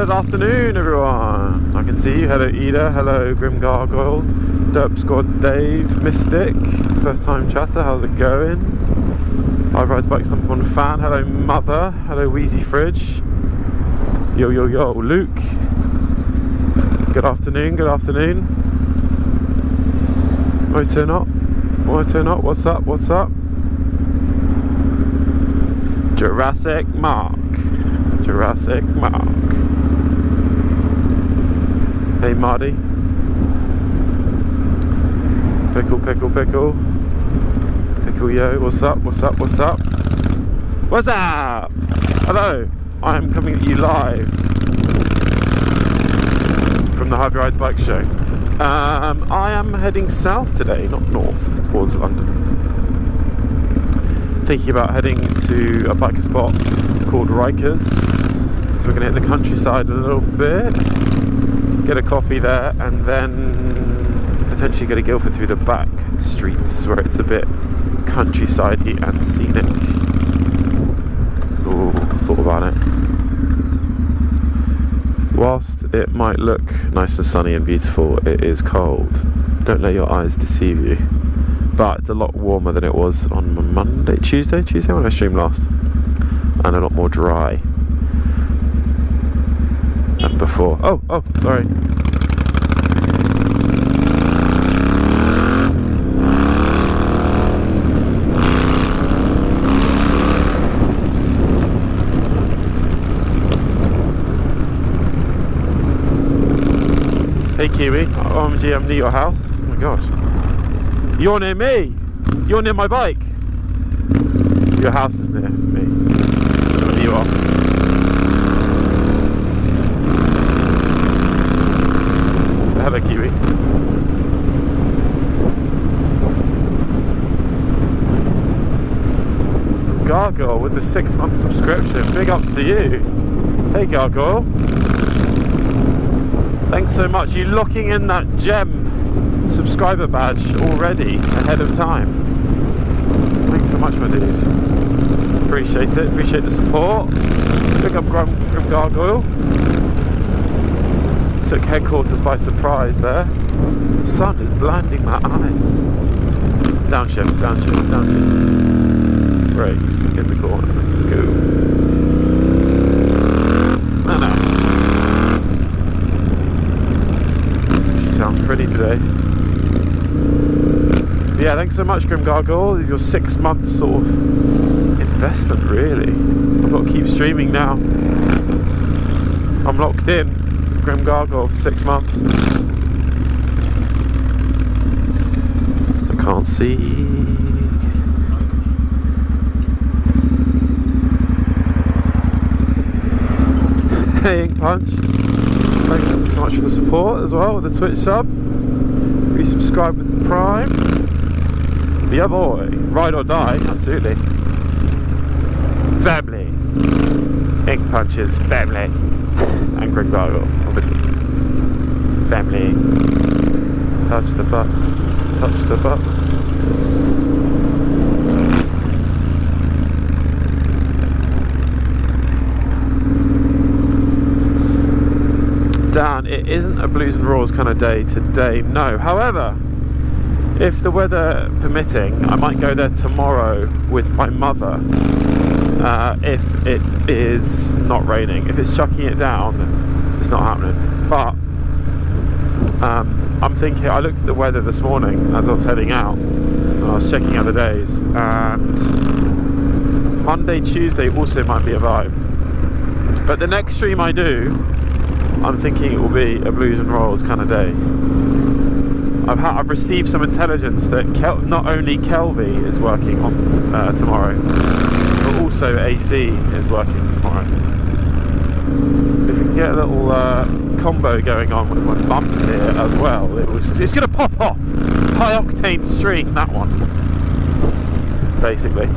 Good afternoon, everyone. I can see you. Hello, Ida. Hello, Grim Gargoyle. Derp Squad Dave. Mystic. First time chatter. How's it going? I've Rides Bikes #1 fan. Hello, Mother. Hello, Wheezy Fridge. Yo, yo, yo. Luke. Good afternoon. Good afternoon. Motor not. What's up? What's up? Jurassic Mark. Jurassic Mark. Hey Marty. Pickle. Pickle yo, what's up? What's up? What's up? What's up? Hello, I'm coming at you live from the Harvey Rides Bike Show. I am heading south today, not north, towards London. Thinking about heading to a biker spot called Rikers. So we're going to hit the countryside a little bit, get a coffee there, and then potentially get a Guildford through the back streets where it's a bit countryside-y and scenic. Ooh, thought about it. Whilst it might look nice and sunny and beautiful, it is cold. Don't let your eyes deceive you. But it's a lot warmer than it was on Monday, Tuesday when I streamed last, and a lot more dry than before. Oh, sorry. Hey Kiwi, OMG, I'm near your house. Oh my god. You're near me! You're near my bike! Your house is near me. Wherever you are. Hello, Kiwi. Gargoyle with the 6-month subscription. Big ups to you. Hey, Gargoyle. Thanks so much. You locking in that gem subscriber badge already ahead of time. Thanks so much, my dude. Appreciate it. Appreciate the support. Big up Grim Gargoyle. Took headquarters by surprise there. The sun is blinding my eyes. Downshift. Brakes in the corner. Go. No. She sounds pretty today. Yeah, thanks so much, Grim Gargoyle. Your 6-month sort of investment, really. I've got to keep streaming now. I'm locked in, Grim Gargoyle, for 6 months. I can't see. Hey, Ink Punch. Thanks so much for the support as well with the Twitch sub. Resubscribe with the Prime. Yeah boy, ride or die, absolutely. Family. Ink Punches, family. And Grim Gargoyle, obviously. Family. Touch the butt. Touch the butt. Dan, it isn't a Blues and Roars kind of day today, no. However, if the weather permitting, I might go there tomorrow with my mother, if it is not raining. If it's chucking it down, it's not happening. But I'm thinking, I looked at the weather this morning as I was heading out, and I was checking other days, and Monday, Tuesday also might be a vibe. But the next stream I do, I'm thinking it will be a Blues and Rolls kind of day. I've received some intelligence that not only Kelvy is working on tomorrow, but also AC is working tomorrow. If we can get a little combo going on with my mums here as well, it's going to pop off. High octane stream, that one, basically.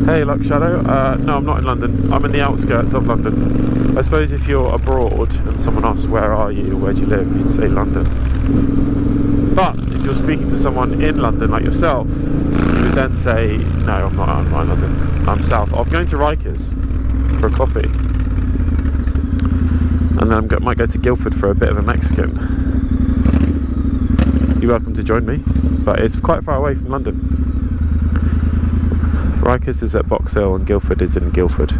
Hey, Luck Shadow. No, I'm not in London. I'm in the outskirts of London. I suppose if you're abroad and someone asks where are you or where do you live, you'd say London. But if you're speaking to someone in London like yourself, you would then say, no, I'm not in London. I'm south. I'm going to Rikers for a coffee. And then I might go to Guildford for a bit of a Mexican. You're welcome to join me, but it's quite far away from London. Rikers is at Box Hill and Guildford is in Guildford.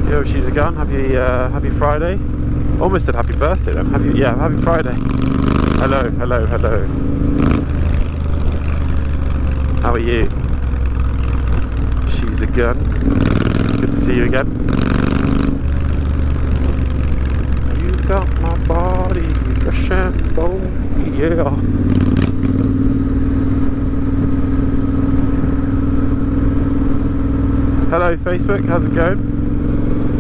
Yo, she's a gun. Happy Friday. Almost said happy birthday then. Happy Friday. Hello. How are you? She's a gun. Good to see you again. You got my body crescendo, yeah. Hello Facebook, how's it going?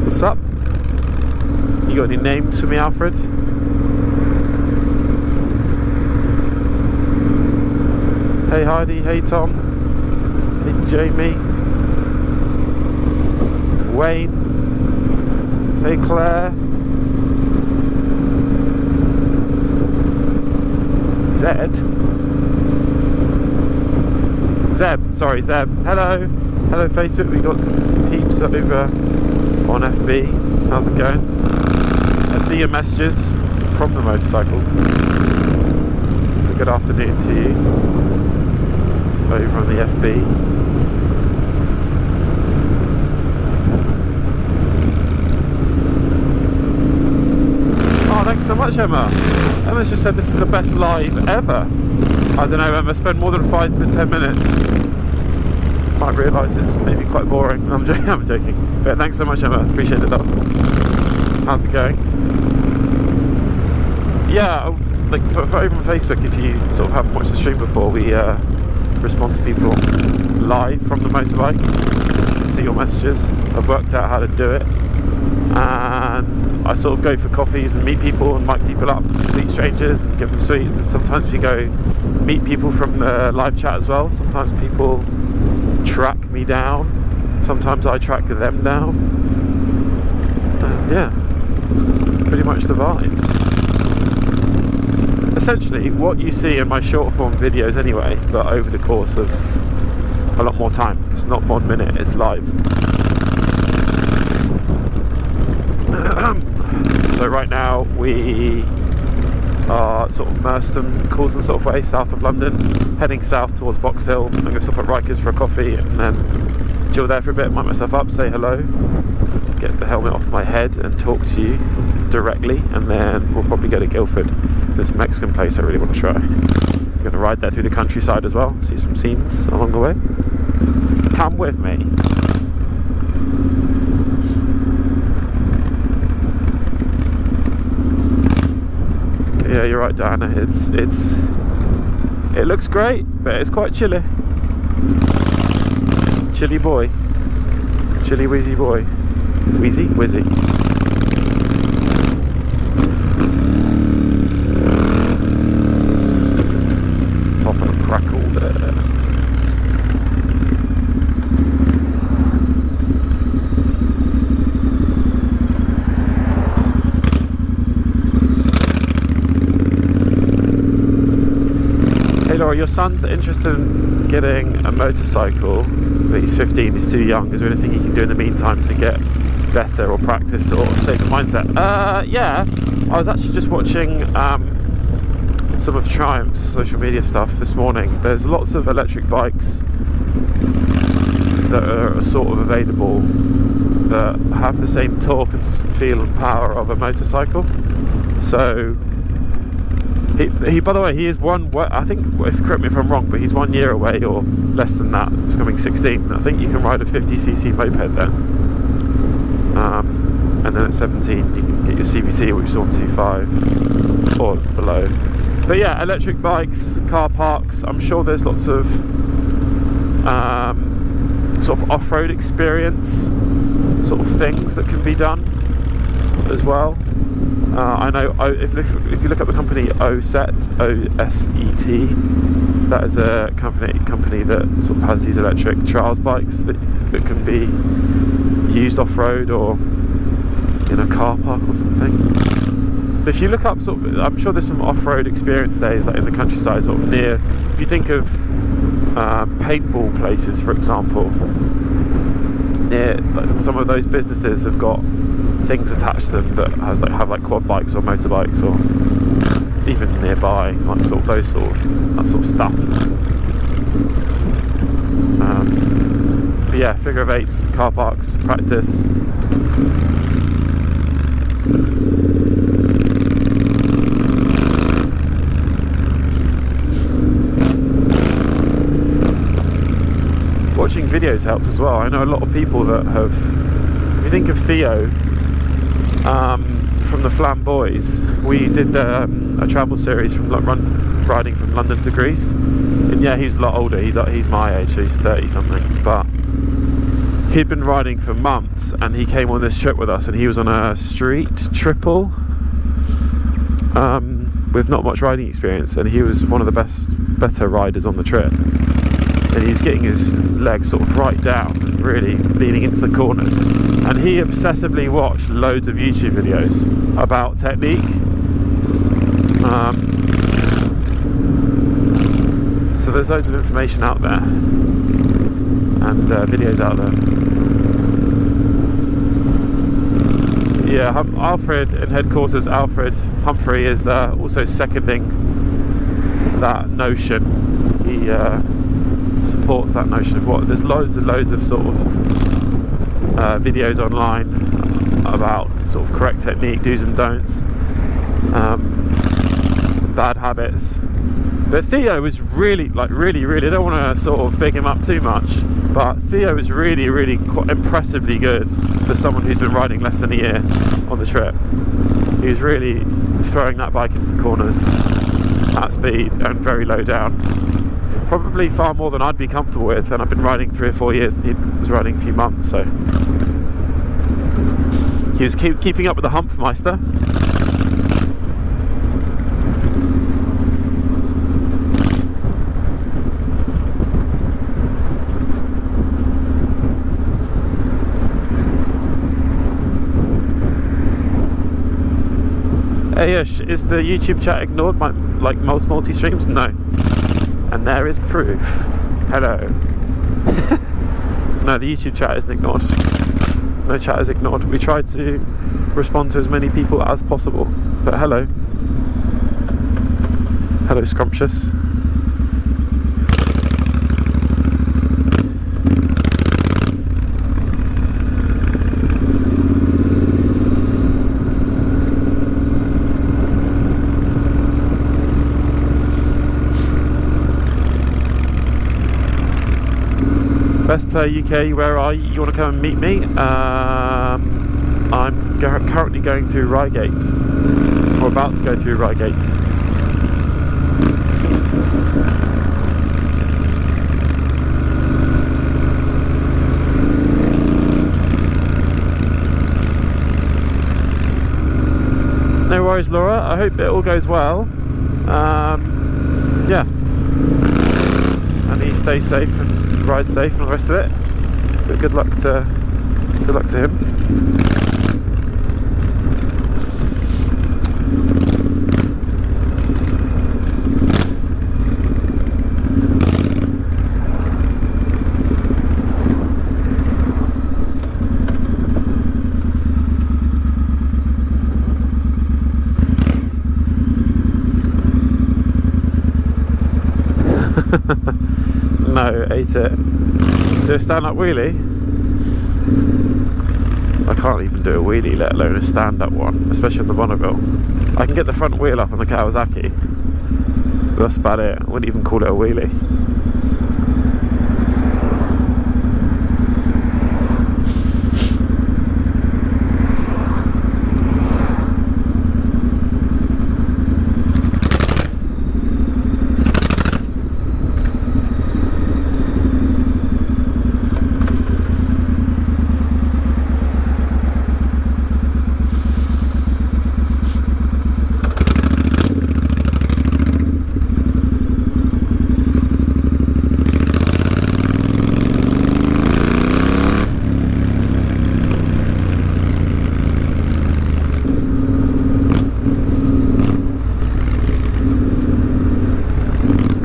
What's up? You got any names for me, Alfred? Hey Heidi, hey Tom, hey Jamie, Wayne, hey Claire, Zeb, hello Facebook, we got some peeps over on FB, how's it going? I see your messages from the motorcycle. Good afternoon to you over on the FB. Oh, thanks so much, Emma. Emma's just said this is the best live ever. I don't know, Emma, spend more than 5-10 minutes. Might realise it's maybe quite boring. I'm joking. But thanks so much, Emma. Appreciate it, love. How's it going? Yeah, like for over on Facebook, if you sort of haven't watched the stream before, we respond to people live from the motorbike. See your messages. I've worked out how to do it, and I sort of go for coffees and meet people and mic people up, complete strangers, and give them sweets. And sometimes we go meet people from the live chat as well. Sometimes people track me down. Sometimes I track them down. Yeah, pretty much the vibes. Essentially what you see in my short form videos anyway, but over the course of a lot more time. It's not 1 minute, it's live. So right now we are sort of Merstham, Coulson sort of way, south of London, heading south towards Box Hill. I'm going to stop at Rikers for a coffee and then chill there for a bit, mic myself up, say hello, get the helmet off my head and talk to you directly, and then we'll probably go to Guildford. This Mexican place I really want to try. I'm going to ride there through the countryside as well, see some scenes along the way. Come with me. Yeah, you're right, Diana. It looks great, but it's quite chilly. Chilly boy. Chilly wheezy boy. Wheezy? Whizzy. Crackle there. Hey Laura, your son's interested in getting a motorcycle, but he's 15, he's too young. Is there anything he can do in the meantime to get better or practice or safer mindset? Yeah, I was actually just watching some of Triumph's social media stuff this morning. There's lots of electric bikes that are sort of available that have the same torque and feel and power of a motorcycle. So he by the way, he is I think, correct me if I'm wrong, but he's 1 year away or less than that, becoming 16. I think you can ride a 50cc moped then, and then at 17 you can get your CVT, which is 125 or below. But yeah, electric bikes, car parks, I'm sure there's lots of sort of off-road experience sort of things that can be done as well. I know if you look up the company OSET, O-S-E-T, that is a company that sort of has these electric trials bikes that can be used off-road or in a car park or something. But if you look up sort of, I'm sure there's some off-road experience days like in the countryside, sort of near, if you think of paintball places, for example, near some of those businesses have got things attached to them that have like quad bikes or motorbikes, or even nearby, like sort of that sort of stuff. But yeah, figure of eights, car parks, practice. Watching videos helps as well. I know a lot of people that have, if you think of Theo from the Flamboys, we did a travel series from riding from London to Greece, and yeah, he's a lot older, he's my age, so he's 30 something, but he'd been riding for months, and he came on this trip with us, and he was on a street triple with not much riding experience, and he was one of the better riders on the trip. And he's getting his legs sort of right down, really leaning into the corners. And he obsessively watched loads of YouTube videos about technique. So there's loads of information out there, and videos out there. Yeah, Alfred in headquarters, Alfred Humphrey is also seconding that notion. He supports that notion of what there's loads of sort of videos online about sort of correct technique, do's and don'ts, bad habits. But Theo was really, I don't want to sort of big him up too much, but Theo was really quite impressively good for someone who's been riding less than a year on the trip. He was really throwing that bike into the corners at speed and very low down. Probably far more than I'd be comfortable with, and I've been riding 3 or 4 years, and he was riding a few months, so he was keeping up with the Humpmeister. Hey, is the YouTube chat ignored by like most multi-streams? No. And there is proof. Hello. No, the YouTube chat isn't ignored. No chat is ignored. We tried to respond to as many people as possible. But hello. Hello, Scrumptious. Best Player UK, where are you? You want to come and meet me? I'm currently going through Reigate, or about to go through Reigate. No worries, Laura. I hope it all goes well. Yeah, and he stays safe and ride safe and all the rest of it. But good luck to him. No, ate it. Do a stand-up wheelie? I can't even do a wheelie, let alone a stand-up one, especially on the Bonneville. I can get the front wheel up on the Kawasaki, but that's about it. I wouldn't even call it a wheelie.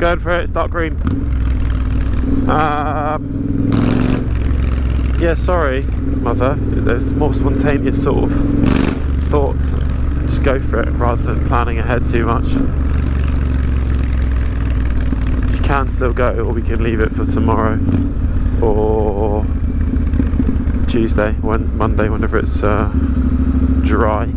going for it. It's dark green. Yeah, sorry, mother. There's more spontaneous sort of thoughts. Just go for it rather than planning ahead too much. You can still go, or we can leave it for tomorrow or Tuesday, Monday, whenever it's dry.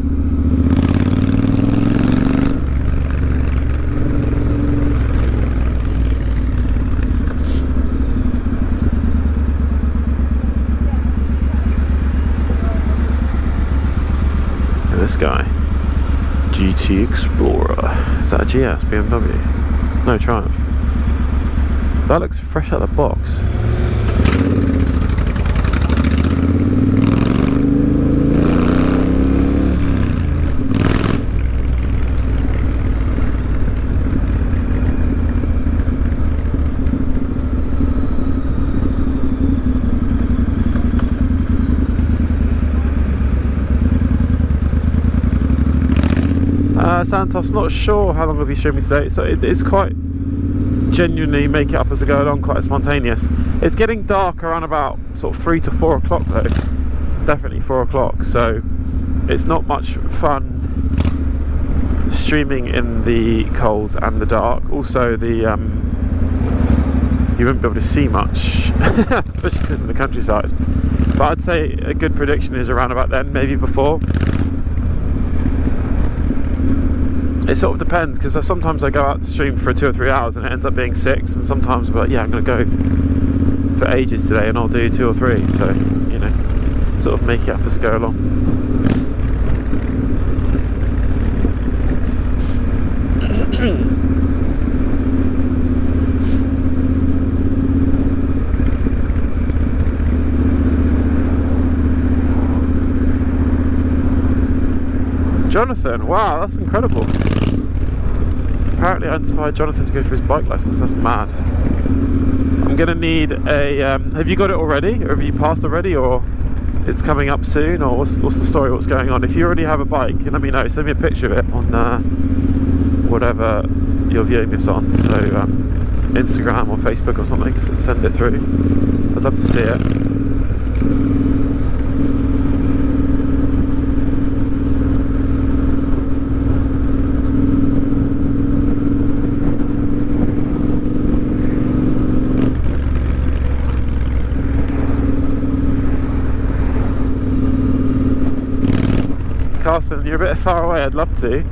This guy, GT Explorer. Is that a GS BMW? No, Triumph. That looks fresh out of the box. Santos, not sure how long we'll be streaming today, so it's quite genuinely make it up as I go along, quite spontaneous. It's getting dark around about sort of 3 to 4 o'clock though, definitely 4 o'clock, so it's not much fun streaming in the cold and the dark. Also the you won't be able to see much, especially because it's in the countryside, but I'd say a good prediction is around about then, maybe before. It sort of depends, because sometimes I go out to stream for 2 or 3 hours and it ends up being 6, and sometimes I'm like, yeah, I'm going to go for ages today and I'll do 2 or 3, so, you know, sort of make it up as I go along. Jonathan, wow, that's incredible. Apparently I inspired Jonathan to go for his bike license. That's mad. I'm gonna need a have you got it already, or have you passed already, or it's coming up soon, or what's the story, what's going on? If you already have a bike, let me know, send me a picture of it on whatever you're viewing this on, so Instagram or Facebook or something, send it through. I'd love to see it. Carson, you're a bit far away. I'd love to.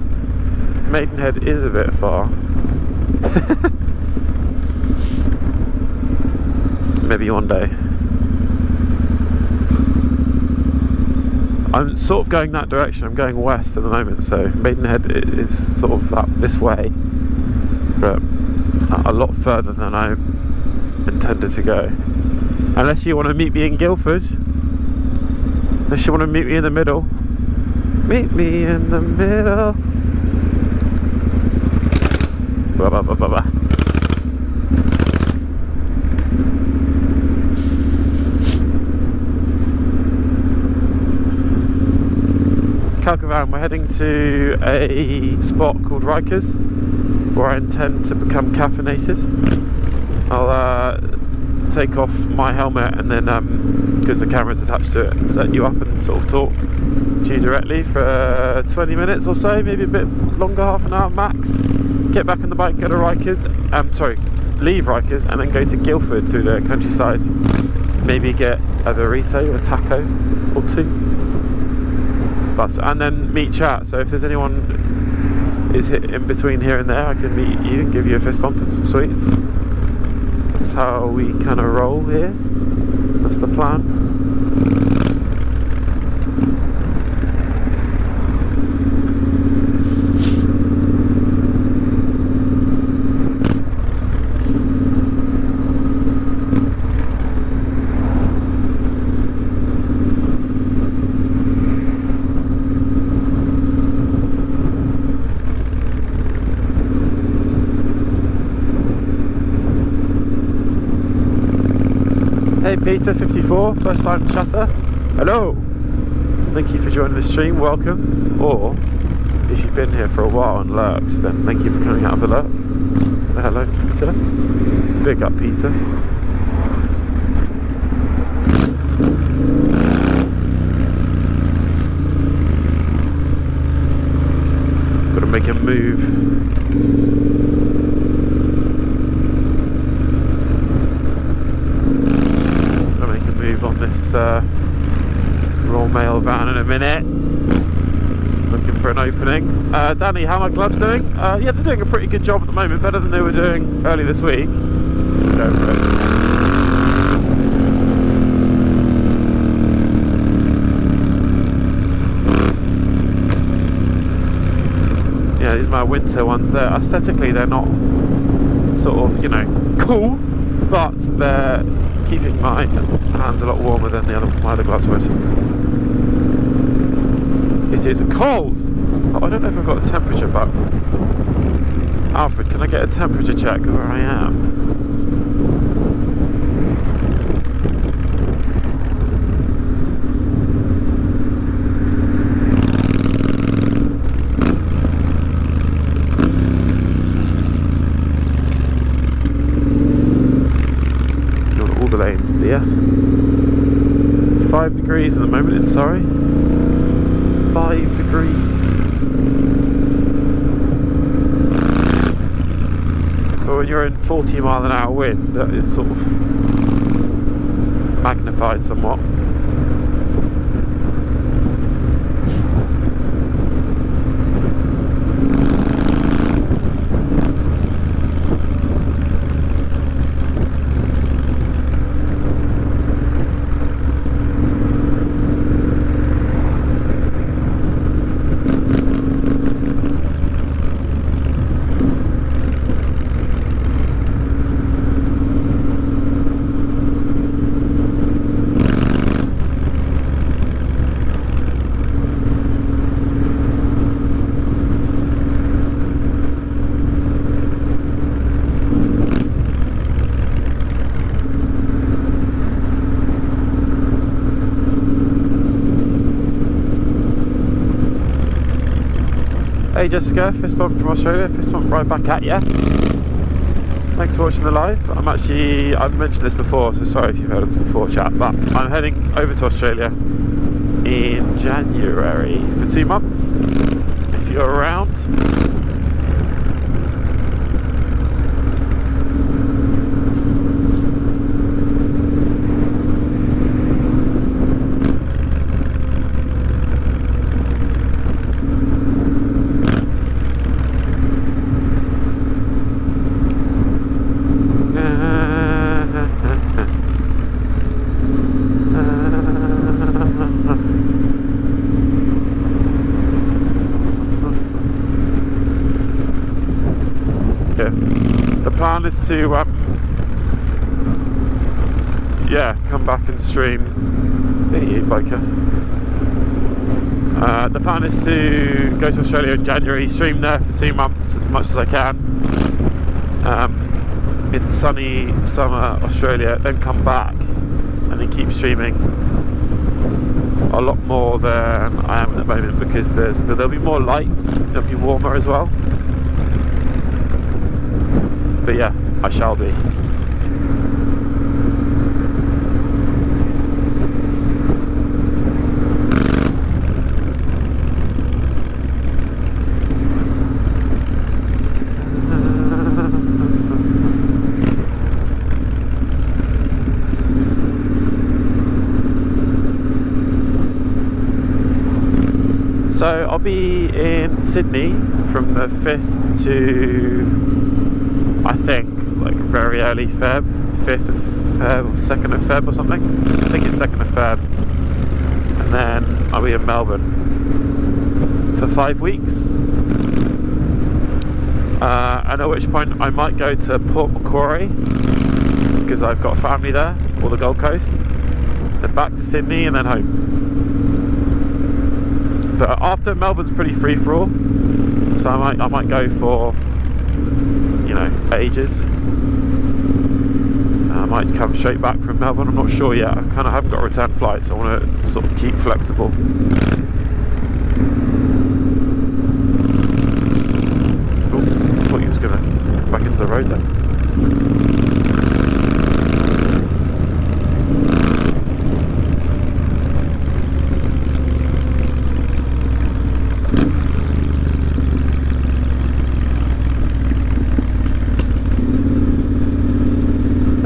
Maidenhead is a bit far. Maybe one day. I'm sort of going that direction. I'm going west at the moment, so Maidenhead is sort of this way, but a lot further than I intended to go. Unless you want to meet me in Guildford. Unless you want to meet me in the middle. Meet me in the middle. Ba, ba, ba, ba, ba. Calcavan, we're heading to a spot called Rikers, where I intend to become caffeinated. I'll take off my helmet and then, because the camera's attached to it, and set you up and sort of talk to you directly for 20 minutes or so, maybe a bit longer, half an hour max. Get back on the bike, go to Rikers, leave Rikers and then go to Guildford through the countryside. Maybe get a burrito, a taco or 2. And then meet chat, so if there's anyone is in between here and there, I can meet you and give you a fist bump and some sweets. That's how we kind of roll here. That's the plan. Hey Peter54, first time chatter. Hello! Thank you for joining the stream, welcome. Or, if you've been here for a while and lurked, then thank you for coming out of the lurk. Hello, Peter. Big up, Peter. Gotta make a move. Gotta make a move on this Royal Mail van in a minute. Looking for an opening. Danny, how are my gloves doing? Yeah, they're doing a pretty good job at the moment, better than they were doing early this week. Go for it. Yeah, these are my winter ones. Aesthetically, they're not sort of, you know, cool, but they're keeping my hands a lot warmer than my other gloves would. It is cold! Oh, I don't know if I've got a temperature, but Alfred, can I get a temperature check of where I am? Got all the lanes, dear. 5 degrees at the moment in Surrey. 5 degrees. But when you're in 40-mile-an-hour wind, that is sort of magnified somewhat. Hey Jessica, fist bump from Australia, fist bump right back at you. Thanks for watching the live. I've mentioned this before, so sorry if you've heard of this before, chat, but I'm heading over to Australia in January for 2 months, if you're around. The plan is to come back and stream. Hey biker. The plan is to go to Australia in January, stream there for 2 months as much as I can in sunny summer Australia, then come back and then keep streaming a lot more than I am at the moment, because there'll be more light, it'll be warmer as well. But yeah, I shall be. So I'll be in Sydney from the 5th to, I think, like very early Feb, 5th of Feb, or 2nd of Feb or something. I think it's 2nd of Feb. And then I'll be in Melbourne for 5 weeks. And at which point I might go to Port Macquarie, because I've got family there, or the Gold Coast. Then back to Sydney and then home. But after, Melbourne's pretty free for all, so I might go for, you know, ages. I might come straight back from Melbourne. I'm not sure yet. I kind of haven't got a return flight, so I want to sort of keep flexible. Oh, I thought he was going to come back into the road road then.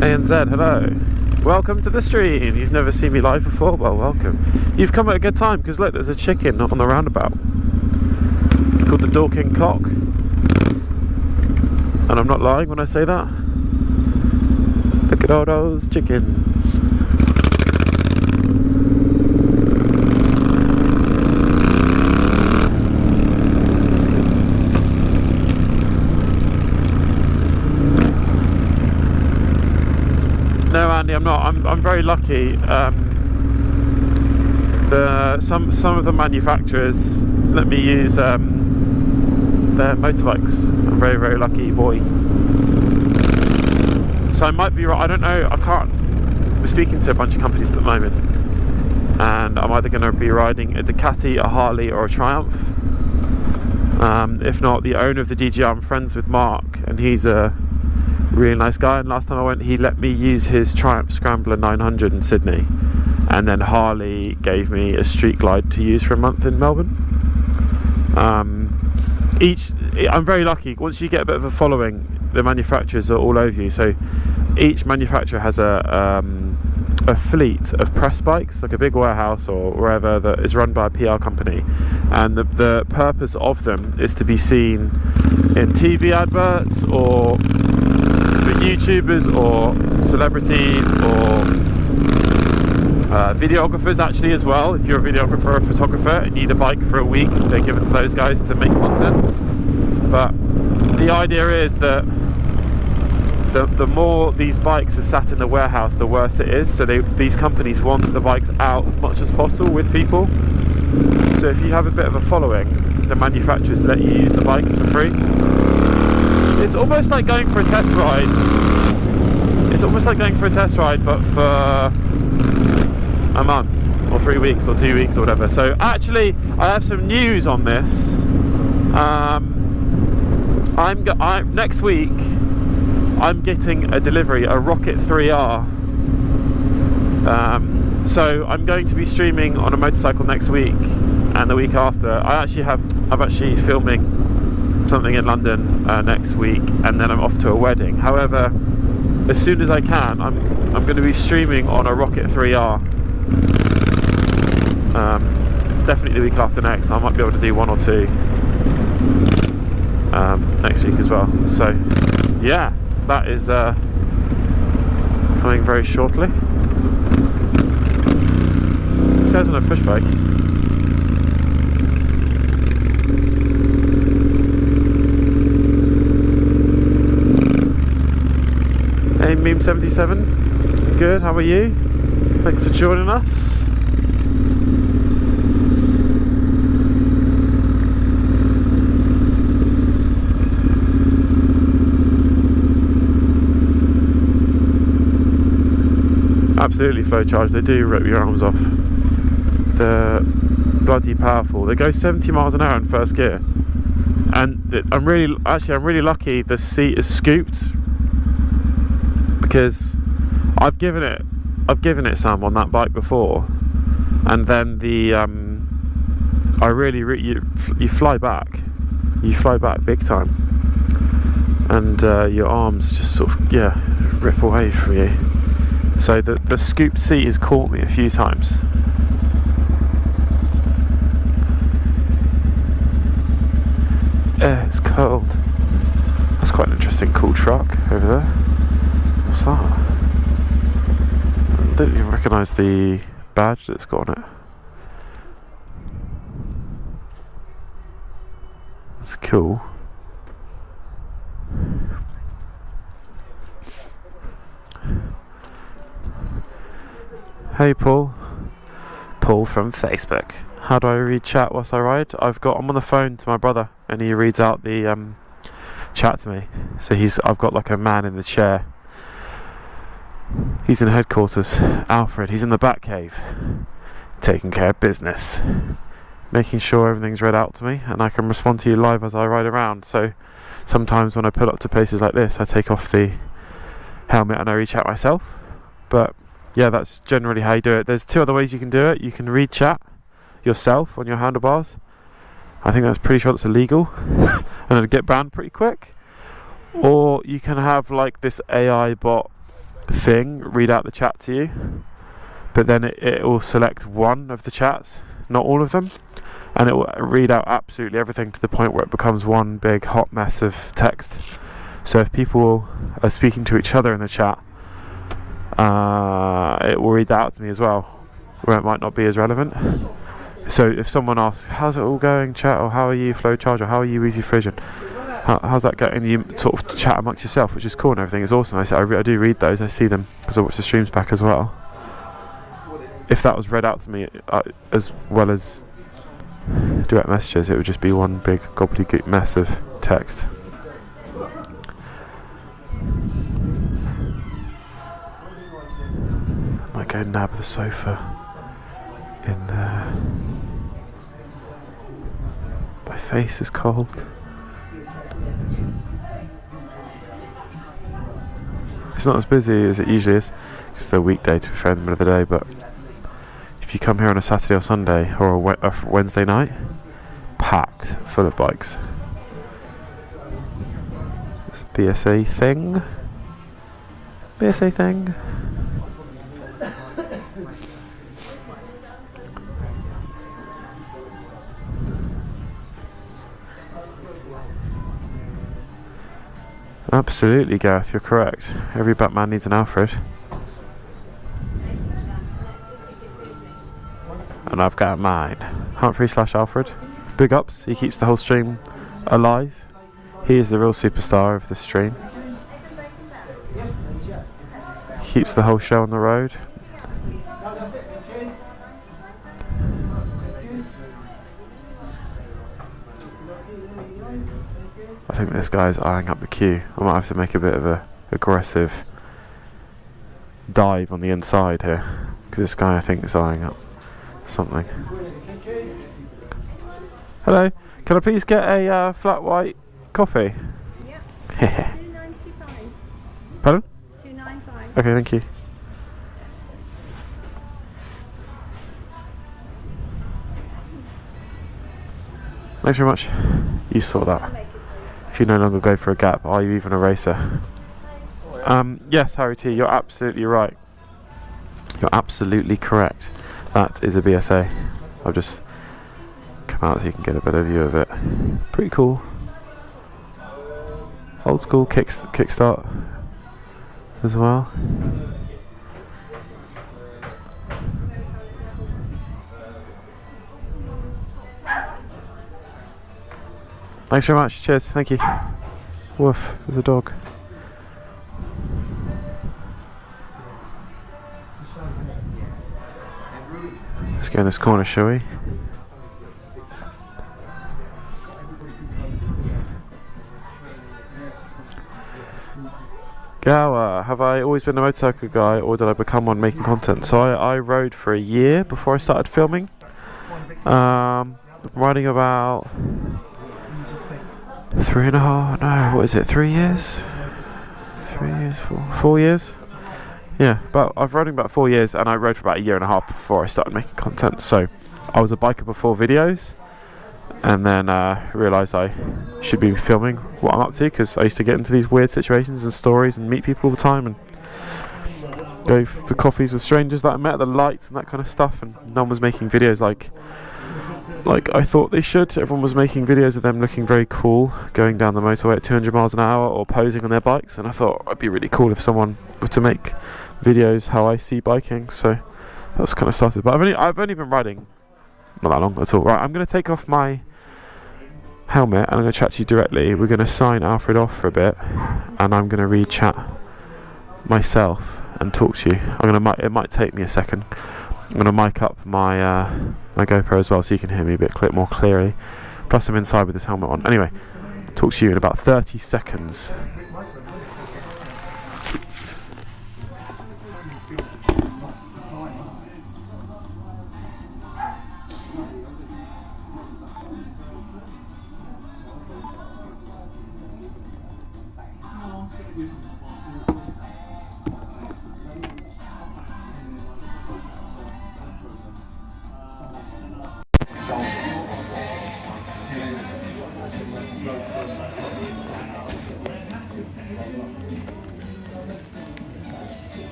ANZ, hello. Welcome to the stream. You've never seen me live before? Well, welcome. You've come at a good time because look, there's a chicken on the roundabout. It's called the Dorking Cock. And I'm not lying when I say that. Look at all those chickens. No, Andy, I'm not. I'm very lucky. Some of the manufacturers let me use their motorbikes. I'm very, very lucky boy. So I might be right. I don't know. I can't. We're speaking to a bunch of companies at the moment, and I'm either going to be riding a Ducati, a Harley, or a Triumph. If not, the owner of the DJR, I'm friends with Mark, and he's a really nice guy, and last time I went he let me use his Triumph Scrambler 900 in Sydney, and then Harley gave me a Street Glide to use for a month in Melbourne. I'm very lucky. Once you get a bit of a following, the manufacturers are all over you, so each manufacturer has a fleet of press bikes, like a big warehouse or wherever, that is run by a PR company, and the purpose of them is to be seen in TV adverts or for YouTubers or celebrities or videographers actually as well. If you're a videographer or a photographer and need a bike for a week, they're given to those guys to make content. But the idea is that the more these bikes are sat in the warehouse, the worse it is. So these companies want the bikes out as much as possible with people. So if you have a bit of a following, the manufacturers let you use the bikes for free. It's almost like going for a test ride. It's almost like going for a test ride, but for a month or 3 weeks or 2 weeks or whatever. So actually, I have some news on this. Next week I'm getting a delivery, a Rocket 3R. So I'm going to be streaming on a motorcycle next week and the week after. I'm actually filming something in London next week, and then I'm off to a wedding. However, as soon as I can, I'm going to be streaming on a Rocket 3R. Definitely the week after next. I might be able to do one or two next week as well. So yeah, that is coming very shortly. This guy's on a push bike. Hey Meme77, good, how are you? Thanks for joining us. Absolutely flow charge, they do rip your arms off. They're bloody powerful. They go 70 miles an hour in first gear. And I'm really lucky the seat is scooped, because I've given it some on that bike before, and then the you fly back big time, and your arms just sort of rip away from you. So the scooped seat has caught me a few times. It's cold. That's quite an interesting cool truck over there. What's that? I don't even recognise the badge that's got on it. That's cool. Hey Paul. Paul from Facebook. How do I read chat whilst I ride? I'm on the phone to my brother, and he reads out the chat to me. So I've got like a man in the chair. He's in headquarters. Alfred, he's in the back cave, taking care of business, making sure everything's read out to me, and I can respond to you live as I ride around. So sometimes when I pull up to places like this, I take off the helmet and I read chat myself. But yeah, that's generally how you do it. There's two other ways you can do it. You can read chat yourself on your handlebars. I think that's pretty sure that's illegal and it'll get banned pretty quick. Or you can have like this AI bot thing read out the chat to you, but then it will select one of the chats, not all of them, and it will read out absolutely everything to the point where it becomes one big hot mess of text. So if people are speaking to each other in the chat, it will read that out to me as well, where it might not be as relevant. So if someone asks, how's it all going, chat, or how are you, Flowcharge, or how are you, Easy Fridge, how's that going? And you sort of chat amongst yourself, which is cool and everything. It's awesome. I do read those. I see them because I watch the streams back as well. If that was read out to me as well as direct messages, it would just be one big gobbledygook mess of text. I might go nab the sofa in there. My face is cold. It's not as busy as it usually is. It's the weekday, to be fair, in the middle of the day, but if you come here on a Saturday or Sunday or a Wednesday night, packed, full of bikes. It's a BSA thing. BSA thing. Absolutely, Gareth, you're correct. Every Batman needs an Alfred. And I've got mine. Humphrey/Alfred. Big ups, he keeps the whole stream alive. He is the real superstar of the stream. He keeps the whole show on the road. I think this guy's eyeing up the queue. I might have to make a bit of a aggressive dive on the inside here, because this guy I think is eyeing up something. Hello, can I please get a flat white coffee? Yep. $2.95. Pardon? $2.95. Okay, thank you. Thanks very much. You saw that. If you no longer go for a gap, are you even a racer? Yes, Harry T, you're absolutely right. You're absolutely correct. That is a BSA. I'll just come out so you can get a better view of it. Pretty cool. Old school kickstart as well. Thanks very much. Cheers. Thank you. Woof. There's a dog. Let's go in this corner, shall we? Gower, have I always been a motorcycle guy, or did I become one making content? So I rode for a year before I started filming. Riding about 3.5, no, what is it, 3 years? 3 years, 4 years? Yeah, but I've riding about 4 years, and I rode for about a year and a half before I started making content. So I was a biker before videos, and then realised I should be filming what I'm up to, because I used to get into these weird situations and stories and meet people all the time and go for coffees with strangers that I met at the lights and that kind of stuff, and no one was making videos like I thought they should. Everyone was making videos of them looking very cool, going down the motorway at 200 miles an hour or posing on their bikes, and I thought it'd be really cool if someone were to make videos how I see biking. So that's kind of started. But I've only been riding not that long at all. Right, I'm going to take off my helmet and I'm going to chat to you directly. We're going to sign Alfred off for a bit, and I'm going to read chat myself and talk to you. It might take me a second. I'm going to mic up my my GoPro as well, so you can hear me a bit more clearly. Plus I'm inside with this helmet on. Anyway, talk to you in about 30 seconds.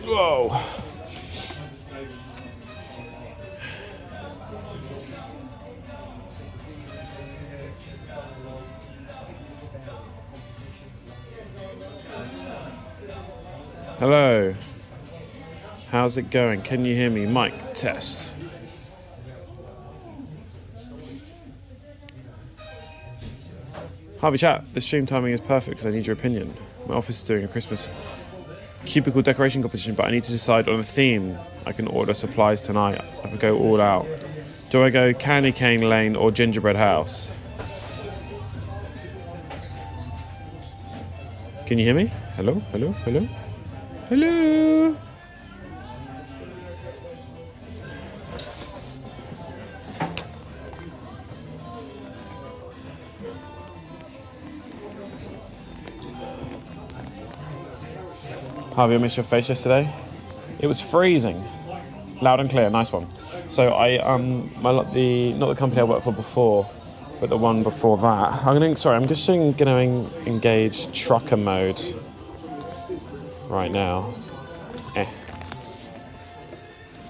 Whoa. Hello. How's it going? Can you hear me? Mic test. Harvey chat, this stream timing is perfect because I need your opinion. My office is doing a Christmas cubicle decoration competition, but I need to decide on a theme. I can order supplies tonight. I can go all out. Do I go candy cane lane or gingerbread house? Can you hear me? Hello? Hello? Hello? Hello? Harvey, I missed your face yesterday. It was freezing. Loud and clear, nice one. So not the company I worked for before, but the one before that. I'm just gonna engage trucker mode right now.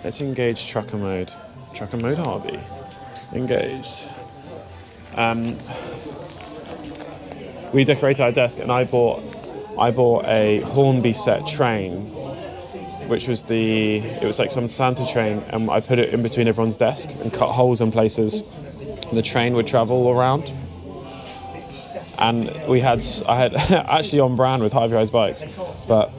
Let's engage trucker mode. Trucker mode, Harvey. Engaged. We decorated our desk, and I bought a Hornby set train, which was it was like some Santa train, and I put it in between everyone's desk and cut holes in places, and the train would travel around. And I had actually on brand with Harvey Bikes, but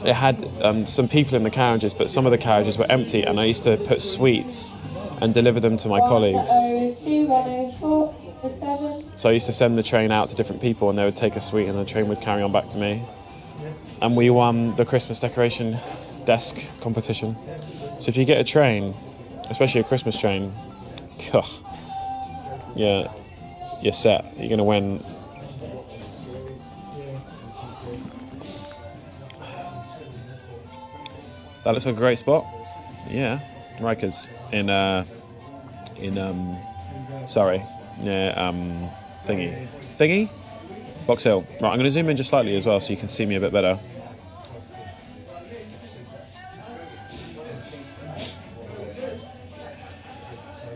it had some people in the carriages, but some of the carriages were empty, and I used to put sweets and deliver them to my colleagues. 102, 104. So I used to send the train out to different people, and they would take a sweet and the train would carry on back to me. And we won the Christmas decoration desk competition. So if you get a train, especially a Christmas train, yeah, you're set. You're going to win. That looks like a great spot. Yeah, Rikers in Surrey. Yeah, thingy, Box Hill. Right, I'm going to zoom in just slightly as well so you can see me a bit better.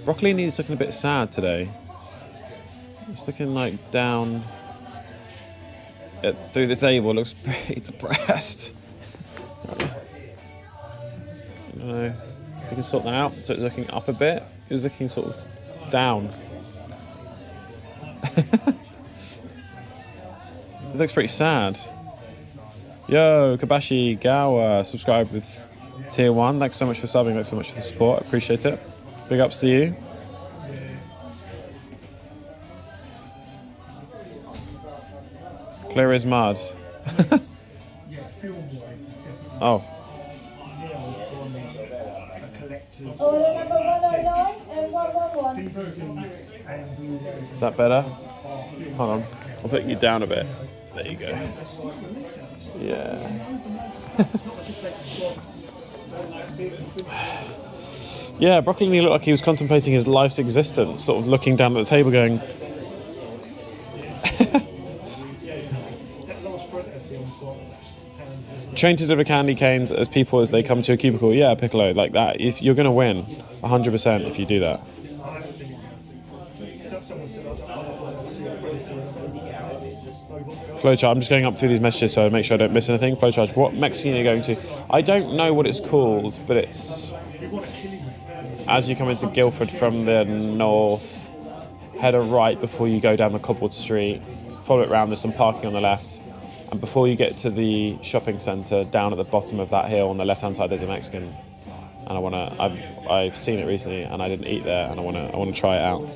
Broccolini's looking a bit sad today. He's looking like down through the table. Looks pretty depressed. I don't know if we can sort that out. So it's looking up a bit. He was looking sort of down. It looks pretty sad. Yo, Kabashi Gawa, subscribe with tier 1. Thanks so much for subbing. Thanks so much for the support. I appreciate it. Big ups to you. Clear as mud. Oh. Order number 109 and 111. Is that better? Hold on. I'll put you down a bit. There you go. Yeah. Yeah, Broccolini looked like he was contemplating his life's existence, sort of looking down at the table going... Train to deliver candy canes as people as they come to a cubicle. Yeah, Piccolo, like that. If you're going to win, 100% if you do that. Flowchart, I'm just going up through these messages so I make sure I don't miss anything. Flowchart, what Mexican are you going to? I don't know what it's called, but it's... As you come into Guildford from the north, head a right before you go down the cobbled street, follow it round, there's some parking on the left, and before you get to the shopping centre, down at the bottom of that hill on the left-hand side, there's a Mexican, and I've seen it recently, and I didn't eat there, and I want to try it out.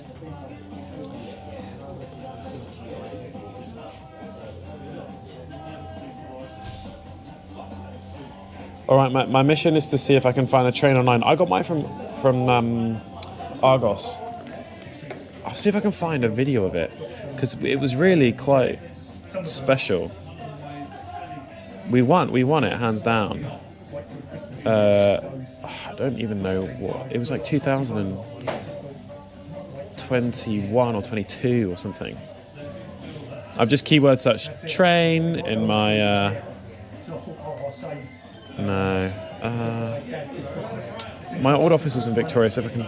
All right, my mission is to see if I can find a train online. I got mine from Argos. see if I can find a video of it, because it was really quite special. We won it hands down. I don't even know what it was, like 2021 or 22 or something. I've just keyword searched train in my my old office was in Victoria, so if I can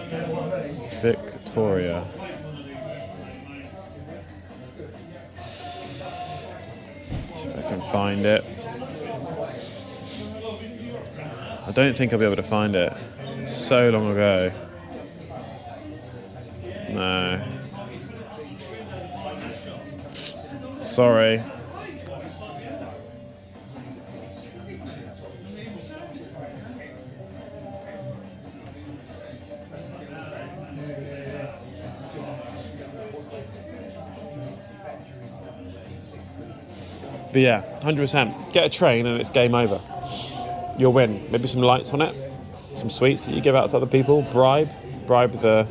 Victoria. See if I can find it. I don't think I'll be able to find it. It's so long ago. No. Sorry. But yeah, 100%. Get a train and it's game over. You'll win. Maybe some lights on it, some sweets that you give out to other people. Bribe the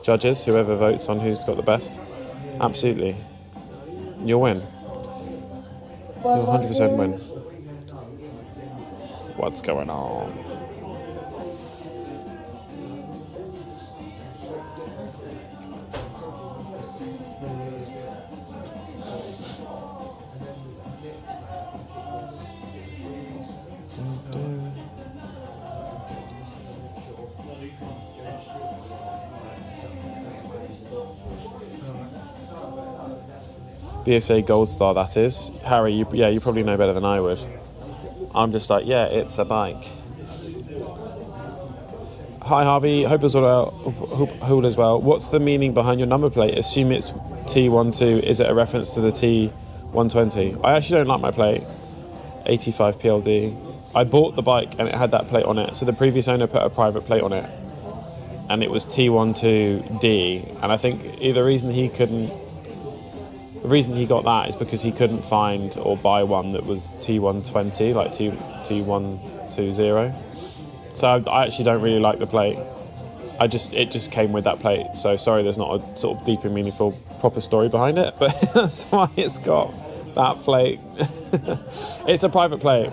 judges, whoever votes on who's got the best. Absolutely. You'll win. You'll 100% win. What's going on? BSA Gold Star, that is. Harry, you probably know better than I would. I'm just like, yeah, it's a bike. Hi Harvey, hope all is well. What's the meaning behind your number plate? Assume it's T12. Is it a reference to the T120? I actually don't like my plate. 85 PLD. I bought the bike and it had that plate on it. So the previous owner put a private plate on it. And it was T12D. And I think the reason he got that is because he couldn't find or buy one that was T120, like T120. So I actually don't really like the plate. It just came with that plate. So sorry, there's not a sort of deep and meaningful proper story behind it, but that's why it's got that plate. It's a private plate.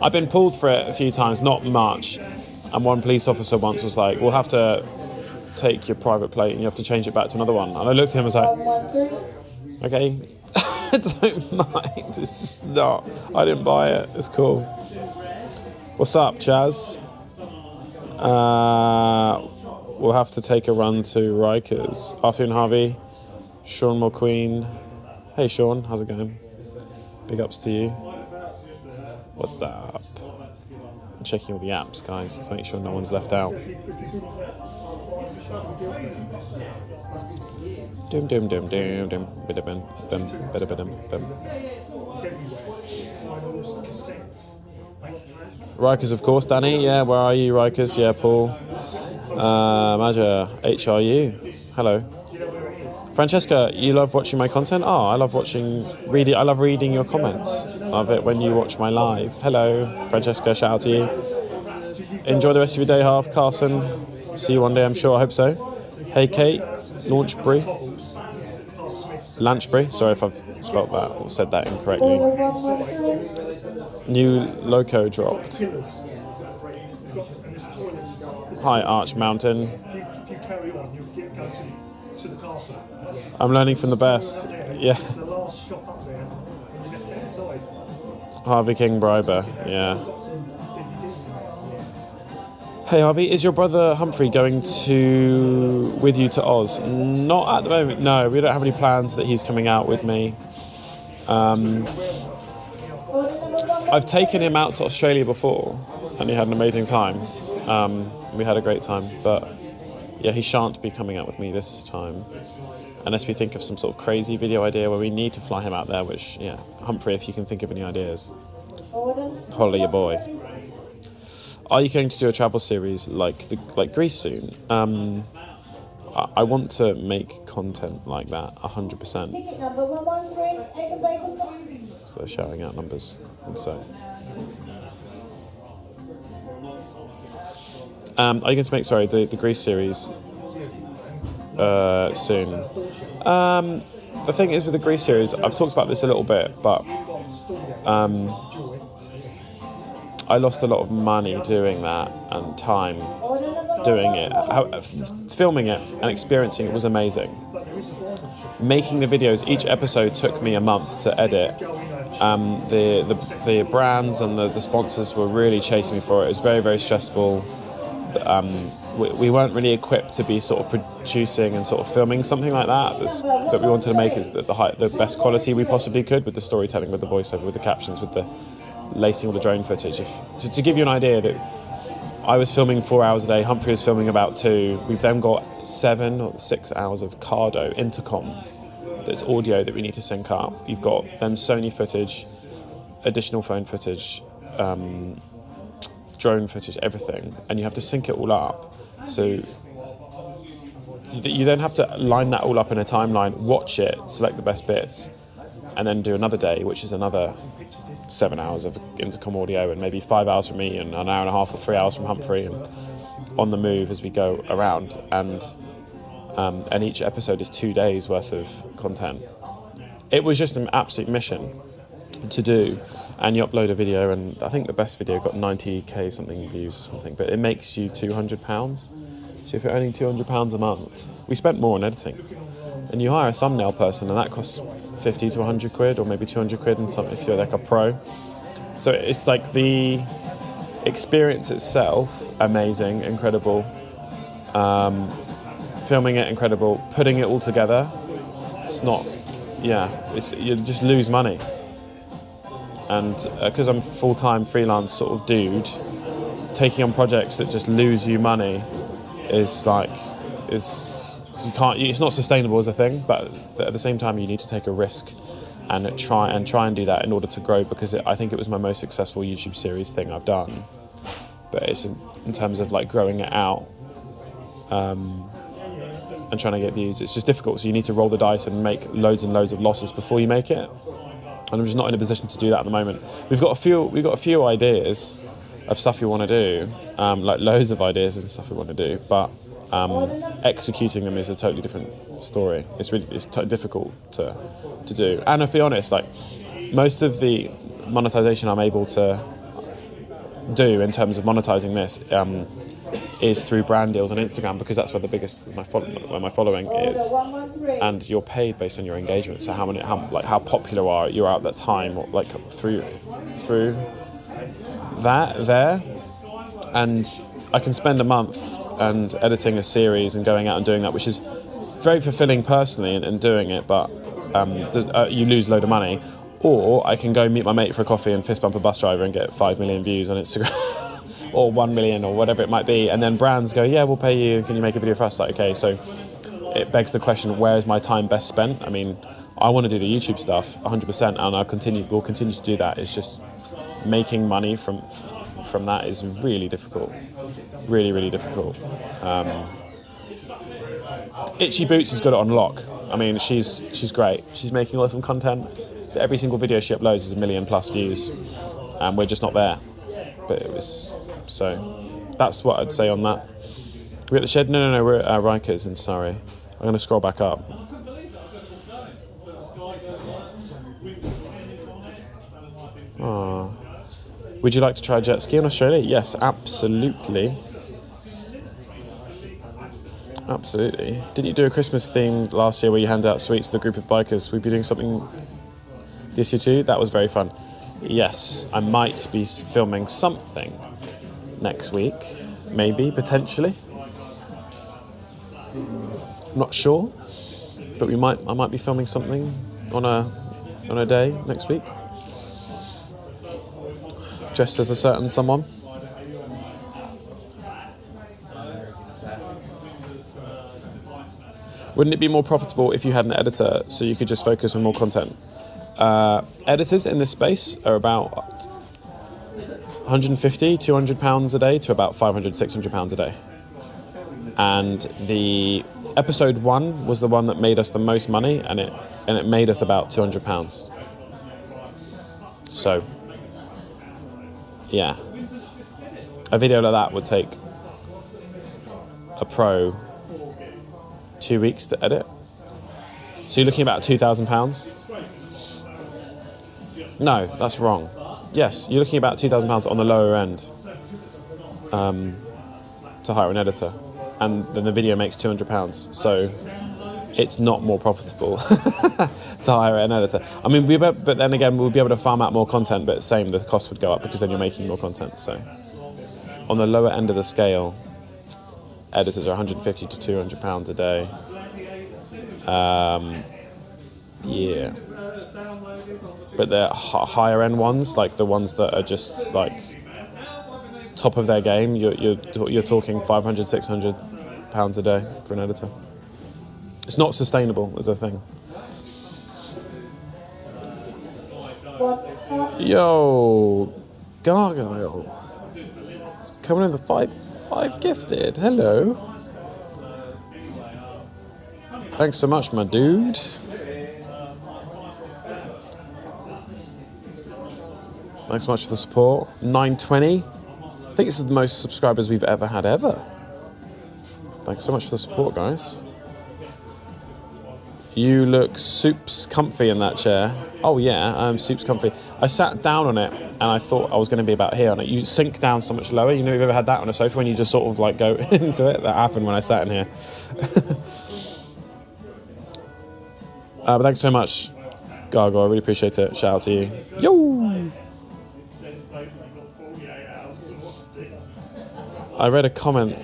I've been pulled for it a few times, not much. And one police officer once was like, we'll have to take your private plate and you have to change it back to another one. And I looked at him and was like, okay, I don't mind. It's just not. I didn't buy it. It's cool. What's up, Chaz? We'll have to take a run to Rikers. Afternoon, Harvey. Sean McQueen. Hey, Sean. How's it going? Big ups to you. What's up? I'm checking all the apps, guys, to make sure no one's left out. Dum dum dum dum dum bidabum dum bidabum dum. Rikers, of course, Danny. Yeah, where are you, Rikers? Yeah, Paul. Maja, HRU. Hello. Francesca, you love watching my content? Oh, I love reading. I love reading your comments. Love it when you watch my live. Hello, Francesca. Shout out to you. Enjoy the rest of your day, half. Carson. See you one day, I'm sure. I hope so. Hey, Kate. Launchbury. Sorry if I've spelt that or said that incorrectly. New loco dropped. Hi, Arch Mountain. I'm learning from the best. Yeah. Harvey King Briber. Yeah. Hey Harvey, is your brother Humphrey going with you to Oz? Not at the moment, no. We don't have any plans that he's coming out with me. I've taken him out to Australia before and he had an amazing time. We had a great time, but yeah, he shan't be coming out with me this time. Unless we think of some sort of crazy video idea where we need to fly him out there, which, yeah. Humphrey, if you can think of any ideas. Holler your boy. Are you going to do a travel series like Greece soon? I want to make content like that, 100%. So they're shouting out numbers. And so. Are you going to make, the Greece series? soon. The thing is with the Greece series, I've talked about this a little bit, but I lost a lot of money doing that and time doing it. Filming it and experiencing it was amazing. Making the videos, each episode took me a month to edit. The brands and the sponsors were really chasing me for it. It was very, very stressful. We weren't really equipped to be sort of producing and sort of filming something like that that we wanted to make is the best quality we possibly could, with the storytelling, with the voiceover, with the captions, with the lacing all the drone footage. To give you an idea, that I was filming 4 hours a day, Humphrey was filming about 2. We've then got 7 or 6 hours of Cardo intercom that's audio that we need to sync up. You've got then Sony footage, additional phone footage, drone footage, everything, and you have to sync it all up. So you then have to line that all up in a timeline, watch it, select the best bits, and then do another day, which is another 7 hours of intercom audio, and maybe 5 hours from me, and an hour and a half or 3 hours from Humphrey, and on the move as we go around. And each episode is 2 days worth of content. It was just an absolute mission to do. And you upload a video, and I think the best video got 90k something views, something. But it makes you £200. So if you're earning £200 a month, we spent more on editing. And you hire a thumbnail person, and that costs 50 to 100 quid, or maybe 200 quid, and something if you're like a pro. So it's like the experience itself, amazing, incredible. Filming it, incredible. Putting it all together, it's not. You just lose money. And because I'm a full-time freelance sort of dude, taking on projects that just lose you money is you can't. It's not sustainable as a thing, but at the same time, you need to take a risk and try and do that in order to grow. Because I think it was my most successful YouTube series thing I've done. But it's in terms of like growing it out and trying to get views, it's just difficult. So you need to roll the dice and make loads and loads of losses before you make it. And I'm just not in a position to do that at the moment. We've got a few ideas of stuff we want to do, like loads of ideas and stuff we want to do, but executing them is a totally different story. It's difficult to do. And to be honest, like most of the monetization I'm able to do in terms of monetizing this is through brand deals on Instagram, because that's where where my following is, and you're paid based on your engagement. So how popular you're at that time, or like through that there, and I can spend a month and editing a series and going out and doing that, which is very fulfilling personally and doing it, but you lose a load of money. Or I can go meet my mate for a coffee and fist bump a bus driver and get 5 million views on Instagram. Or 1 million, or whatever it might be, and then brands go, yeah, we'll pay you, can you make a video for us? Like, okay, so it begs the question, where is my time best spent? I mean, I want to do the YouTube stuff 100%, and we'll continue to do that. It's just making money from that is really difficult, really, really difficult. Itchy Boots has got it on lock. I mean, she's great. She's making awesome content. Every single video she uploads is 1 million+ views, and we're just not there. But it was. So that's what I'd say on that. We're at the shed? No, we're at Rikers in Surrey. I'm going to scroll back up. Oh. Would you like to try jet ski in Australia? Yes, absolutely. Absolutely. Didn't you do a Christmas theme last year where you hand out sweets to the group of bikers? We'd be doing something this year too? That was very fun. Yes, I might be filming something next week, maybe, potentially. I'm not sure, but I might be filming something on a day next week, dressed as a certain someone. Wouldn't it be more profitable if you had an editor so you could just focus on more content? Editors in this space are about £150, £200 a day to about £500, £600 a day. And the episode 1 was the one that made us the most money, and it made us about £200. So, yeah. A video like that would take a pro 2 weeks to edit. So you're looking at about £2,000. No, that's wrong. Yes, you're looking at about £2,000 on the lower end to hire an editor, and then the video makes £200. So it's not more profitable to hire an editor. I mean, but then again, we'll be able to farm out more content, but same, the cost would go up because then you're making more content. So on the lower end of the scale, editors are £150 to £200 a day. Yeah. But the higher end ones, like the ones that are just like top of their game, you're talking £500, £600 a day for an editor. It's not sustainable as a thing. Yo, Gargoyle, coming in the five gifted. Hello. Thanks so much, my dude. Thanks so much for the support. 920. I think this is the most subscribers we've ever had ever. Thanks so much for the support, guys. You look soups comfy in that chair. Oh yeah, soups comfy. I sat down on it and I thought I was going to be about here on it. You sink down so much lower. You know, you've ever had that on a sofa when you just sort of like go into it? That happened when I sat in here. But thanks so much, Gargo. I really appreciate it. Shout out to you. Yo! I read a comment.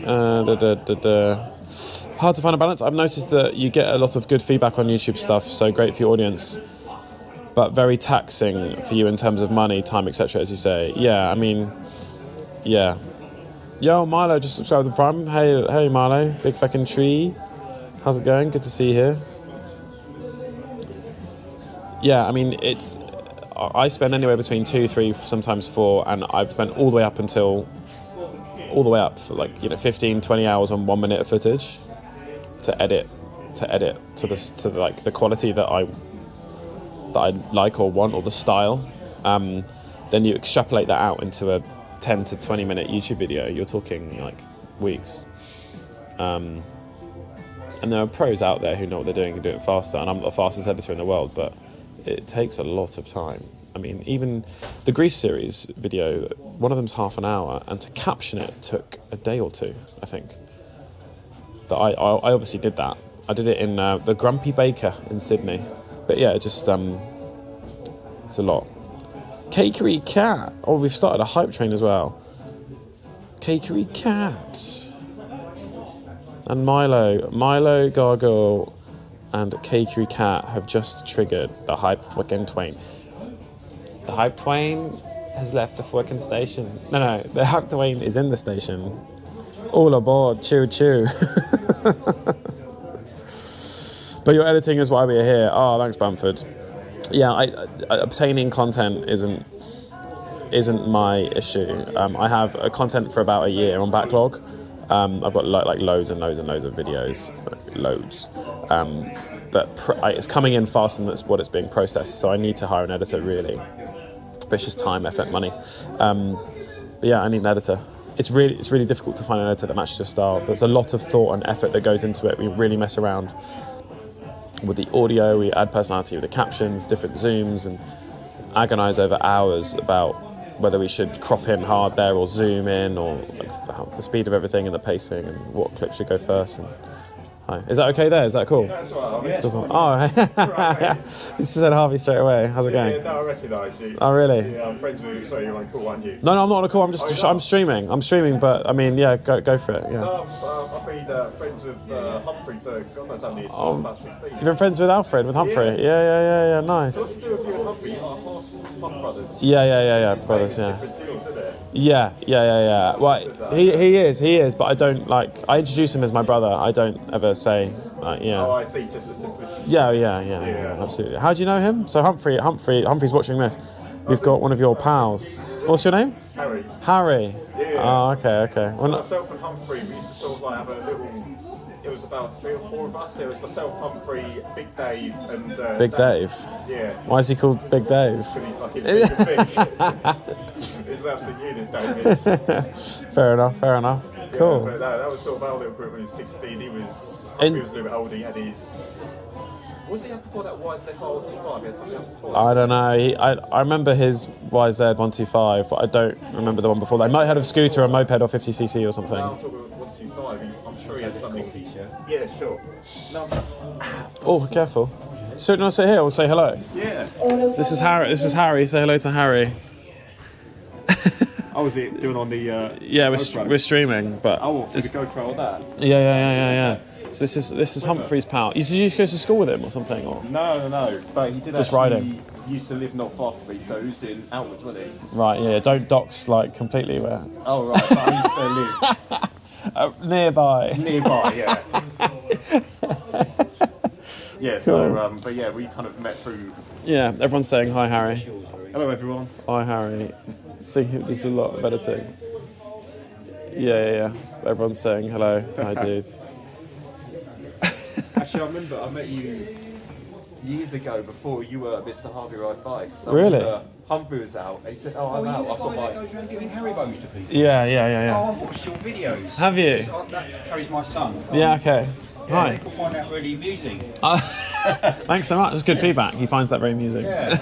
Hard to find a balance. I've noticed that you get a lot of good feedback on YouTube stuff, so great for your audience, but very taxing for you in terms of money, time, etc., as you say. Yeah, I mean, yeah. Yo, Milo, just subscribe to the Prime. Hey, Milo, big fucking tree. How's it going? Good to see you here. Yeah, I mean, I spend anywhere between 2, 3, sometimes 4, and I've spent all the way up for like, 15, 20 hours on 1 minute of footage to edit to the quality that I like or want, or the style. Then you extrapolate that out into a 10 to 20 minute YouTube video. You're talking like weeks. And there are pros out there who know what they're doing and do it faster, and I'm not the fastest editor in the world, but it takes a lot of time. I mean, even the Grease series video, one of them's half an hour, and to caption it took a day or two, I think. But I obviously did that. I did it in the Grumpy Baker in Sydney. But yeah, it just, it's a lot. Cakery Cat. Oh, we've started a hype train as well. Cakery Cat. And Milo, Gargoyle, and Cakery Cat have just triggered the hype fucking twain. The hype twain has left the fucking station. No, the hype twain is in the station. All aboard, choo choo. But your editing is why we're here. Oh, thanks, Bamford. Yeah, obtaining content isn't my issue. I have content for about a year on backlog. I've got like loads and loads and loads of videos, loads. But it's coming in faster than what it's being processed, so I need to hire an editor, really. But it's just time, effort, money. But yeah, I need an editor. It's really difficult to find an editor that matches your style. There's a lot of thought and effort that goes into it. We really mess around with the audio, we add personality with the captions, different zooms, and agonize over hours about whether we should crop in hard there or zoom in, or like the speed of everything and the pacing and what clip should go first. And hi. Is that okay there? Is that cool? That's all right, Harvey. Oh, Right, you said Harvey straight away. How's it going? Yeah, no, I recognise you. Oh, really? Yeah, I'm friends with you. Sorry, you're on call, aren't you? No, I'm not on a call. I'm streaming. I'm streaming, but I mean, yeah, go for it. Yeah. I've been friends with Humphrey for God knows how many years, since I was about 16. You've been friends with Humphrey? Yeah, nice. What's to do with you and Humphrey? You are half brothers. Yeah, brothers, yeah. Different to yours, isn't it? Yeah. Well, he is, but I don't I introduce him as my brother. I don't ever say, yeah. Oh, I see, just for simplicity. Yeah, absolutely. How do you know him? So Humphrey's watching this. We've got one of your pals. What's your name? Harry. Yeah. Oh, okay. So myself and Humphrey, we used to sort of have a little. It was about 3 or 4 of us. It was myself, Humphrey, Big Dave, and Big Dave. Yeah. Why is he called Big Dave? Because he's like big. It's an absolute unit, Dave is. Fair enough. Cool. But that was sort of our little group when he was 16. He was a little bit older. He had his... What did he have before that YZF 125? He had something else before that. I don't know. I remember his YZ 125, but I don't remember the one before that. He might have had a scooter, a moped, or 50cc or something. No, I'm talking about 125. I'm sure he had something. Yeah, sure. No, Oh, careful. So, do you want to sit here or say hello? yeah. This is Harry. This is Harry. Say hello to Harry. Oh, was it doing on the... Yeah, we're streaming, but... Oh, for the GoPro or that? Yeah. So this is Humphrey's pal. Did you just go to school with him or something? Or? No. But he did Just actually... riding. He used to live not far from me, so he was in Outwards, wasn't he? Right, yeah. Don't dox, like, completely where... Oh, right. But I used to live nearby. nearby, yeah. Yeah, so, but yeah, we kind of met through... Yeah, everyone's saying hi, Harry. Hello, everyone. Hi, Harry. I think there's a lot of editing. Yeah. Everyone's saying hello. Hi, dude. Actually, I remember I met you years ago before you were Mr. Harvey Ride Bikes. So Really? Humphrey was out, and he said, "Oh, I'm out. I've got my." Goes around giving Haribo's to people. Yeah. Oh, I've watched your videos. Have you? That Harry's my son. Yeah, okay. Hi. People find that really amusing. Thanks so much. It's good feedback. He finds that very amusing. Yeah.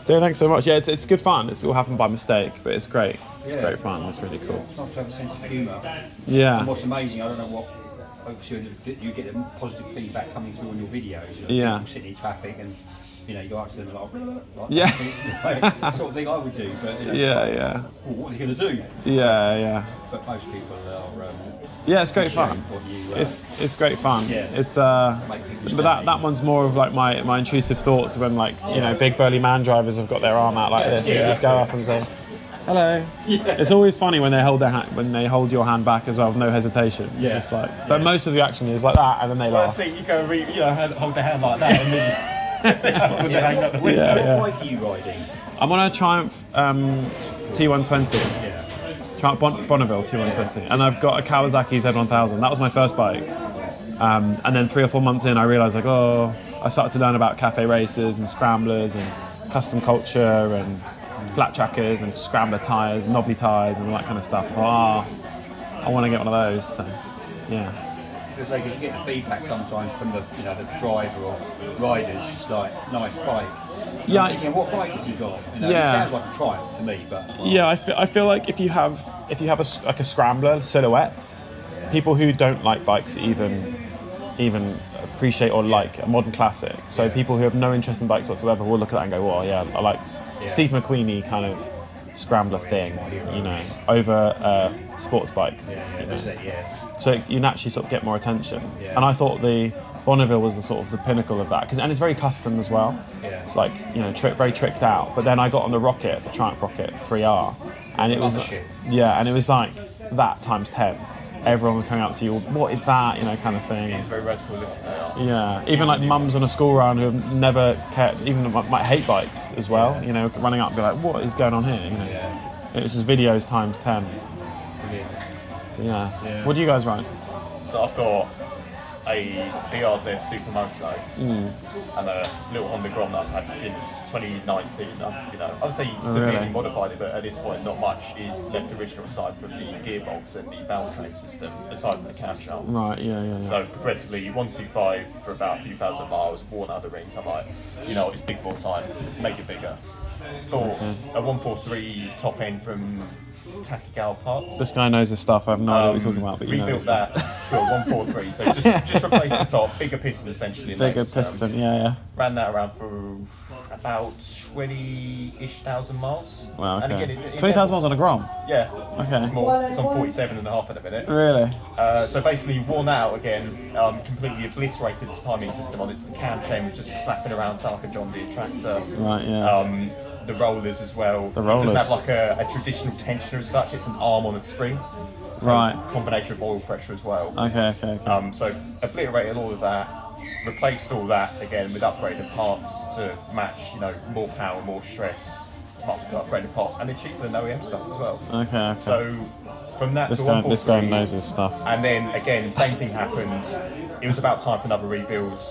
Yeah, thanks so much. Yeah, it's good fun. It's all happened by mistake, but it's great. It's great fun. It's really cool. It's nice to have a sense of humour. Yeah. And what's amazing, I don't know what. Obviously, you get the positive feedback coming through on your videos. Yeah. People sitting in traffic and. You know, you go up to them and like Yeah. It's like the sort of thing I would do, but you know, Yeah. well, what are you going to do? Yeah. But most people are. Yeah, it's great fun. What you, It's great fun. Yeah. It's Make people but that one's more of like my intrusive thoughts when like you know big burly man drivers have got their arm out like this. You just go up and say hello. Yeah. It's always funny when they hold your hand back as well with no hesitation. It's just like, but most of the action is like that, and then they laugh. See, you go, hold the hand like that, and then. They hang out the window. What bike are you riding? I'm on a Triumph T120. Triumph Bonneville T120, and I've got a Kawasaki Z1000. That was my first bike, and then 3 or 4 months in, I realised I started to learn about cafe races and scramblers and custom culture and flat trackers and scrambler tyres, knobbly tyres, and all that kind of stuff. I want to get one of those. So, yeah. Because you get the feedback sometimes from the driver or riders, just like nice bike. Yeah. I'm thinking, what bike has he got? It sounds like a Triumph to me, but yeah, I feel like if you have a scrambler silhouette, people who don't like bikes even appreciate or like a modern classic. So people who have no interest in bikes whatsoever will look at that and go, well, yeah, I like Steve McQueen-y kind of scrambler thing, over a sports bike. So you naturally sort of get more attention. Yeah. And I thought the Bonneville was the pinnacle of that, and it's very custom as well. Yeah. It's like very tricked out. But then I got on the Rocket, the Triumph Rocket 3R, and it was like that times 10. Everyone was coming up to you, what is that, kind of thing. It's very radical looking. Yeah, even like mums on a school run who have never cared, even might hate bikes as well. Running up and be like, what is going on here? It was just videos times 10. Yeah. What do you guys ride? So I've got a BRZ Super Moto and a little Honda Grom that I've had since 2019. I would say severely modified it, but at this point not much is left original aside from the gearbox and the valve train system, aside from the camshaft. Right, yeah. So progressively 125 for about a few thousand miles, worn out the rings. I'm like, it's big ball time, make it bigger. Bought a 143 top end from Takigawa Parts. This guy knows his stuff. I have no idea what he's talking about, but rebuilt that to a 143. So just replace the top, bigger piston essentially. Bigger piston, yeah. Ran that around for about 20-ish thousand miles. Wow, okay. And again, 20,000 miles on a Grom? Yeah. Okay. It's more. It's on 47.5 at the minute. Really? So basically worn out again, completely obliterated the timing system on it. The cam chain was just slapping around like a John Deere tractor. Right, yeah. The rollers as well. The rollers. It doesn't have like a traditional tensioner as such. It's an arm on a spring. Right. Combination of oil pressure as well. Okay. So obliterated all of that, replaced all that again with upgraded parts to match, more power, more stress, multiple upgraded parts, and they're cheaper than OEM stuff as well. Okay. So from that this to this guy knows his stuff. And then again, same thing happened. It was about time for another rebuild.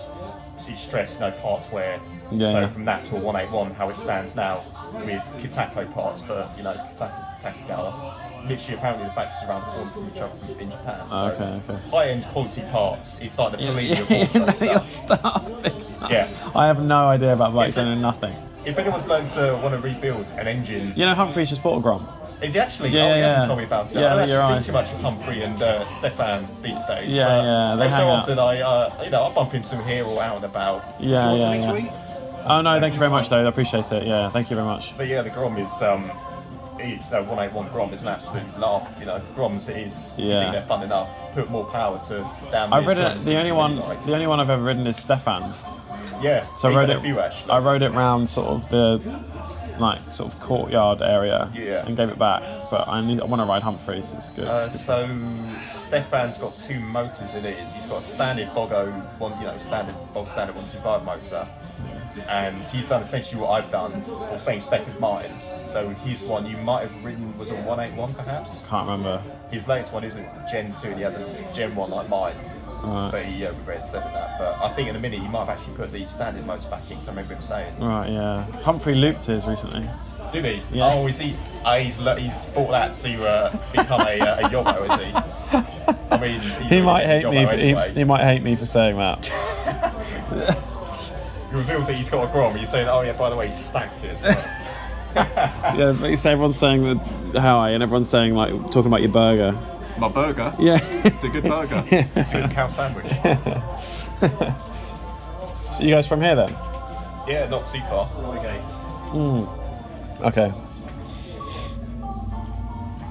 See stress, parts wear. So from that to a 181, how it stands now with Kitako parts for Takigawa. literally apparently the factories around the corner from each other in Japan. So Okay. high-end quality parts. It's like the Bellini of Your stuff. Yeah. I have no idea about bikes. I know nothing. If anyone's learned to want to rebuild an engine, You know Humphrey's just bought a Grom. is he actually? Yeah, oh, he yeah. hasn't told me about it. Yeah, I don't you're actually right. see too much of Humphrey and Stefan these days. Yeah, but yeah, they every so hang out. often I bump into him here or out and about. Yeah. Oh no, thank you very much though. I appreciate it. Yeah, thank you very much. But yeah, the Grom is 181 Grom is an absolute laugh. Groms is. Yeah. You think they're fun enough. Put more power to damn. I've ridden it. The only one I've ever ridden is Stefan's. Yeah. So I he's rode had it. a few, actually. I rode it round sort of the courtyard area. Yeah. And gave it back. But I want to ride Humphrey's. It's good. So Stefan's got 2 motors in his. He's got a standard Bogo one, standard 125 motor, and he's done essentially what I've done, or same spec as mine. So his one you might have ridden was a 181 perhaps. Can't remember. His latest one isn't Gen 2, and he had a Gen 1 like mine. Right. But he regretted saying that. But I think in a minute he might have actually put the standard motor back in, because I remember him saying. Right. Yeah. Humphrey looped his recently. Did he? Yeah. Oh, is he? He's bought that to become a yobbo, is he? I mean, He might hate me. Anyway. He might hate me for saying that. You revealed that he's got a Grom. You're saying, oh yeah, by the way, he stacked it. Yeah, but you say everyone's saying that how and everyone's saying like talking about your burger. My burger? Yeah. It's a good burger. It's a good cow sandwich. So you guys from here then? Yeah, not too far. Okay.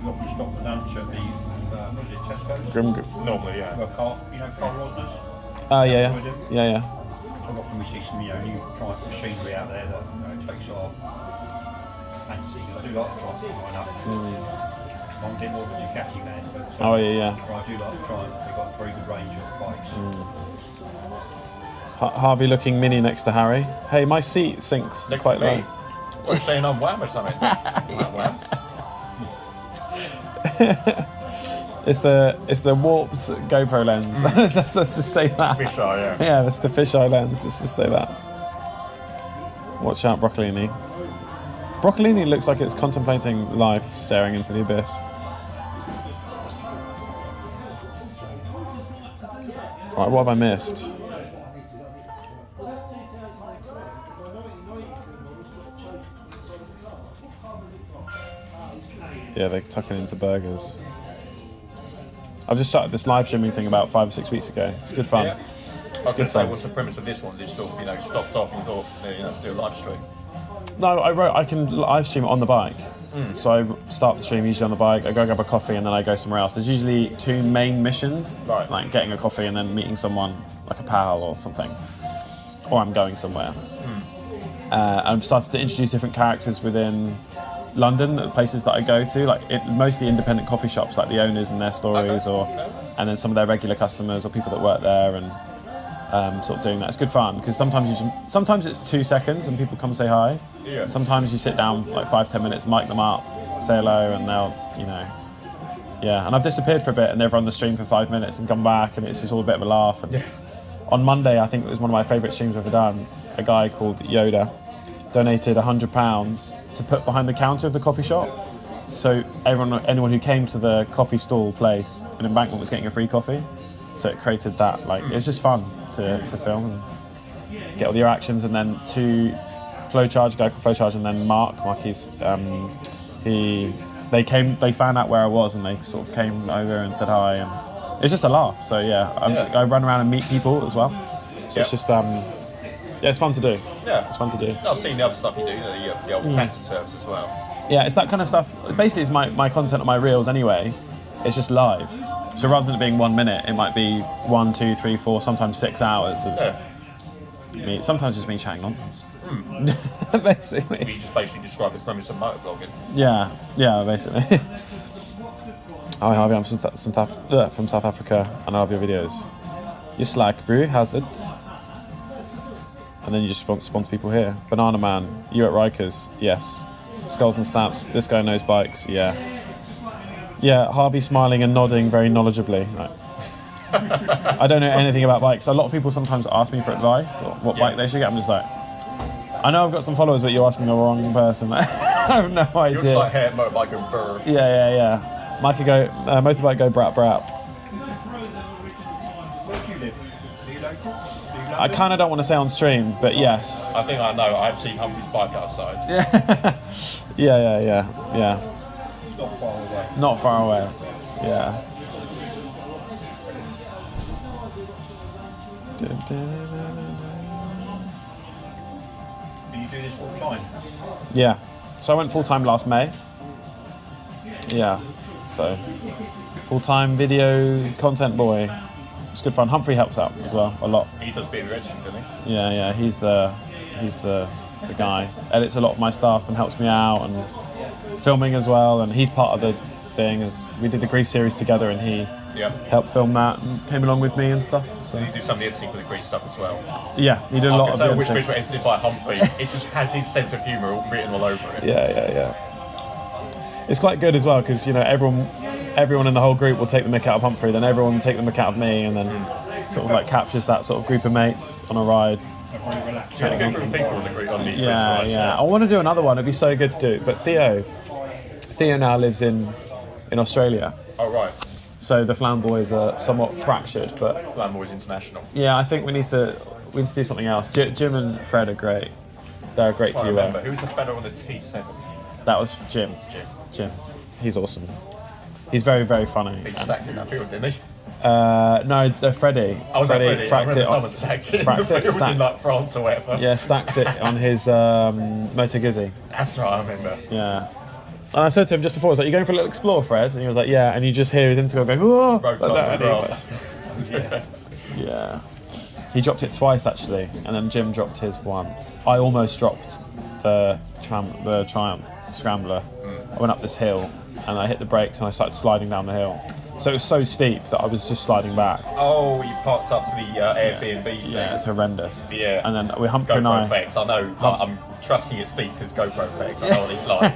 You often stop for lunch at the, was it Tesco's? Normally, yeah. Well, Carl Rosner's. Oh yeah. Yeah. Quite often we see some, new machinery out there that takes our fancy. Because I do like to try and line up. I'm a bit more of a Ducati man, but Oh yeah. I do like to try and they've got a very good range of bikes. Harvey looking mini next to Harry. Hey, my seat sinks Next quite to me. low. What, you saying I'm wham or something? Wham. It's the warped GoPro lens. let's just say that. Fisheye, yeah. Yeah, that's the fisheye lens. Let's just say that. Watch out, Broccolini. Broccolini looks like it's contemplating life, staring into the abyss. Right, what have I missed? Yeah, they're tucking into burgers. I've just started this live streaming thing about 5 or 6 weeks ago. It's good fun. Yeah. I was going to say, what's the premise of this one? Did you sort of, stopped off and thought, let's do a live stream? No, I can live stream it on the bike. So I start the stream usually on the bike, I go grab a coffee and then I go somewhere else. There's usually 2 main missions, Right. like getting a coffee and then meeting someone, like a pal or something. Or I'm going somewhere. I've started to introduce different characters within London, the places that I go to, like mostly independent coffee shops, like the owners and their stories, and then some of their regular customers or people that work there, and sort of doing that. It's good fun because sometimes it's 2 seconds and people come say hi. Yeah. Sometimes you sit down like 5-10 minutes, mic them up, say hello, and they'll, yeah. And I've disappeared for a bit, and they're on the stream for 5 minutes and come back, and it's just all a bit of a laugh. And on Monday, I think it was one of my favourite streams I've ever done. A guy called Yoda donated £100 to put behind the counter of the coffee shop. So anyone who came to the coffee stall place in Embankment was getting a free coffee. So it created that, it was just fun to film and get all the reactions. And then to Flowcharge, a guy called Flowcharge, and then Marky's, they found out where I was and they sort of came over and said hi, and it's just a laugh. So I run around and meet people as well. So it's just it's fun to do. Yeah, it's fun to do. I've seen the other stuff you do, the old taxi service as well. Yeah, it's that kind of stuff. Basically, it's my content on my reels anyway. It's just live. So rather than it being 1 minute, it might be 1, 2, 3, 4, sometimes 6 hours of me. Sometimes just me chatting nonsense. Basically. You just basically describe the premise of motovlogging. Yeah, basically. Hi Harvey, I'm from South Africa and I love your videos. You slack, bro, how's it? And then you just sponsor people here. Banana Man, you at Rikers? Yes. Skulls and Snaps, this guy knows bikes, yeah. Yeah, Harvey smiling and nodding very knowledgeably. Right. I don't know anything about bikes. A lot of people sometimes ask me for advice or what bike they should get. I'm just like, I know I've got some followers, but you're asking the wrong person. I have no idea. You're just like, hey, motorbike and brr. Yeah. Mikey go, motorbike go brap brap. Where do you live? Are you local? I kind of don't want to say on stream, but yes. I think I know. I've seen Humphrey's bike outside. Yeah. Not far away. Not far away. Yeah. Do you do this full time? Yeah. So I went full time last May. Yeah. So full time video content boy. It's good fun. Humphrey helps out as well a lot. He does a bit of editing, doesn't he? Yeah. He's the guy. Edits a lot of my stuff and helps me out and filming as well. And he's part of the thing. As we did the Grease series together, and he helped film that and came along with me and stuff. So you do some of the editing for the Grease stuff as well. Yeah, he did a lot of I the can tell which editing. bits were edited by Humphrey. It just has his sense of humour written all over it. Yeah. It's quite good as well because everyone in the whole group will take the mick out of Humphrey, then everyone will take the mick out of me, and then sort of like captures that sort of group of mates on a ride. You had a good group of people on the group on the Grease rides. Yeah. I want to do another one. It'd be so good to do. But Theo now lives in Australia. Oh right. So the Flam Boys are somewhat fractured, but Flam Boys International. yeah, I think we need to do something else. Jim and Fred are great. They're a great I duo. remember. Who's the fella on the T7? That was Jim. Jim. He's awesome. He's very, very funny. He stacked in that field, didn't he? No, they're Freddie. I was Freddie like, I remember someone stacked it in the field in like France or whatever. Yeah, stacked it on his Moto Guzzi. That's right, I remember. Yeah. And I said to him just before, I was like, you going for a little explore, Fred? And he was like, yeah. And you just hear his intercom going, oh! Road signs and grass. Yeah. He dropped it twice, actually. And then Jim dropped his once. I almost dropped the Triumph Scrambler. I went up this hill and I hit the brakes and I started sliding down the hill. So it was so steep that I was just sliding back. Oh, you parked up to the Airbnb thing. Yeah, it's horrendous. Yeah. And then Humphrey and GoPro I... effects, I know. I'm trusting it's steep because GoPro effects, I know what it's like.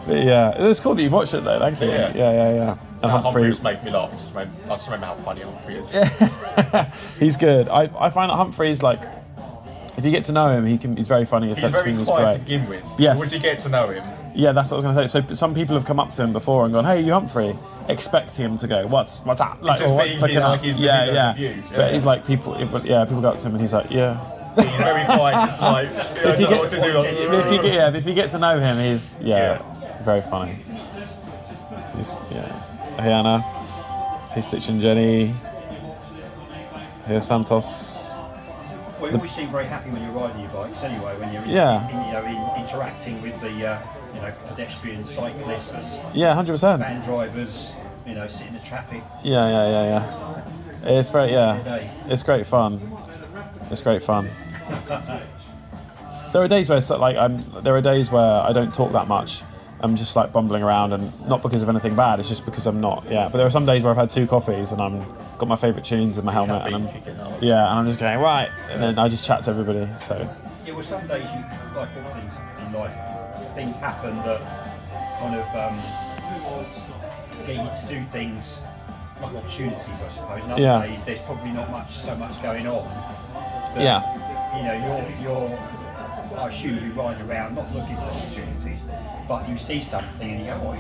Yeah, it's cool that you've watched it though, thank you. Yeah. And Humphrey was making me laugh. I just remember how funny Humphrey is. He's good. I find that Humphrey's like... If you get to know him, he's very funny. He's very quiet to begin with. Yes. Once you get to know him... Yeah, that's what I was going to say. So some people have come up to him before and gone, "Hey, you Humphrey," expecting him to go, "What's that?" Like, just what's being picking like up? he's Yeah. review. But he's like people go up to him and he's like, "Yeah." He's very quiet, just like I don't know what to do. If you get to know him, he's very funny. Hey Anna, hey Stitch and Jenny, hey Santos. Well, you always seem very happy when you're riding your bikes anyway, when you're interacting with the pedestrians, cyclists, 100%. van drivers, sit in the traffic. Yeah. It's very it's great fun. There are days where I don't talk that much. I'm just like bumbling around, and not because of anything bad. It's just because I'm not. Yeah, but there are some days where I've had 2 coffees and I'm got my favourite tunes in my helmet, and I'm just going right, and then I just chat to everybody. So yeah, well, some days you like all things in life. Things happen that kind of get you to do things like opportunities, I suppose. And other days there's probably not so much going on. But, you're I assume you ride around not looking for opportunities, but you see something and you go,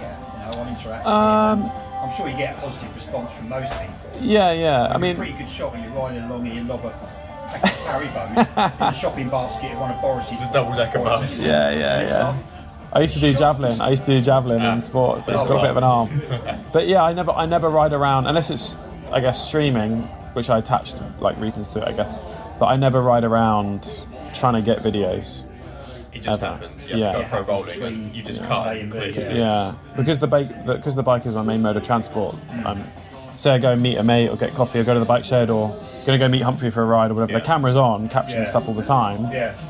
I'm interacting. I'm sure you get a positive response from most people. Yeah. I mean, pretty good shot when you're riding along and you lob a packet of Haribo's in the shopping basket of one of Boris's. The double-decker bus. Yeah. I used to do javelin. In sports, so it's got a bit of an arm. But yeah, I never ride around unless it's, I guess, streaming, which I attached like reasons to it, I guess. But I never ride around trying to get videos. It just happens. You have to go pro rolling and you just can't. Because the bike is my main mode of transport. Say I go and meet a mate or get coffee or go to the bike shed or going to go meet Humphrey for a ride or whatever. The camera's on, capturing stuff all the time.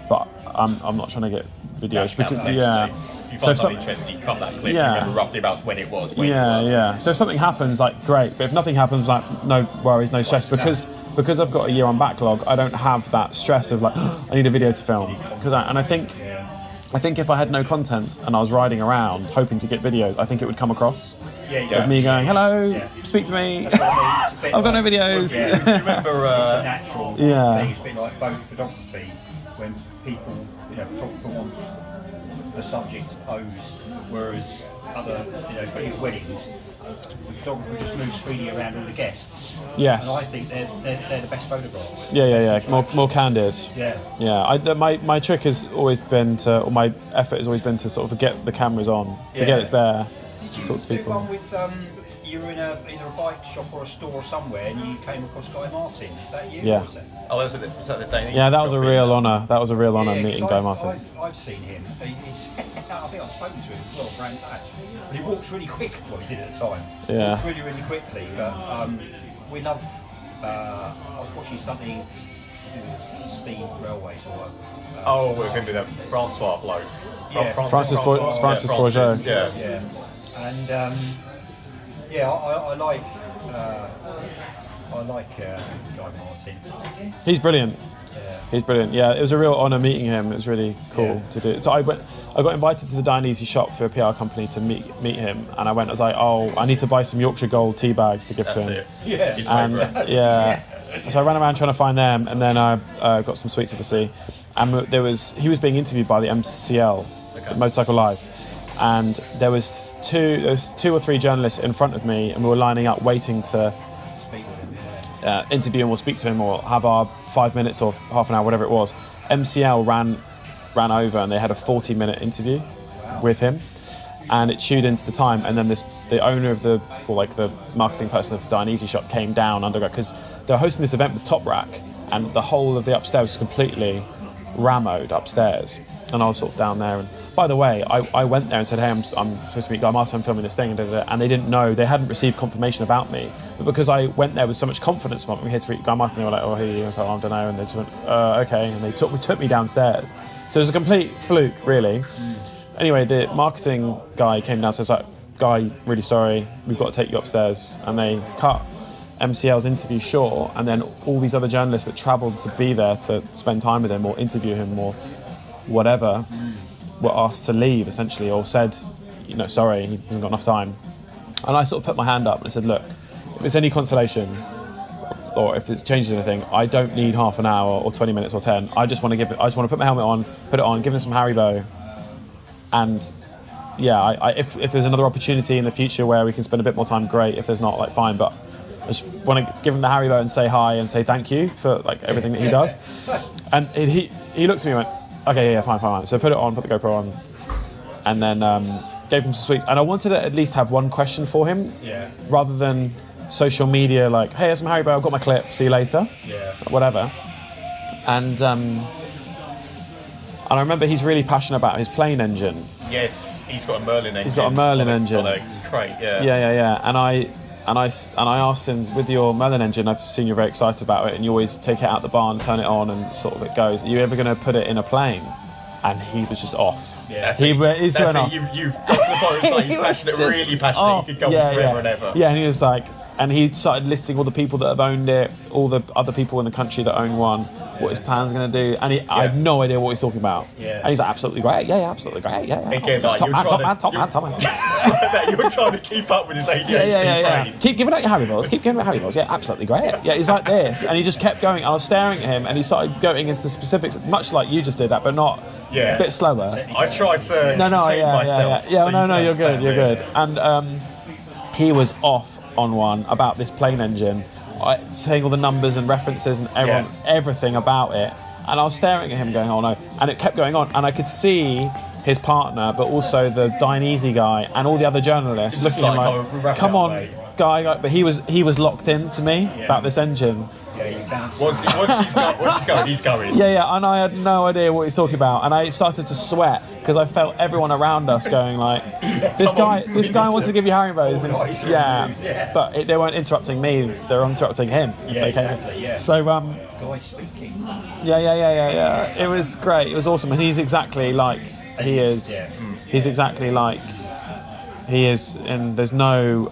But I'm not trying to get videos because If you find something interesting, you cut that clip. You remember roughly about when it was. So if something happens, like great. But if nothing happens, like no worries, no stress. Because I've got a year on backlog, I don't have that stress of like I need a video to film. I think if I had no content and I was riding around hoping to get videos, I think it would come across. With me going, hello, speak to me. I've got no videos. Do you remember? It's a natural thing. It's a bit like boat photography when people, photographer wants the subject to pose, whereas other, especially at weddings, the photographer just moves freely around all the guests. Yes. And I think they're the best photographs. Yeah. More candid. Yeah. Yeah. My trick has always been or my effort has always been to sort of forget the cameras on, forget it's there. Did you talk to do people. one with you were in either a bike shop or a store somewhere, and you came across Guy Martin? Is that you? Yeah. Or was it? Oh, was that the Danish? Yeah, that was a real honour. That was a real honour Yeah, meeting 'cause Guy Martin. I've seen him. He's, I think I've spoken to him as well, Brands Hatch. But he walks really quick. Well, he did at the time. Yeah. Walks really, really quickly. But we love. I was watching something to do with steam railways or. We're going to do that Francois bloke. Yeah. Francis Bourgeot. Yeah. Yeah. And I like Guy Martin. He's brilliant. Yeah. He's brilliant. Yeah, it was a real honour meeting him. It was really cool to do. So I got invited to the Dionysi shop for a PR company to meet him, and I went. I was like, I need to buy some Yorkshire Gold tea bags to give to him. It. Yeah. His And favourite. so I ran around trying to find them, and then I got some sweets of the sea. And he was being interviewed by the MCL, Motorcycle Live, and there was two or three journalists in front of me, and we were lining up waiting to interview him or speak to him or have our 5 minutes or half an hour, whatever it was. MCL ran over, and they had a 40-minute interview with him, and it chewed into the time. And then the owner of the marketing person of the Dionysi shop came down underground because they were hosting this event with Top Rack, and the whole of the upstairs was completely rammed upstairs, and I was sort of down there. And by the way, I went there and said, hey, I'm supposed to meet Guy Martin, I'm filming this thing, and they didn't know, they hadn't received confirmation about me, but because I went there with so much confidence, I'm here to meet Guy Martin, they were like, oh, who are you? I was like, I don't know, and they just went, okay, and they took me downstairs. So it was a complete fluke, really. Anyway, the marketing guy came down and says, like, Guy, really sorry, we've got to take you upstairs, and they cut MCL's interview short, and then all these other journalists that travelled to be there to spend time with him or interview him or whatever were asked to leave, essentially, or said, sorry, he hasn't got enough time. And I sort of put my hand up and I said, look, if there's any consolation or if it changes anything, I don't need half an hour or 20 minutes or 10. I just want to put my helmet on, put it on, give him some Haribo, and if there's another opportunity in the future where we can spend a bit more time, great. If there's not, like, fine, but I just want to give him the Haribo and say hi and say thank you for everything that he does. And he looked at me and went, okay, yeah, fine. So I put it on, put the GoPro on, and then gave him some sweets. And I wanted to at least have one question for him, rather than social media like, hey, here's some Haribo, I've got my clip, see you later, whatever. And I remember he's really passionate about his plane engine. Yes, he's got a Merlin engine. He's got a Merlin engine. On a crate, Yeah. And I asked him, with your Merlin engine, I've seen you're very excited about it, and you always take it out the barn, turn it on, and sort of it goes. Are you ever going to put it in a plane? And he was just off. Yeah, He's going off. You've got to the point where he's passionate, really passionate. You could go on forever and ever. Yeah, and he was like, and he started listing all the people that have owned it, all the other people in the country that own one, what his plan's going to do, and I had no idea what he's talking about. Yeah. And he's like, absolutely great, absolutely great, Again, like, top man. You're trying to keep up with his ADHD brain. Keep giving out your Haribo's, yeah, absolutely great. Yeah, he's like this, and he just kept going. I was staring at him, and he started going into the specifics, much like you just did that, but not a bit slower. I tried to contain myself. You're good. And he was off on one about this plane engine, saying all the numbers and references and everything about it, and I was staring at him going, oh no, and it kept going on, and I could see his partner, but also the Dionysi guy and all the other journalists looking at him like, come on, guy, but he was locked in to me about this engine. Once he's going. Yeah, and I had no idea what he's talking about, and I started to sweat because I felt everyone around us going like, this guy wants to give you Haribos, and but they weren't interrupting me; they were interrupting him. So Guy speaking. Yeah. It was great. It was awesome, and he's exactly like he is. Yeah. He's exactly like he is, and there's no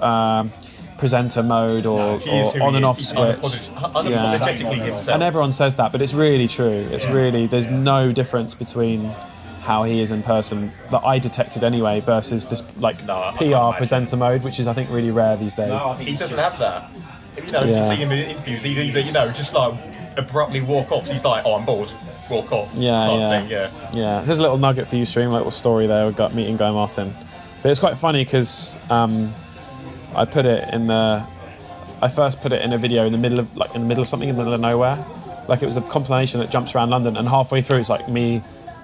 presenter mode or on and off switch. Unapologetically himself. And everyone says that, but it's really true. It's really, there's no difference between how he is in person that I detected anyway versus this PR presenter mode, which is, I think, really rare these days. No, he doesn't have that. You see him in interviews, he'd either just like abruptly walk off. He's like, oh, I'm bored. walk off Yeah, type yeah. thing. Yeah. Yeah, there's a little nugget for you, stream, a little story there. We got meeting Guy Martin, but it's quite funny because I put it in I first put it in a video in the middle of something in the middle of nowhere, like it was a compilation that jumps around London, and halfway through it's like me,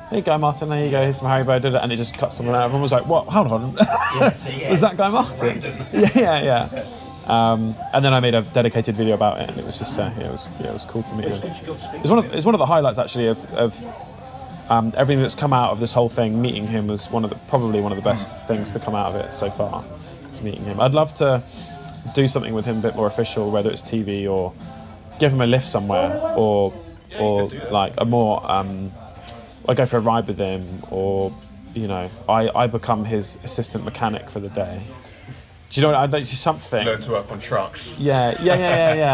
hey Guy Martin, there you go, here's some Harry did it, and it just cuts someone out. Everyone was like, what? Hold on, was that Guy Martin? Yeah. And then I made a dedicated video about it, and it was just it was cool to meet him. It's one of the highlights actually of everything that's come out of this whole thing. Meeting him was probably one of the best things to come out of it so far. To meeting him, I'd love to do something with him a bit more official, whether it's TV or give him a lift somewhere, or like a more I go for a ride with him, or I become his assistant mechanic for the day. Do you know what? I'd like to something. Learn to work on trucks. Yeah,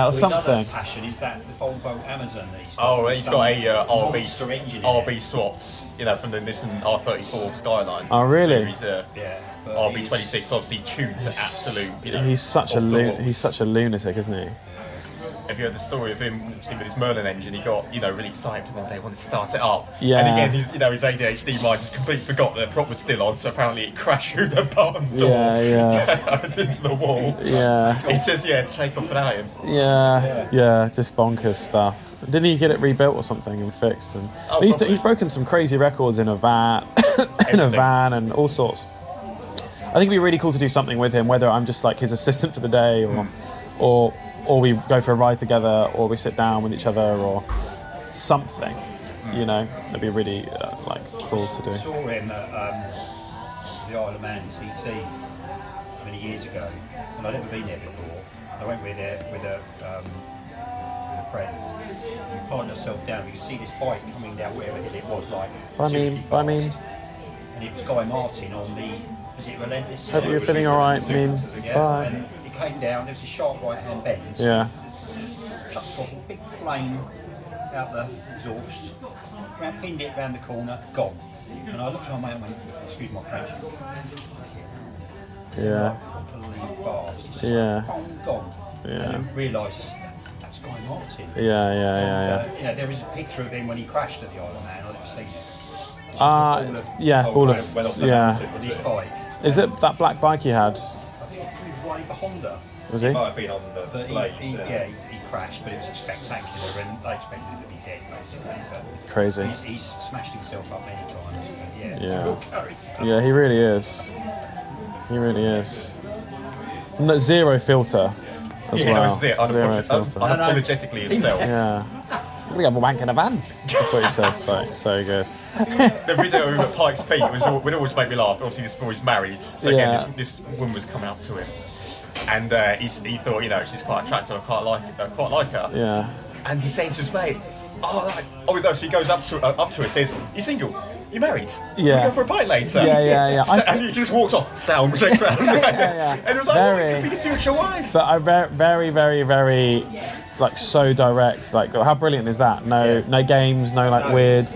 or something. Another passion is that the Volvo Amazon that he's got. Oh, he's got a monster engine in RB it. swaps, from the Nissan R34 Skyline. Oh, really? Series, Yeah. RB26, obviously tuned to absolute. He's such a lunatic, isn't he? Have you heard the story of him with his Merlin engine? He got, really excited one day, wanted to start it up. Yeah. And again, his ADHD mind just completely forgot that the prop was still on, so apparently it crashed through the barn door. Yeah. into the wall. Yeah. He just, take off without him. Yeah, just bonkers stuff. Didn't he get it rebuilt or something and fixed? And he's broken some crazy records in a van, and all sorts. I think it'd be really cool to do something with him, whether I'm just like his assistant for the day, or we go for a ride together, or we sit down with each other, or something. That'd be really cool to do. I saw him at the Isle of Man TT many years ago, and I'd never been there before. I went with a friend. We parked ourselves down. You could see this bike coming down wherever it was, like. By me. And it was Guy Martin on the. Was it Relentless? Hope you're feeling all right. Bye. And it came down. There was a sharp right-hand bend. Yeah. Chucked off a big flame out the exhaust. Pinned it round the corner. Gone. And I looked at my mate and went, "Excuse my French." Yeah. Properly fast. Yeah. Gone. Yeah. And then realised that's Guy Martin. Yeah. There was a picture of him when he crashed at the Isle of Man. I've never seen it. Ball of His bike. Is it that black bike he had? I think he was riding the Honda. Was he? Might have been on the But blades. he crashed, but it was spectacular, and they expected him to be dead, basically. But Crazy. he's smashed himself up many times. But it's Yeah. a real character. Yeah, he really is. No, zero filter as well. That's it. Zero filter. Unapologetically himself. Yeah. We have a wank in a van. That's what he says. So good. The video of him at Pikes Peak would always make me laugh. Obviously, this boy's married, so again, this woman was coming up to him, and he thought, she's quite attractive. I quite like her. Yeah. And he's saying to his mate, so he goes up to it, says, "You single? You married? Yeah. We go for a pint later." Yeah. And he just walks off. Sound shakes around. Yeah. And it was like, it could be the future wife. But I very, very, very, so direct. How brilliant is that? No games, no weird,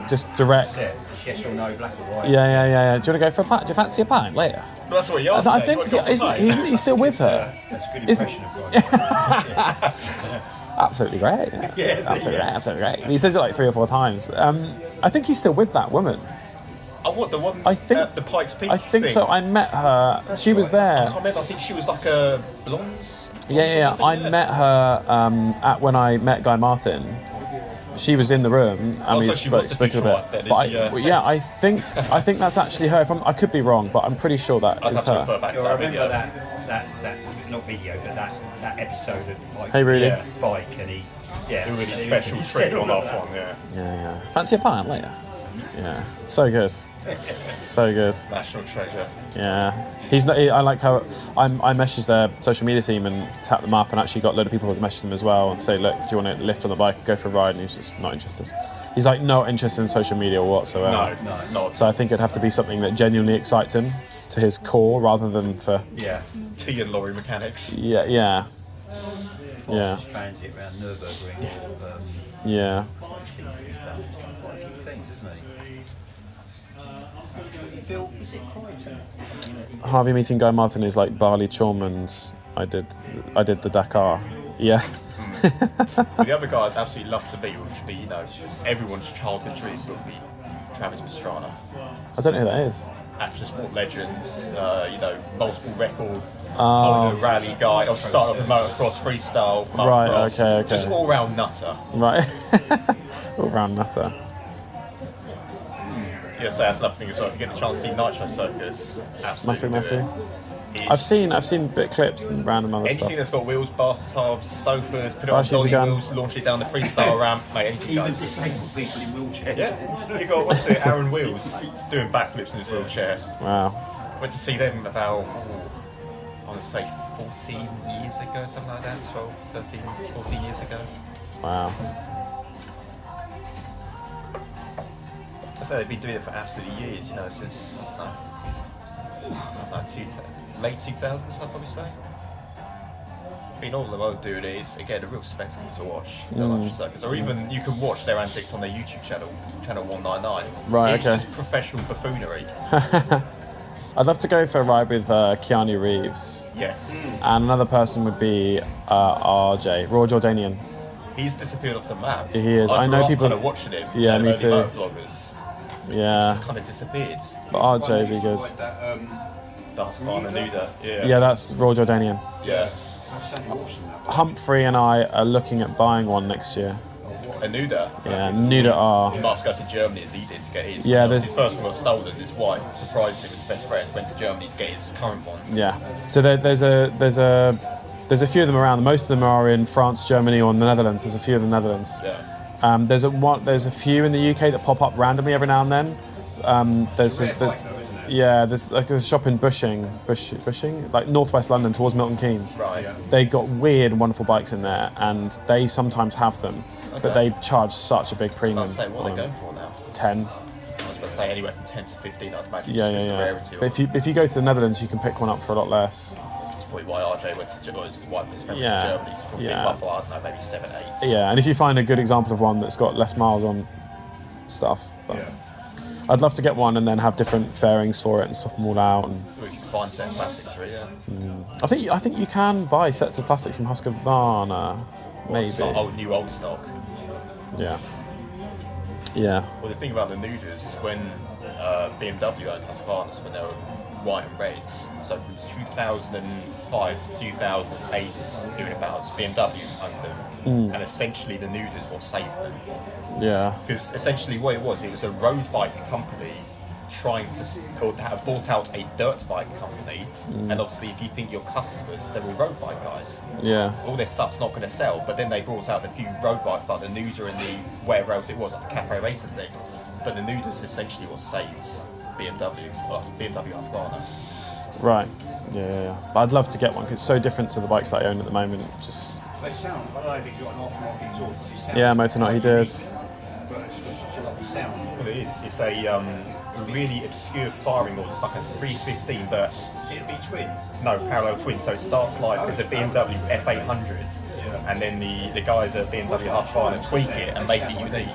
just direct. Yes or no, black or white. Yeah. Do you want to go for a pint? Do you fancy a pint later? Well, that's what he asked. I think isn't he still with her? That's a good impression of Guy. Absolutely great. Absolutely great. He says it 3 or 4 times. I think he's still with that woman. Oh, what, the one I think, the Pikes Peak I think thing? so. I met her. She was there. I can't remember. I think she was like a blonde. Yeah. I met her when I met Guy Martin. She was in the room, and we spoke a bit. I think that's actually her. I could be wrong, but I'm pretty sure that is her. I remember that not video, but that episode of Hey, Rudy. Bike, and he a really special trip on that one. Yeah. Fancy a pint later? Yeah. So good. So good. National treasure. Yeah. He's not. I like how I messaged their social media team and tapped them up, and actually got a load of people to message them as well and say, look, do you want to lift on the bike and go for a ride? And he's just not interested. He's not interested in social media whatsoever. No, not. So I think it'd have to be something that genuinely excites him to his core, rather than for tea and lorry mechanics. Yeah. Transit around Nürburgring. Yeah. Quite a few things, isn't he? He built, was it Crichton? Harvey meeting Guy Martin is like Barley Chalmers. I did the Dakar. Yeah. But the other guy I'd absolutely love to be, which would be, you know, everyone's childhood dream, would be Travis Pastrana. I don't know who that is. Action sport legends, you know, multiple record, rally guy. I started off with motocross, freestyle, motocross, Right, okay. just all round nutter. Right. All round nutter. Yeah, so that's another thing as well. If you get the chance to see Nitro Circus, absolutely do Matthew. it. I've seen bit clips and random other Anything stuff. that's got wheels, bathtubs, sofas, put it on Right, she's dolly a gun. wheels, launch it down the freestyle ramp, mate, anything Even goes. disabled people in wheelchairs. Yeah, you got, what's it, Aaron Wheels doing backflips in his wheelchair. Wow. Went to see them about, I want to say 14 years ago, something like that, 12, 13, 14 years ago. Wow. I say they've been doing it for absolutely years, you know, since, I don't know, late 2000s, I'd probably say. Been all over the world doing it. It's, again, a real spectacle to watch. Circus. Or even you can watch their antics on their YouTube channel, Channel 199. Right, It's okay. just professional buffoonery. I'd love to go for a ride with Keanu Reeves. Yes. And another person would be RJ, Raw Jordanian. He's disappeared off the map. He is. I know people kind of watching him. Yeah, me early too. motovloggers. Yeah. Just kind of disappeared. But RJ would be good. Like that, That's Husqvarna Nuda. Yeah. Yeah, that's Raw Jordanian. Yeah. that's something awesome. That. Humphrey and I are looking at buying one next year. A Nuda. Yeah, Nuda R. He might have to go to Germany as he did to get his. Yeah, his there's- first one got stolen. His wife surprised him. His best friend went to Germany to get his current one. Yeah. So there's a few of them around. Most of them are in France, Germany, or in the Netherlands. There's a few in the Netherlands. Yeah. There's a few in the UK that pop up randomly every now and then. There's Red bike though, isn't it? yeah, there's like a shop in Bushing, like northwest London towards Milton Keynes. Right. They got weird and wonderful bikes in there, and they sometimes have them, but Okay. they charge such a big I premium. was saying, what are on they them. going for now? 10. I was going to say anywhere from 10 to 15, I'd imagine. Yeah, just 'cause of the yeah. rarity But of it. if you go to the Netherlands, you can pick one up for a lot less. That's probably why RJ went to Germany. His wife and his friend Yeah. went to Germany. He's probably Yeah. up for, I don't know, maybe 7, 8. Yeah, and if you find a good example of one that's got less miles on stuff, but Yeah. I'd love to get one and then have different fairings for it and swap them all out. And We can find set of classics for it, yeah. I think you can buy sets of plastic from Husqvarna, maybe. It's like old stock. Yeah. Yeah. Well, the thing about the Nudas, when BMW owned Husqvarna, when they were white and reds, so from 2005 to 2008, thereabouts, BMW owned them, and essentially the Nudas will save them. Yeah. Because essentially what it was a road bike company trying to have bought out a dirt bike company, and obviously if you think your customers, they're all road bike guys, Yeah. all their stuff's not going to sell, but then they brought out a few road bikes like the Nuda and the whatever else it was, like the Cafe Racer thing, but the Nudas essentially was saved BMW, well, BMW Husqvarna. Right. Yeah. But I'd love to get one because it's so different to the bikes that I own at the moment. Just They sound. I don't know if he's got an aftermarket exhaust. But it sounds yeah, Motornaut he does. But it's just a lovely sound. Well, it is. It's a really obscure firing order. It's like a 315, but Is it a V-twin? no, parallel twin. So it starts like as a BMW F800s, and then the guys at BMW Husqvarna tweak it and make it unique.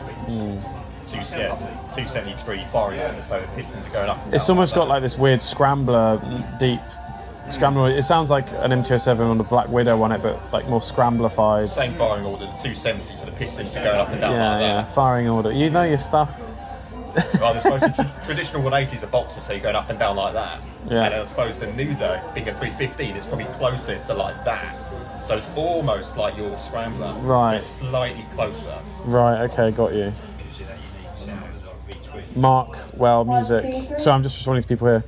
273 firing order, so the pistons are going up. And It's down almost like got like this weird scrambler, deep scrambler. It sounds like an M207 on the Black Widow on it, but like more scramblified. that. Same firing order, the 270, so the pistons are going up and down Yeah, like yeah. that. Firing order. You know your stuff. Well, I suppose the traditional 180 is a boxer, so you're going up and down like that. Yeah. And I suppose the Nuda, being a 315, is probably closer to like that. So it's almost like your scrambler, Right. but slightly closer. Right. Okay. Got you. Gives you that unique sound as a V-twin. Mark, well, music. So I'm just responding to people here.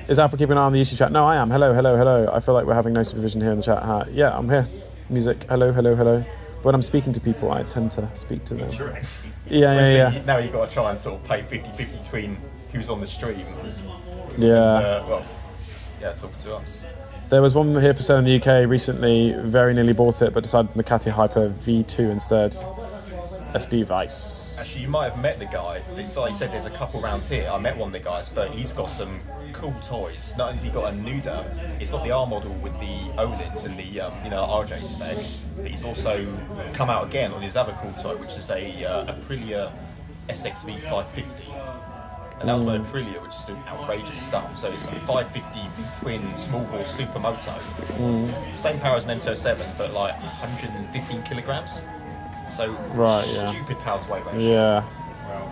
Is Alpha keeping an eye on the YouTube chat? No, I am. Hello, hello, hello. I feel like we're having no supervision here in the chat. Yeah, I'm here. Music. Hello, hello, hello. When I'm speaking to people, I tend to speak to them. Interacting. Yeah. Now you've got to try and sort of play 50-50 between who's on the stream. Yeah. Talking to us. There was one here for sale in the UK recently. Very nearly bought it, but decided on the Ducati Hyper V2 instead. SB Vice. Actually, you might have met the guy. It's like you said, there's a couple around here. I met one of the guys, but he's got some cool toys. Not only has he got a Nuda, it's not the R model with the O-lins and the RJ spec, but he's also come out again on his other cool toy, which is a Aprilia SXV 550. and that was when Aprilia were just doing outrageous stuff. So it's a 550 twin small bore supermoto, same power as an M207, but like 115 kilograms. So stupid power to weight ratio. Yeah. Well,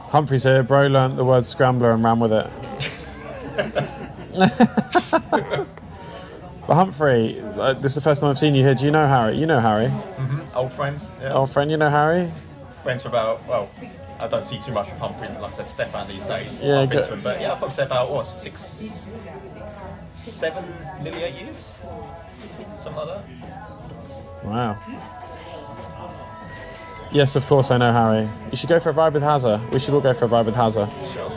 Humphrey's here. Bro learnt the word scrambler and ran with it. But Humphrey, this is the first time I've seen you here. Do you know Harry? You know Harry? Old friends. Yeah. Old friend, you know Harry? Friends for about, well, I don't see too much of Humphrey, like I said, Stefan these days. Yeah, I've been to him, but yeah, I've probably say about, what, nearly 8 years? Something like that. Wow. Yes, of course I know Harry. You should go for a ride with Hazza. We should all go for a ride with Hazza. Sure.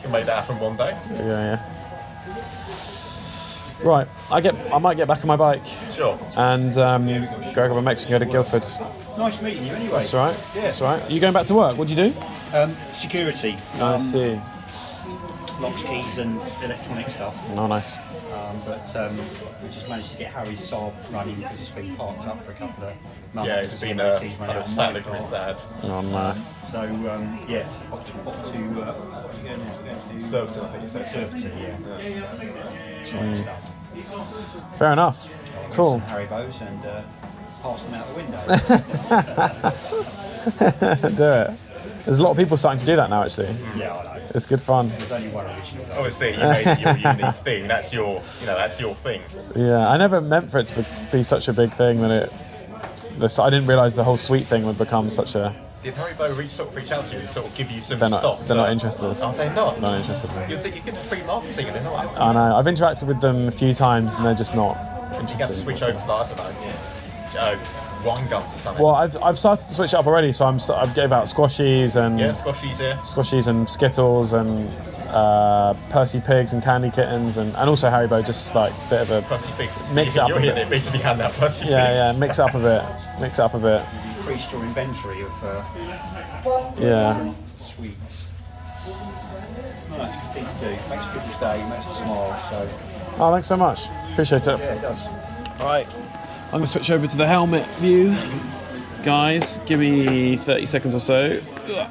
Can make that happen one day. Yeah. Right, I might get back on my bike. Sure. And go grab a Mexican, go to Guildford. Nice meeting you anyway. That's right. Yeah. That's right. Are you going back to work? What do you do? Security. I see. Locks, keys and electronic stuff. Oh, nice. But we just managed to get Harry's Saab running because it's been parked up for a couple of months. Yeah, it's been kind of sad. Oh, no. So, yeah, off to what's he going to do? Surbiton, I think you said. Surbiton, yeah. Exciting stuff. Fair enough. Cool. Harry Bows and pass them out the window. Do it. There's a lot of people starting to do that now, actually. Yeah, I know. It's good fun. There's only one original. Obviously, you made it your unique thing. That's your thing. Yeah, I never meant for it to be such a big thing that I didn't realise the whole sweet thing would become such a... Did Haribo reach out to you and sort of give you some They're not, stock? they're not interested. Are they not? Not interested. You get the free marketing and they're not. I know. I've interacted with them a few times and they're just not interested. You got to switch over to the, I don't know, wine gums or something. Well, I've started to switch it up already, so I've gave out squashies and... Yeah, squashies, yeah. Squashies and Skittles and Percy Pigs and Candy Kittens and also Haribo, just like a bit of a... Percy Pigs. Mix it up a bit. You're here, to be handing out Percy Pigs. Yeah, mix it up a bit. Increased your inventory of sweets. Nice, good thing to do. Makes people's day, makes them smile. So. Oh, thanks so much. Appreciate it. Yeah, it does. All right, I'm going to switch over to the helmet view. Guys, give me 30 seconds or so. Ugh.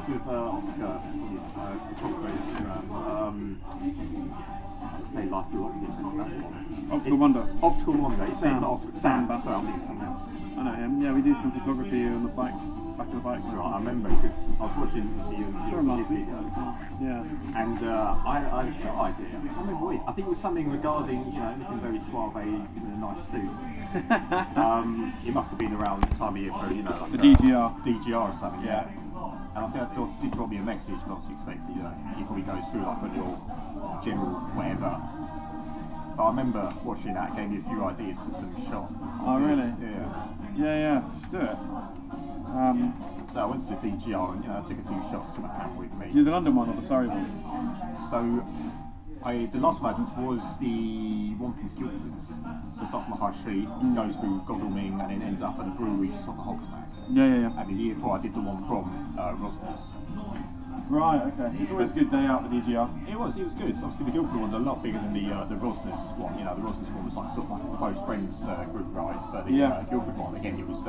With Oscar, his photographer Instagram. I was say Life Through Optics. Optical Wonder. Optical Wonder. It's Sam. Oscar. Sam Sam. Bassett. Sorry, I think it's something else. I know him. Yeah, we do some photography on the back of the bike. Right, I remember because I was watching you Sure, his last week. video. Yeah. And I had a shot idea. I can't remember what it is. I think it was something regarding, anything very suave in a nice suit. It must have been around the time of year for, like The DGR. DGR or something, yeah. And I think I did drop me a message, but I was expecting, he probably goes through like a little general whatever. But I remember watching that, gave me a few ideas for some shot. Oh, really? Yeah. Yeah, just do it. So I went to the DGR and, I took a few shots, took my camera with me. You the London one or the Surrey one? So, the last one I did was the one from Guildford. So it starts from the high street, goes through Godalming and then ends up at the brewery just off the Hogsback. Yeah. And the year before I did the one from Rosnes. Right, okay. It's always a good day out, the DGR. It was good. So obviously the Guildford one's a lot bigger than the Rosnes one. The Rosnes one was like sort of like a close friends group rides, but the Guildford one, again, it was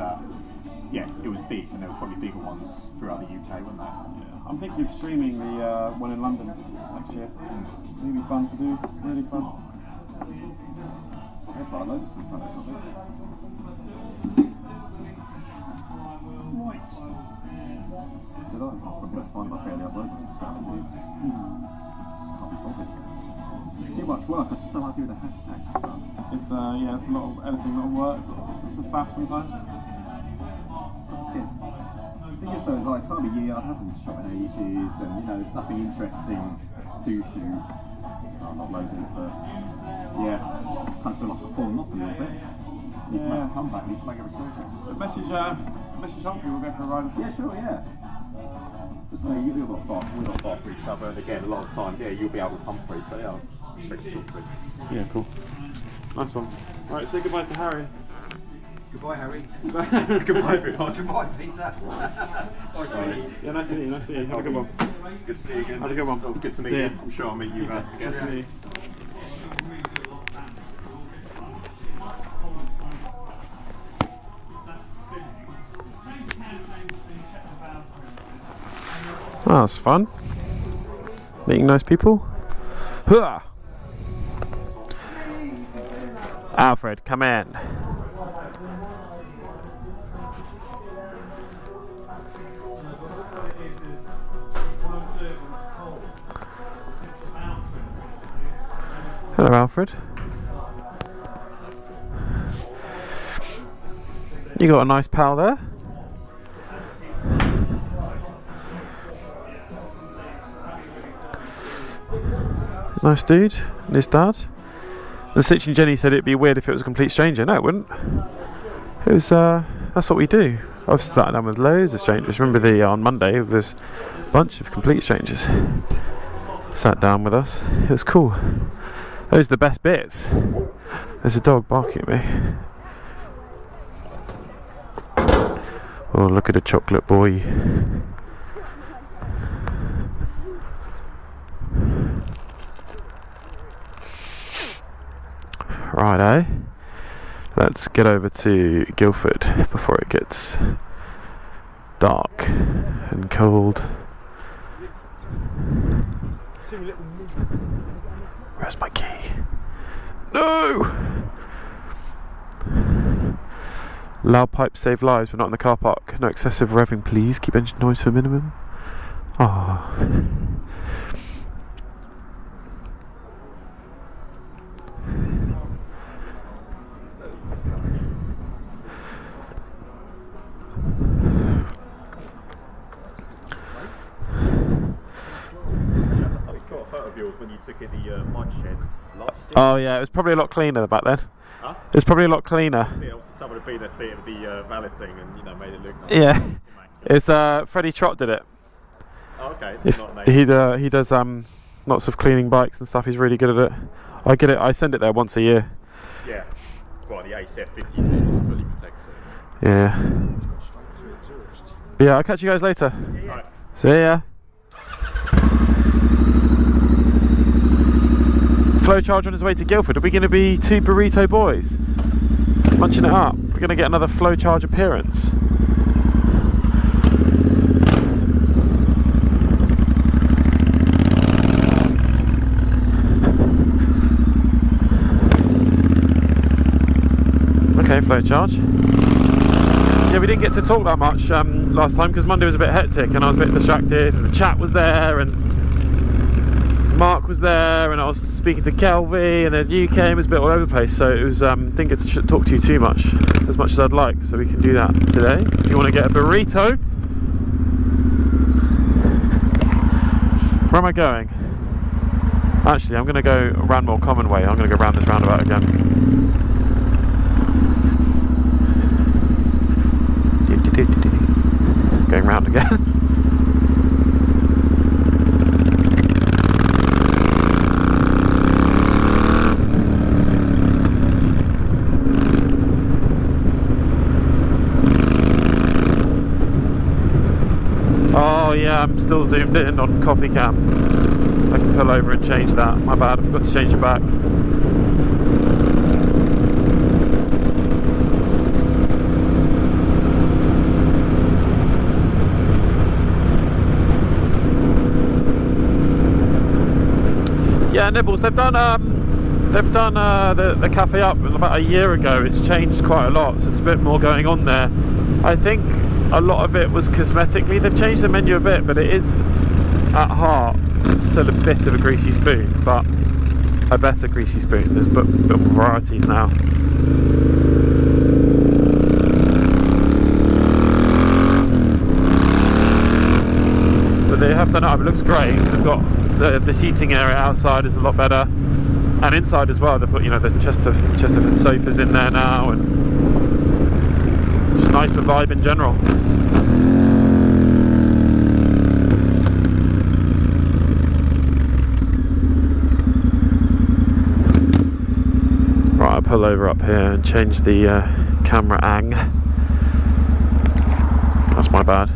it was big, and there was probably bigger ones throughout the UK, wasn't there? Yeah. I'm thinking of streaming the one in London next year. It'll be fun to do, really fun. I've got loads of fun, isn't it? Right. Did I? Probably find my barely upload on Instagram. Can't be bothered. It's too much work. I just don't like doing the hashtags stuff. It's it's a lot of editing, a lot of work. It's a faff sometimes. The thing is though, like time of year, I haven't shot in ages, and there's nothing interesting to shoot. I'm not loading it, but kind of feel like I've fallen off a little bit. Need to make a comeback, need to make a resurgence. So message Humphrey, we'll go for a ride. Yeah, sure, yeah. Just say we're not far for each other, and again, a lot of time, you'll be out with Humphrey, so pretty short. Yeah, cool. Nice one. Right, say goodbye to Harry. Goodbye, Harry. Goodbye, everyone. Goodbye, Peter. Nice to meet you. Yeah, nice to meet you. Nice to meet you. Have a good one. Good to see you again. Have a good one. Oh, good to meet See you. ya. I'm sure I'll meet you again. Nice to meet you. Oh, that's fun. Meeting nice people. Hooah! Alfred, come in. Hello, Alfred. You got a nice pal there. Nice dude, and his dad. And Sitch and Jenny said it'd be weird if it was a complete stranger. No, it wouldn't. It was, that's what we do. I've sat down with loads of strangers. Remember on Monday, there's a bunch of complete strangers sat down with us. It was cool. Those are the best bits. There's a dog barking at me. Oh, look at the chocolate boy. Righto, let's get over to Guildford before it gets dark and cold. Where's my key? No! Loud pipes save lives, but not in the car park. No excessive revving, please. Keep engine noise to a minimum. Ah. When you took in the bike sheds last year. Oh yeah, it was probably a lot cleaner back then. Huh? It was probably a lot cleaner. Yeah, obviously someone had been there seeing the valeting and made it look nice. Yeah, it's Freddie Trott did it. Oh, okay. It's not He does lots of cleaning bikes and stuff. He's really good at it. I get it. I send it there once a year. Yeah. Well, the ACF 50s it just fully protects it. Yeah. Yeah, I'll catch you guys later. Yeah. Right. See ya. Flow charge on his way to Guildford. Are we going to be two burrito boys munching it up? We're going to get another flow charge appearance. Okay, flow charge. Yeah, we didn't get to talk that much last time because Monday was a bit hectic and I was a bit distracted, and the chat was there and Mark was there and I was speaking to Kelvy and then you came. It was a bit all over the place, so it was didn't get to talk to you too much as I'd like, so we can do that today. If you want to get a burrito. Where am I going? Actually, I'm going to go around more common way. I'm going to go round this roundabout again. Going round again. Oh yeah, I'm still zoomed in on coffee cam. I can pull over and change that. My bad, I forgot to change it back. Yeah, Nibbles, they've done the cafe up about a year ago. It's changed quite a lot, so it's a bit more going on there. I think a lot of it was cosmetically. They've changed the menu a bit, but it is at heart still a bit of a greasy spoon, but a better greasy spoon. There's a bit more variety now. But they have done it up. It looks great. They've got the seating area outside is a lot better, and inside as well. They've put the Chesterford sofas in there now, and just nice the vibe in general. Right, I'll pull over up here and change the camera ang. That's my bad.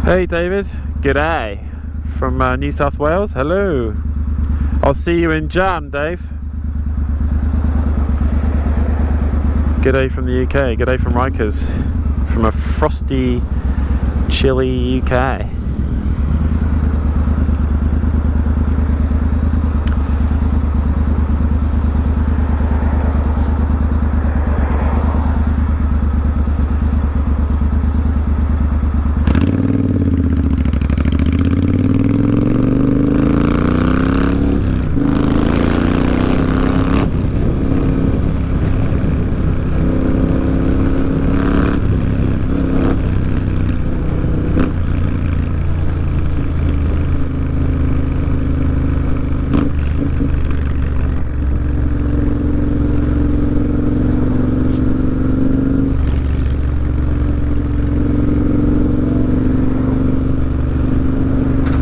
Hey David, g'day from New South Wales. Hello. I'll see you in Jan, Dave. G'day from the UK. G'day from Rikers, from a frosty, chilly UK.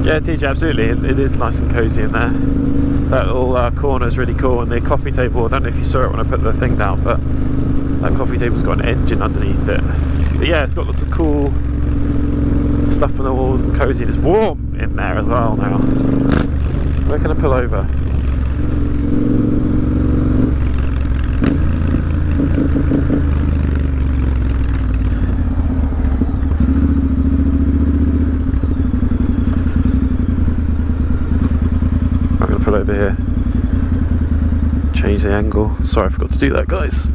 Yeah, TJ, absolutely. It is nice and cosy in there. That little corner is really cool, and the coffee table, I don't know if you saw it when I put the thing down, but that coffee table's got an engine underneath it. But yeah, it's got lots of cool stuff on the walls and cosy, and it's warm in there as well now. Where can I pull over? Over here, change the angle. Sorry, I forgot to do that, guys.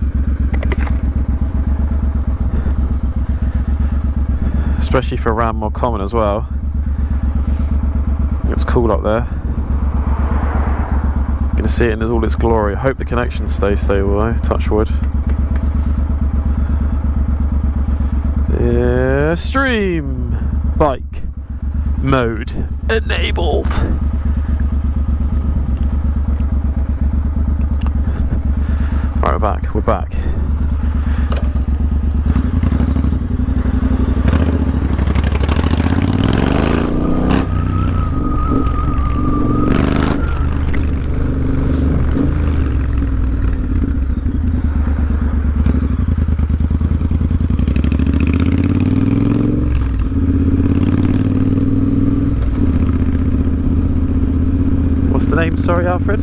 Especially for around more common as well. It's cool up there. Gonna see it in all its glory. I hope the connection stays stable though, touch wood. Yeah, stream bike mode enabled. Right, we're back. What's the name, sorry, Alfred?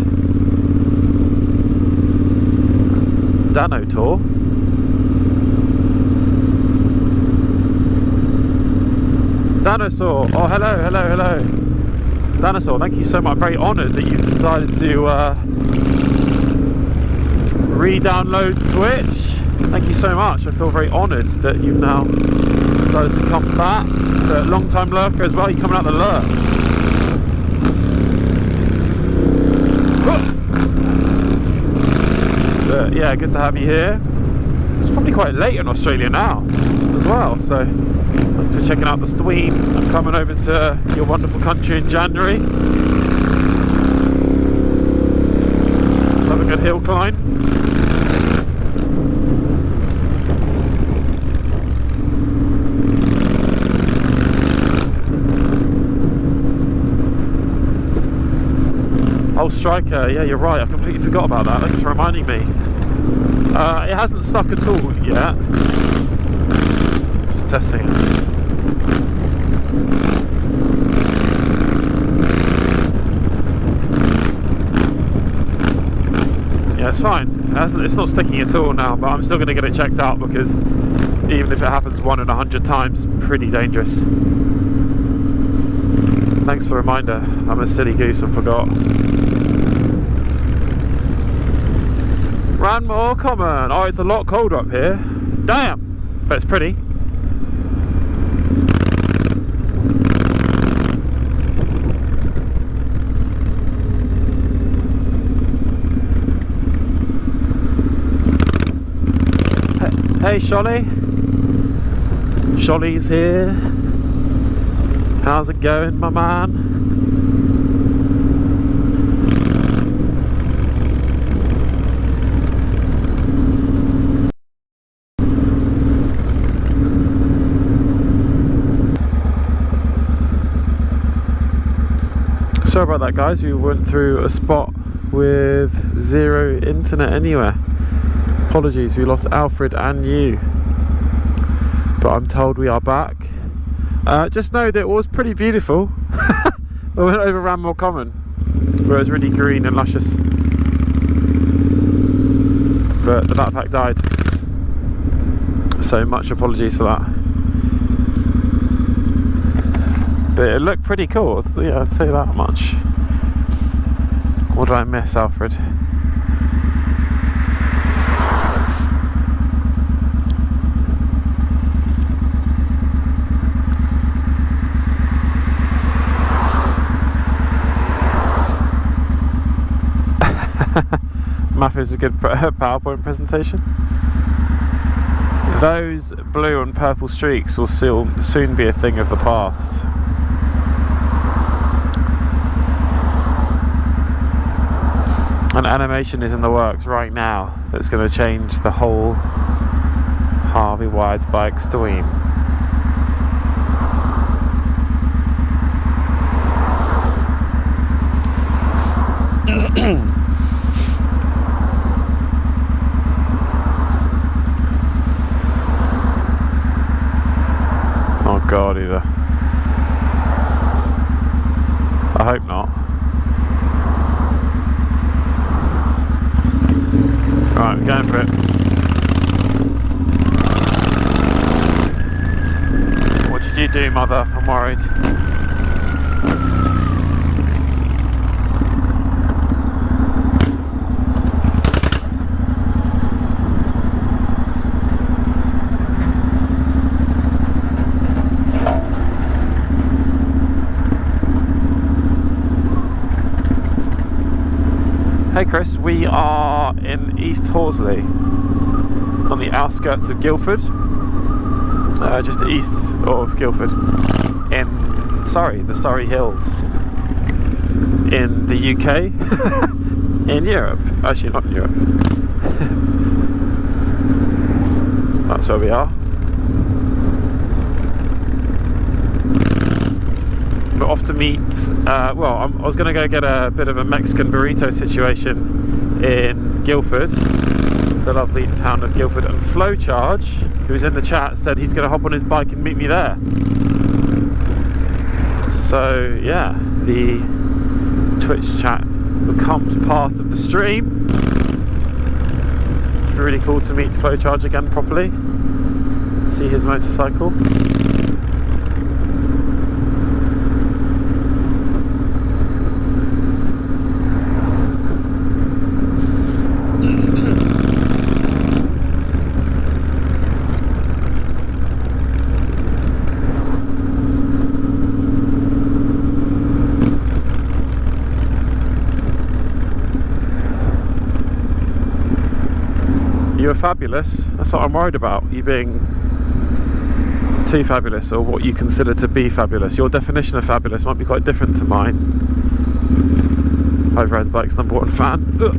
Dano Tour. Dinosaur. Oh, hello. Dinosaur, thank you so much. I'm very honoured that you decided to re-download Twitch. Thank you so much. I feel very honoured that you've now decided to come back. Long time lurker as well. You're coming out the lurk. Yeah, good to have you here. It's probably quite late in Australia now as well, so thanks for checking out the stream. I'm coming over to your wonderful country in January. Have a good hill climb. Oh, Striker, yeah, you're right, I completely forgot about that. Thanks for reminding me. It hasn't stuck at all yet. Just testing it. Yeah, it's fine. It's not sticking at all now, but I'm still going to get it checked out because even if it happens 1 in 100 times, it's pretty dangerous. Thanks for the reminder. I'm a silly goose and forgot. Ranmore Common. Oh, it's a lot colder up here. Damn! But it's pretty. Hey, Sholly. Sholly's here. How's it going, my man? Sorry about that, guys. We went through a spot with zero internet anywhere. Apologies, we lost Alfred and you. But I'm told we are back. Just know that it was pretty beautiful. We went over Rammore Common, where it was really green and luscious. But the backpack died. So much apologies for that. But it looked pretty cool, yeah, I'd say that much. What did I miss, Alfred? Math is a good PowerPoint presentation. Those blue and purple streaks will soon be a thing of the past. An animation is in the works right now that's going to change the whole Harvey Wired's bike stream. Oh God, either. I hope not. Right, we're going for it. What did you do, mother? I'm worried. Hey Chris, we are in East Horsley, on the outskirts of Guildford, just east of Guildford, in Surrey, the Surrey Hills, in the UK, in Europe, actually not in Europe, that's where we are. We're off to meet, I was going to go get a bit of a Mexican burrito situation in Guildford, the lovely town of Guildford, and Flowcharge, who's in the chat, said he's going to hop on his bike and meet me there. So yeah, the Twitch chat becomes part of the stream. It's really cool to meet Flowcharge again properly, see his motorcycle. You're fabulous. That's what I'm worried about. You being too fabulous, or what you consider to be fabulous. Your definition of fabulous might be quite different to mine. I've Red Bike's #1 fan. Ugh.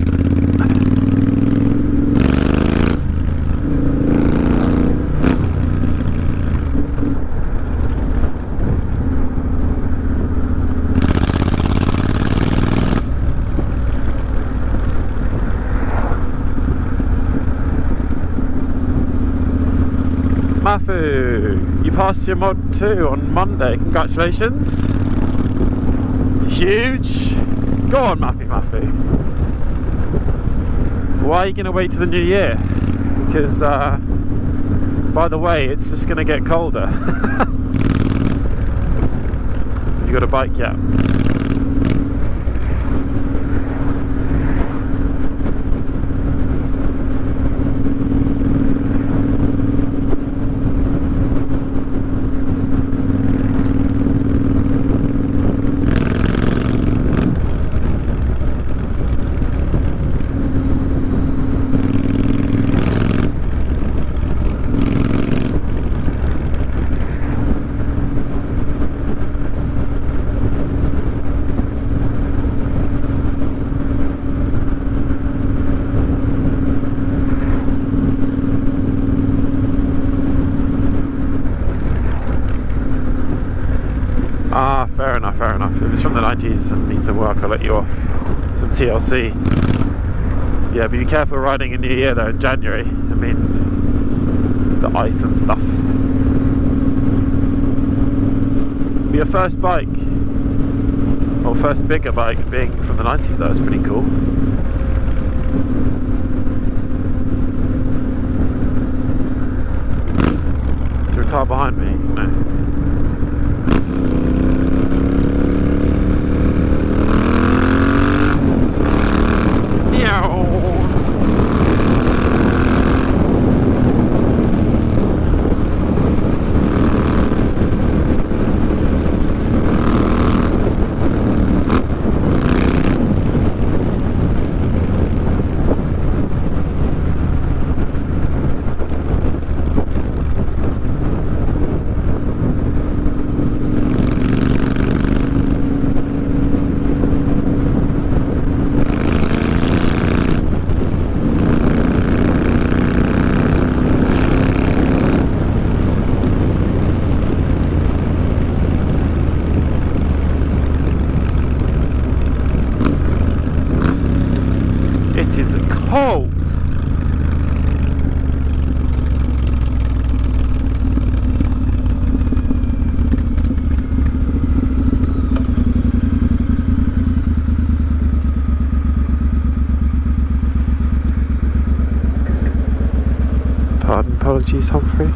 Mafu, you passed your mod 2 on Monday, congratulations. Huge. Go on, Mafu. Why are you going to wait till the new year? Because, by the way, it's just going to get colder. You got a bike yet? fair enough. If it's from the 90s and needs some work, I'll let you off. Some TLC. Yeah, but be careful riding in New Year though, in January. I mean, the ice and stuff. But your first bike, or first bigger bike, being from the 90s, though, is pretty cool. Is there a car behind me? No. Cold. Pardon, apologies, Humphrey.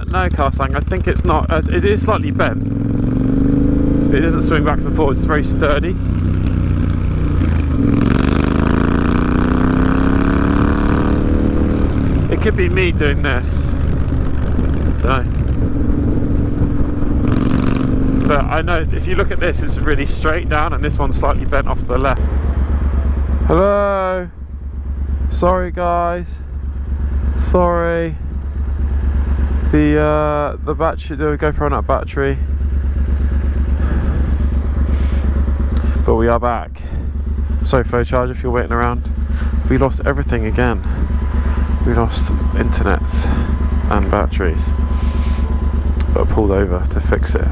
No, Carsang, I think it's not. It is slightly bent. It doesn't swing backwards and forwards, it's very sturdy. It could be me doing this. Don't know. But I know if you look at this, it's really straight down, and this one's slightly bent off to the left. Hello? Sorry, guys. Sorry. The battery, the GoPro ran out of battery, but we are back. Sorry, flow charge, if you're waiting around. We lost everything again. We lost internets and batteries, but I pulled over to fix it.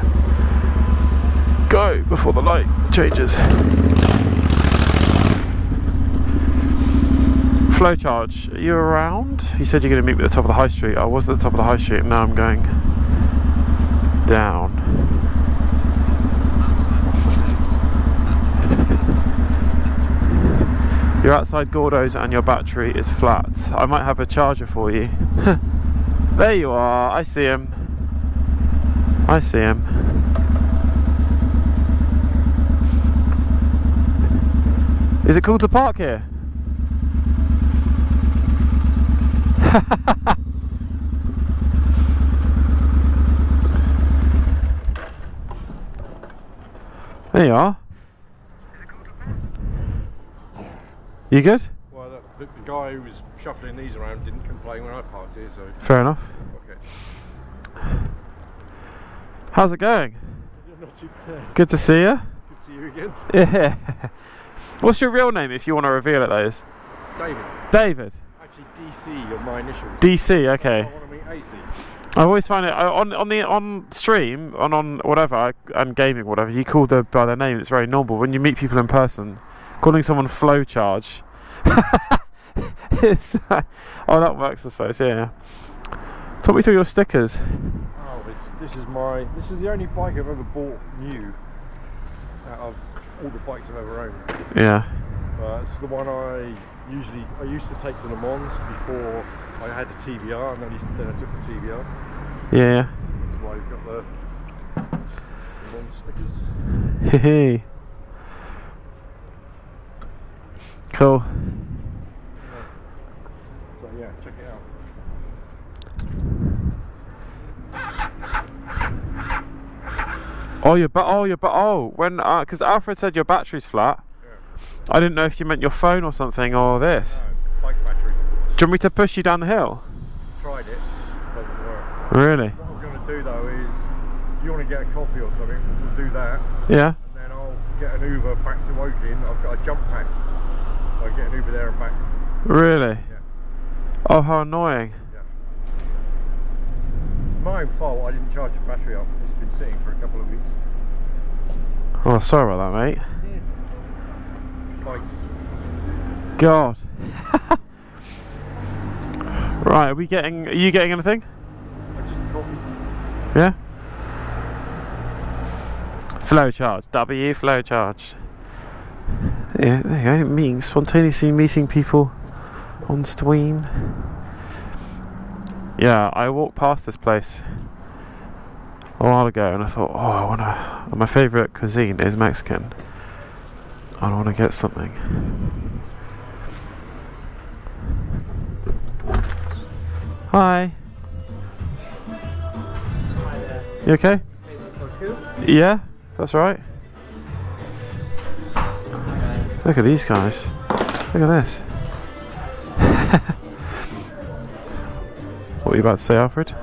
Go before the light changes. Flow charge, are you around? You said you're going to meet me at the top of the high street. I was at the top of the high street and now I'm going down. You're outside Gordo's and your battery is flat. I might have a charger for you. There you are, I see him. I see him. Is it cool to park here? There you are. You good? Well, the guy who was shuffling these around didn't complain when I parked here, so... Fair enough. Okay. How's it going? Not too bad. Good to see you. Good to see you again. Yeah. What's your real name, if you want to reveal it, that is? David. David? Actually, DC are my initials. DC, okay. I want to meet AC. I always find it on stream, on whatever, and gaming, whatever. You call them by their name. It's very normal. When you meet people in person, calling someone flow charge. It's, oh, that works, I suppose. Yeah. Talk me through your stickers. Oh, this is the only bike I've ever bought new out of all the bikes I've ever owned. Yeah. It's the one I used to take to Le Mans before I had the TBR, and then I took the TBR. Yeah. That's why you've got the Le Mans stickers. Hey. Cool. So yeah, check it out. When because Alfred said your battery's flat. Yeah. I didn't know if you meant your phone or something or this. No, bike battery. Do you want me to push you down the hill? Tried it, doesn't work. Really? What I'm going to do though is, if you want to get a coffee or something, we'll do that. Yeah. And then I'll get an Uber back to Woking. I've got a jump pack So I get an Uber there and back. Really? Yeah. Oh, how annoying. Yeah. My own fault, I didn't charge the battery up. It's been sitting for a couple of weeks. Oh, sorry about that, mate. Bikes. God. Right, are you getting anything? Just a coffee. Yeah? Flow charge. W flow charge. Yeah, there you go. Spontaneously meeting people on stream. Yeah, I walked past this place a while ago and I thought, oh, my favourite cuisine is Mexican. I want to get something. Hi. You okay? Yeah, that's right. Look at these guys. Look at this. What were you about to say, Alfred?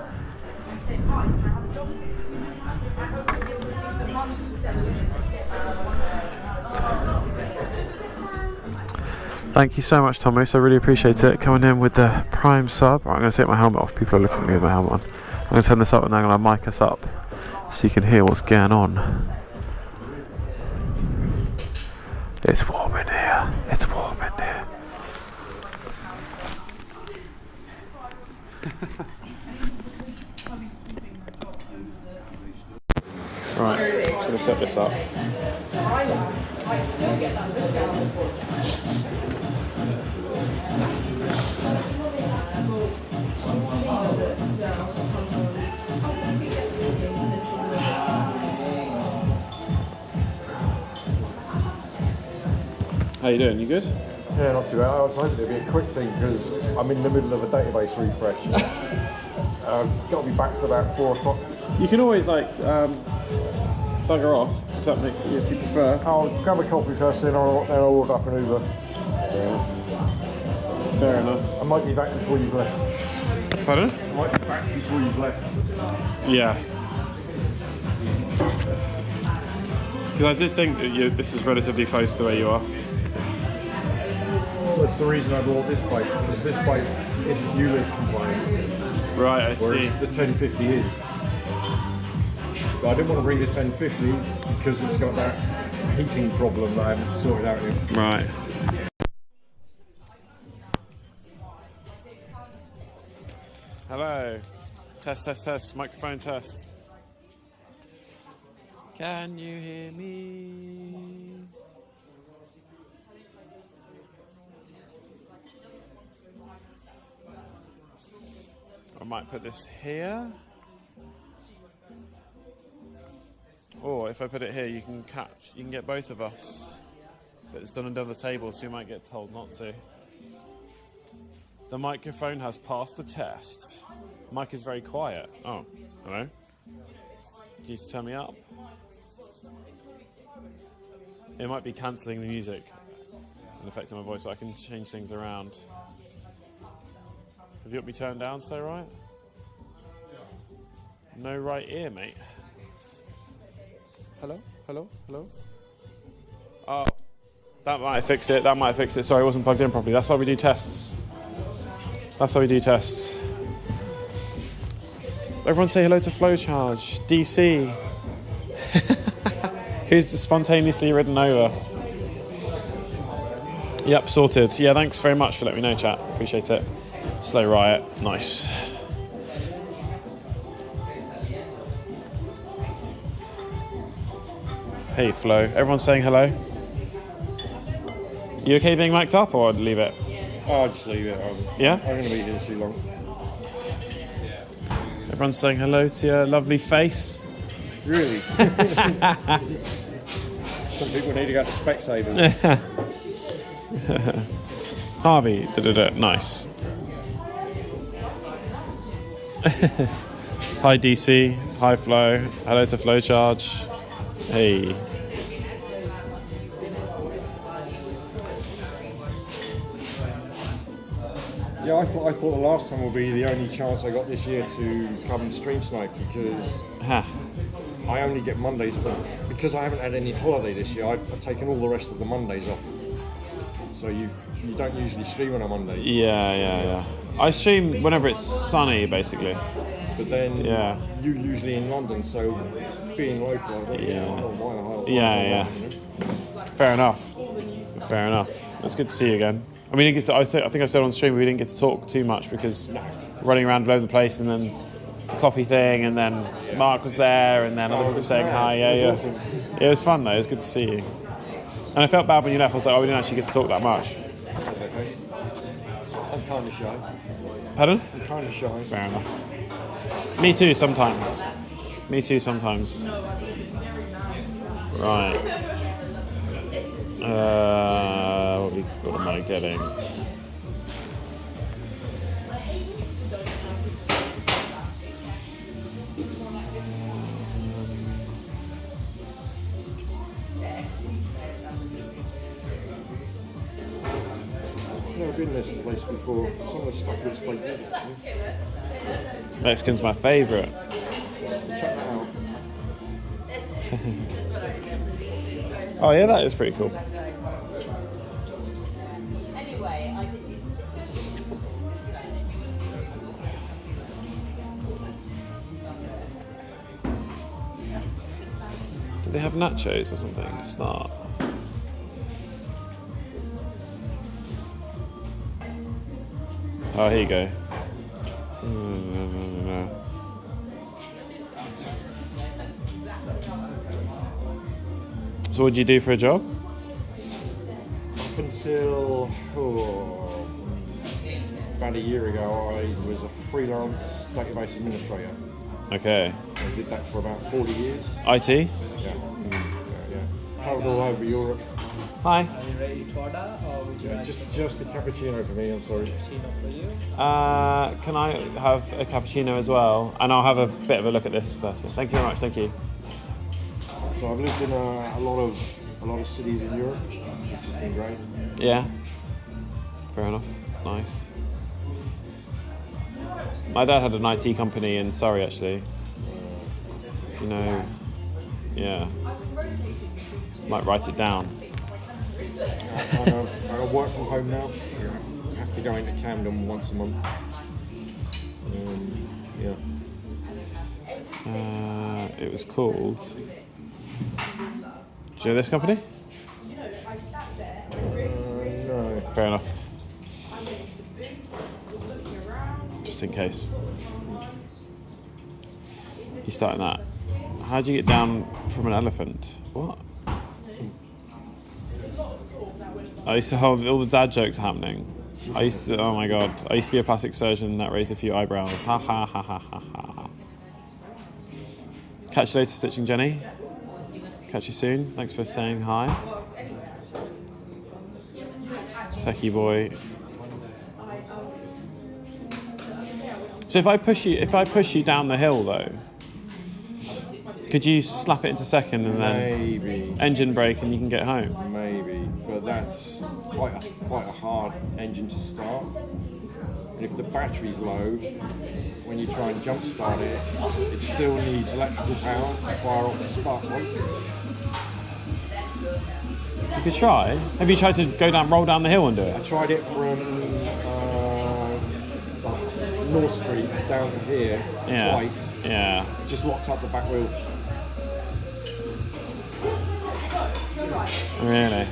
Thank you so much, Thomas. I really appreciate it. Coming in with the Prime sub. Right, I'm going to take my helmet off. People are looking at me with my helmet on. I'm going to turn this up and then I'm going to mic us up so you can hear what's going on. It's warm in here. It's warm in here. Right, just going to set this up. How you doing? You good? Yeah, not too bad. I was hoping it'd be a quick thing because I'm in the middle of a database refresh. Got to be back for about 4 o'clock. You can always like bugger off if that makes if you prefer. I'll grab a coffee first, then I'll order up an Uber. Yeah. Fair enough. I might be back before you've left. Pardon? I might be back before you've left. Yeah. Because I did think that this is relatively close to where you are. That's the reason I bought this bike, because this bike isn't ULIS compliant. Right, I whereas see. The 1050 is. But I didn't want to bring the 1050 because it's got that heating problem that I haven't sorted out yet. Right. Hello. Test, test, test. Microphone test. Can you hear me? I might put this here. Or if I put it here, you can get both of us. But it's done under the table, so you might get told not to. The microphone has passed the test. Mic is very quiet. Oh, hello. Can you turn me up? It might be cancelling the music and affecting my voice, but I can change things around. Have you got me turned down, stay right? No right ear, mate. Hello? Hello? Hello? Oh, that might fix it. That might fix it. Sorry, it wasn't plugged in properly. That's why we do tests. That's why we do tests. Everyone say hello to Flowcharge. DC. Who's spontaneously ridden over? Yep, sorted. Yeah, thanks very much for letting me know, chat. Appreciate it. Slow Riot. Nice. Hey, Flo. Everyone's saying hello. You okay being mic'd up, or I'd leave it? I'll just leave it. Yeah? I'm going to be here too long. Everyone's saying hello to your lovely face. Really? Some people need to go to Specsavers. Harvey. Nice. Hi, DC. Hi, Flo. Hello to Flowcharge. Hey. Yeah, I thought the last time will be the only chance I got this year to come stream snipe because I only get Mondays, but because I haven't had any holiday this year, I've taken all the rest of the Mondays off. so you don't usually stream on a Monday. Yeah. I stream whenever it's sunny, basically. But then you're usually in London, so being local, I don't know. Yeah. Fair enough. It's good to see you again. I mean, I think I said on stream we didn't get to talk too much because running around all over the place, and then the coffee thing, and then Mark was there, and then other people saying hi. Awesome. It was fun though. It was good to see you. And I felt bad when you left. I was like, we didn't actually get to talk that much. That's okay. I'm kind of shy. Pardon? I'm kind of shy. Fair enough. Me too sometimes. Right. What am I getting? I've never been to this place before. Some of the stuff looks quite good, actually. Mexican's my favourite. Check that out. Oh yeah, that is pretty cool. Do they have nachos or something to start? Oh, here you go. No. So what do you do for a job? Up until about a year ago, I was a freelance database administrator. Okay. I did that for about 40 years. IT? Yeah. Travelled all over Europe. Hi. Are you ready to order or would you like Just a cappuccino for me, I'm sorry. cappuccino for you? Can I have a cappuccino as well? And I'll have a bit of a look at this first. Thank you very much. Thank you. So I've lived in a lot of cities in Europe, which has been great. Yeah. Fair enough. Nice. My dad had an IT company in Surrey, actually. You know, yeah. Might write it down. I work from home now. I have to go into Camden once a month. It was called... Do you know this company? No. Fair enough. Just in case. You starting that. How do you get down from an elephant? What? I used to hold all the dad jokes happening. Oh my god. I used to be a plastic surgeon that raised a few eyebrows. Ha ha ha ha ha ha. Catch you later, Stitching Jenny. Catch you soon. Thanks for saying hi. Techie boy. So if I push you down the hill though, could you slap it into second and then Maybe. engine brake and you can get home? Maybe, but that's quite a hard engine to start. And if the battery's low, when you try and jump start it, it still needs electrical power to fire off the spark plug. You could try. Have you tried to roll down the hill and do I it? tried it from North Street down to here twice. Yeah. It just locked up the back wheel. Really?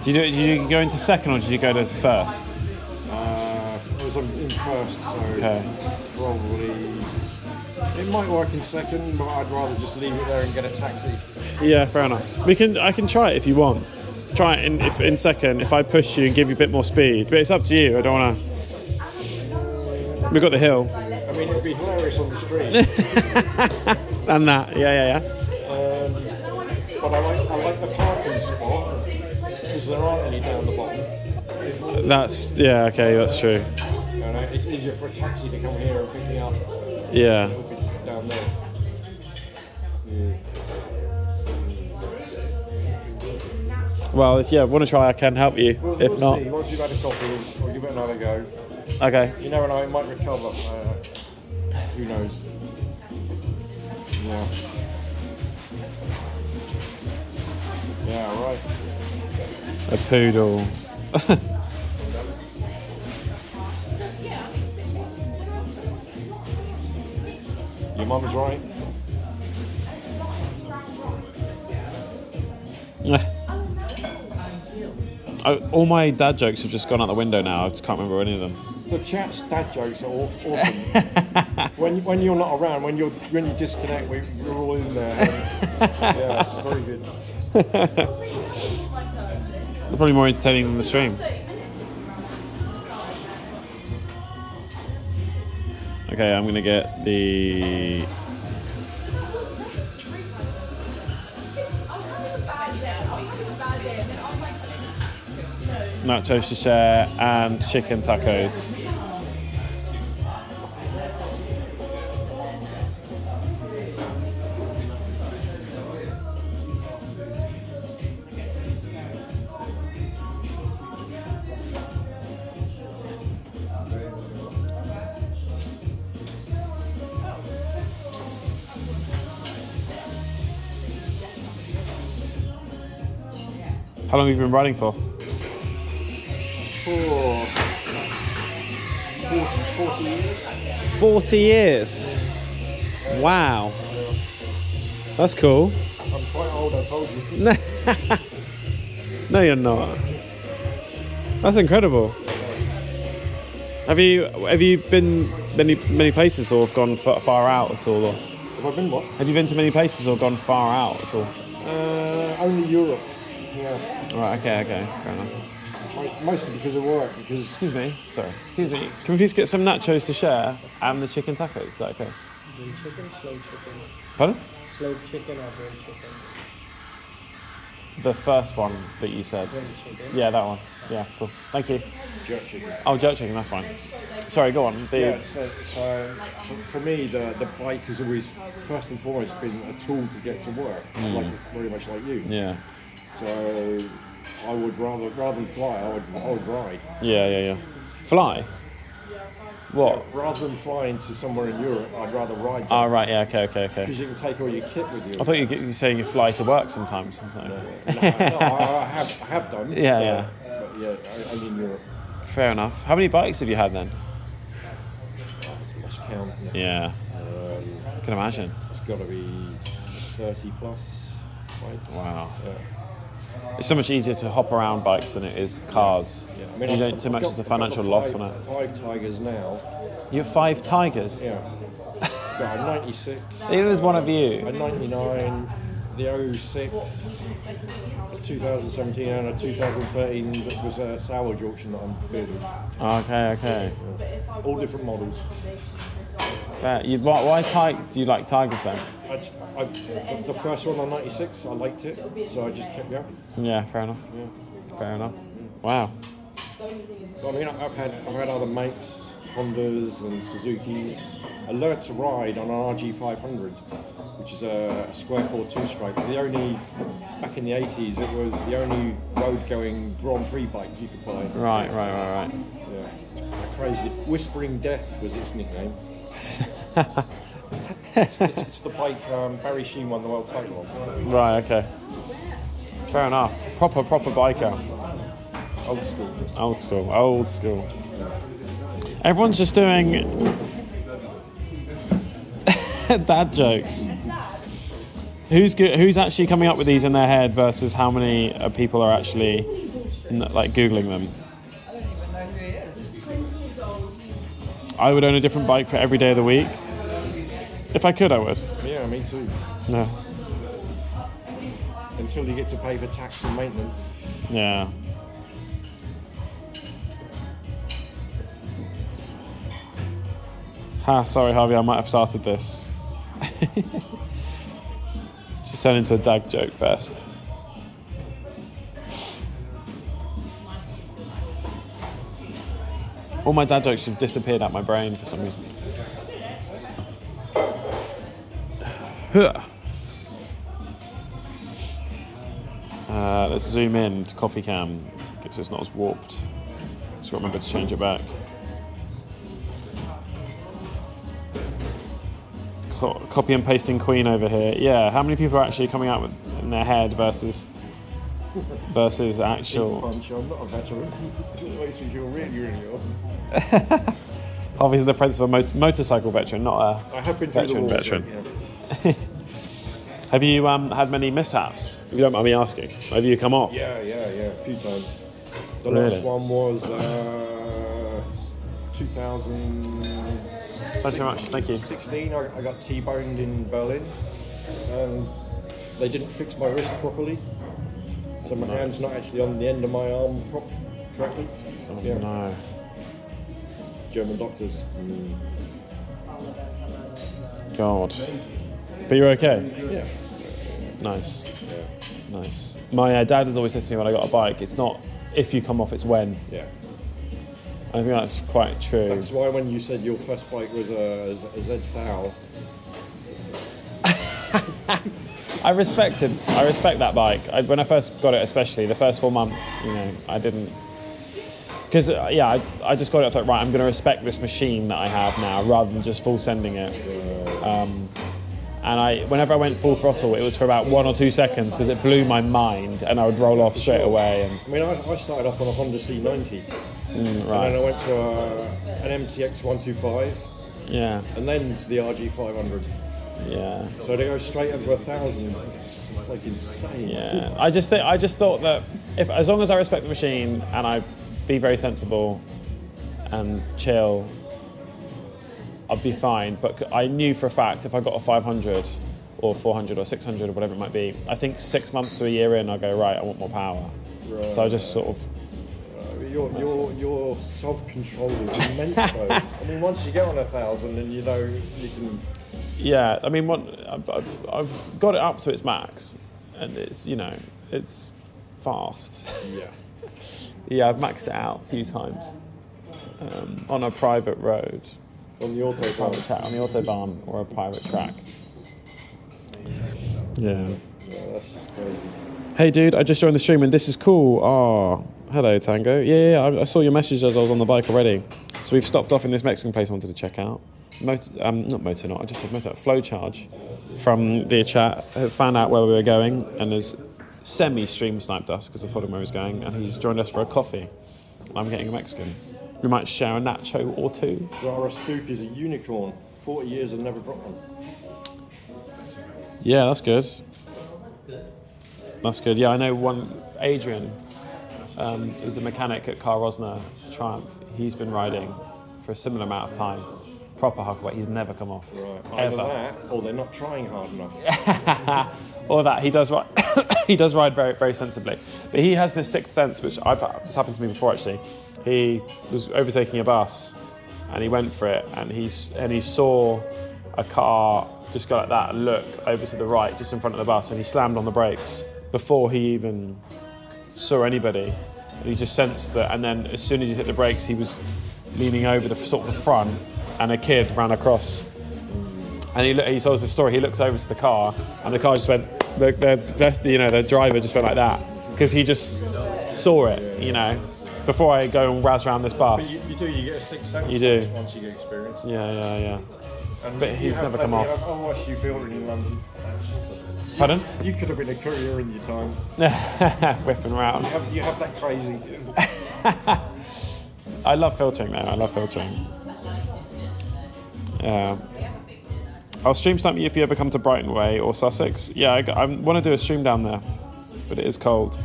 Did you go into second or did you go to first? I was in first, so Okay. probably it might work in second, but I'd rather just leave it there and get a taxi. Yeah, fair enough. I can try it if you want. Try it in second. If I push you and give you a bit more speed, but it's up to you. I don't want to. We've got the hill. I mean, it'd be hilarious on the street. And that, yeah. But I like the parking spot because there aren't any down the bottom. That's true. And it's easier for a taxi to come here and pick me up. Yeah. Down there. Well, if you want to try, I can help you. We'll If not, see. Once you've had a coffee, we'll give it another go. okay. You never know, it might recover. Who knows? Yeah. Yeah, right. A poodle. Your mum's right. All my dad jokes have just gone out the window now. I just can't remember any of them. The chat's dad jokes are awesome. when you're not around, when you disconnect, we're all in there. Yeah, it's very good. They're probably more entertaining than the stream. Okay, I'm gonna get the nachos to share and chicken tacos. How long have you been riding for? 40 years. 40 years? Wow. That's cool. I'm quite old, I told you. No, you're not. That's incredible. Have you been many places or have gone far out at all? Or? Have I been what? Have you been to many places or gone far out at all? Only Europe. Yeah. Right, okay, fair enough. Mostly because of work, because... Excuse me. Can we please get some nachos to share and the chicken tacos? Is that okay? Grilled chicken, slow chicken. Pardon? Slow chicken or grilled chicken? The first one that you said. Grilled chicken. Yeah, that one. Yeah, cool. Thank you. Jerk chicken. Oh, jerk chicken, that's fine. Sorry, go on. Yeah, so for me, the bike has always, first and foremost, been a tool to get to work, very much like you. Yeah. So I would rather than fly, I would ride. Yeah. Fly? What? Yeah, rather than flying to somewhere in Europe, I'd rather ride. Oh, right, yeah, okay. Because you can take all your kit with you. I thought you were saying you fly to work sometimes. So. No, I have done. Yeah. But yeah, only in Europe. Fair enough. How many bikes have you had then? Lost count. Yeah. I can imagine. It's got to be 30 plus bikes. Wow. Yeah. It's so much easier to hop around bikes than it is cars. Yeah. I mean, you don't too much as a financial loss on it. 5 Tigers now. You have 5 Tigers? Yeah. Got a 96. Even as one of you. A 99, the 06, a 2017 and a 2013 that was a salvage auction that I'm building. Okay. Yeah. All different models. Why do you like Tigers then? The first one on 96, I liked it, so I just kept going. Yeah, fair enough. Wow. I mean, I've had other makes, Hondas and Suzukis. I learnt to ride on an RG500, which is a square 4 two-stroke. Back in the 80s, it was the only road-going Grand Prix bike you could buy. Right. Yeah, crazy. Whispering Death was its nickname. it's the bike Barry Sheen won the world title on. Right, okay. Fair enough. Proper biker. Old school. Everyone's just doing dad jokes. Who's actually coming up with these in their head versus how many people are actually like Googling them? I would own a different bike for every day of the week. If I could, I would. Yeah, me too. No. Until you get to pay for tax and maintenance. Yeah. Sorry, Harvey, I might have started this. Just turned into a dad joke first. All my dad jokes have disappeared out my brain for some reason. Let's zoom in to coffee cam so it's not as warped. Just got to remember to change it back. Copy and pasting Queen over here. Yeah, how many people are actually coming out with in their head versus versus Super actual. punch. I'm not a veteran. It makes me feel really, really old. Harvey's in the presence of a motorcycle veteran, not a I have been through the war, veteran. so, yeah. Have you had many mishaps? If you don't mind me asking, have you come off? Yeah, a few times. The Really? last one was 2016. Thank you very much. Thank you. I got T-boned in Berlin, and they didn't fix my wrist properly, so my hand's not actually on the end of my arm correctly. Oh, Yeah. no. German doctors. God. But you're okay? Yeah. Nice. Nice. My dad has always said to me when I got a bike, it's not if you come off, it's when. Yeah. I think that's quite true. That's why when you said your first bike was a Z1000, I respect that bike. When I first got it, especially the first 4 months, I didn't. Because I just got it. I thought, right, I'm going to respect this machine that I have now, rather than just full sending it. And whenever I went full throttle, it was for about 1 or 2 seconds because it blew my mind, and I would roll off straight away. And I mean, I started off on a Honda C90, right. and then I went to an MTX 125, Yeah. and then to the RG 500. Yeah. So they go straight up to 1,000. It's like insane. Yeah. I just thought that as long as I respect the machine and I be very sensible and chill, I'd be fine. But I knew for a fact if I got a 500 or 400 or 600 or whatever it might be, I think 6 months to a year in, I'll go, right, I want more power. Right. So I just sort of. Your self-control is immense, though. I mean, once you get on 1,000, and you can. Yeah, I mean, I've got it up to its max, and it's fast. Yeah. Yeah, I've maxed it out a few times on a private road. On the autobahn. On the autobahn or a private track. Yeah. Yeah, that's just crazy. Hey dude, I just joined the stream and this is cool. Oh, hello Tango. Yeah, I saw your message as I was on the bike already. So we've stopped off in this Mexican place I wanted to check out. I just said motor. Flow Charge from the chat found out where we were going and has semi-stream sniped us because I told him where he was going, and he's joined us for a coffee. I'm getting a Mexican. We might share a nacho or two. Zara Spook is a unicorn. 40 years and never dropped one. Yeah, that's good. That's good. Yeah, I know one, Adrian, who's a mechanic at Car Rosner Triumph. He's been riding for a similar amount of time. Proper hardcore. He's never come off. Right. Ever. Either that, or they're not trying hard enough. Or that he does ride. He does ride very, very sensibly. But he has this sixth sense, which this happened to me before actually. He was overtaking a bus, and he went for it, and he saw a car just go like that, and look over to the right, just in front of the bus, and he slammed on the brakes before he even saw anybody. And he just sensed that, and then as soon as he hit the brakes, he was leaning over the sort of the front, and a kid ran across. And he saw the story. He looked over to the car, and the car just went. The driver just went like that because he just saw it. Before I go and razz around this bus. But you get a sixth sense. You do. Once you get experience. Yeah. And But he's never come off. I watched you filtering in London. Pardon? You could have been a courier in your time. Whipping around. You have that crazy. I love filtering though. I love filtering. Yeah. I'll stream snipe you if you ever come to Brighton Way or Sussex. Yeah, I want to do a stream down there, but it is cold.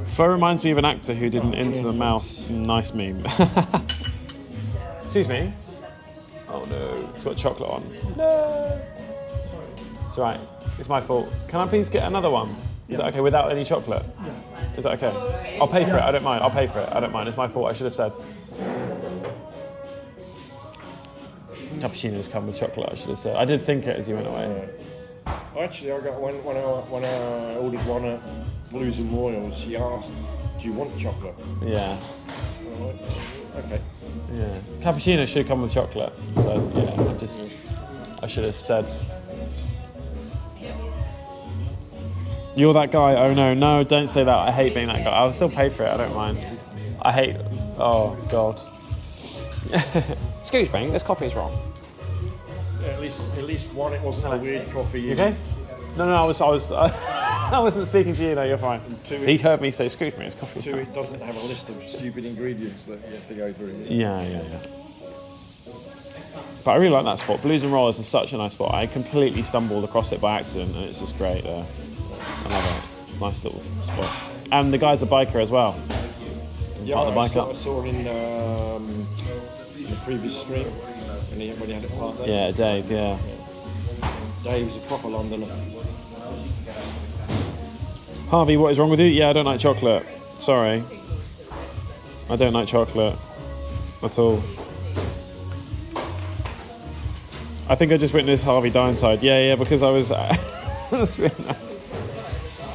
Fur reminds me of an actor who did an into the mouth. Nice meme. Excuse me. Oh no, it's got chocolate on. No. It's alright. It's my fault. Can I please get another one? Is that okay without any chocolate? Is that okay? I'll pay for it. I don't mind. I'll pay for it. I don't mind. It's my fault. I should have said. Cappuccinos come with chocolate. I should have said. I did think it as you went away. Actually, I got when I ordered one at Blues and Royals. She asked, "Do you want chocolate?" Yeah. I'm like, okay. Yeah. Cappuccino should come with chocolate. So yeah, I should have said. You're that guy. Oh no, don't say that. I hate being that guy. I'll still pay for it. I don't mind. I hate. Oh God. Excuse me. This coffee is wrong. Yeah, at least one. It wasn't a weird coffee. You okay? No, I was I wasn't speaking to you. No, you're fine. He heard me say, "Excuse me, it's coffee." Two, it doesn't have a list of stupid ingredients that you have to go through. Yeah. But I really like that spot. Blues and Rollers is such a nice spot. I completely stumbled across it by accident, and it's just great there. I love it. Nice little spot. And the guy's a biker as well. Yeah, Park the bike I up. saw him in the previous stream when he had it parked there. Yeah, Dave. Yeah. Dave's a proper Londoner. Harvey, what is wrong with you? Yeah, I don't like chocolate. Sorry. I don't like chocolate at all. I think I just witnessed Harvey die inside. Yeah, because I was... That's really nice.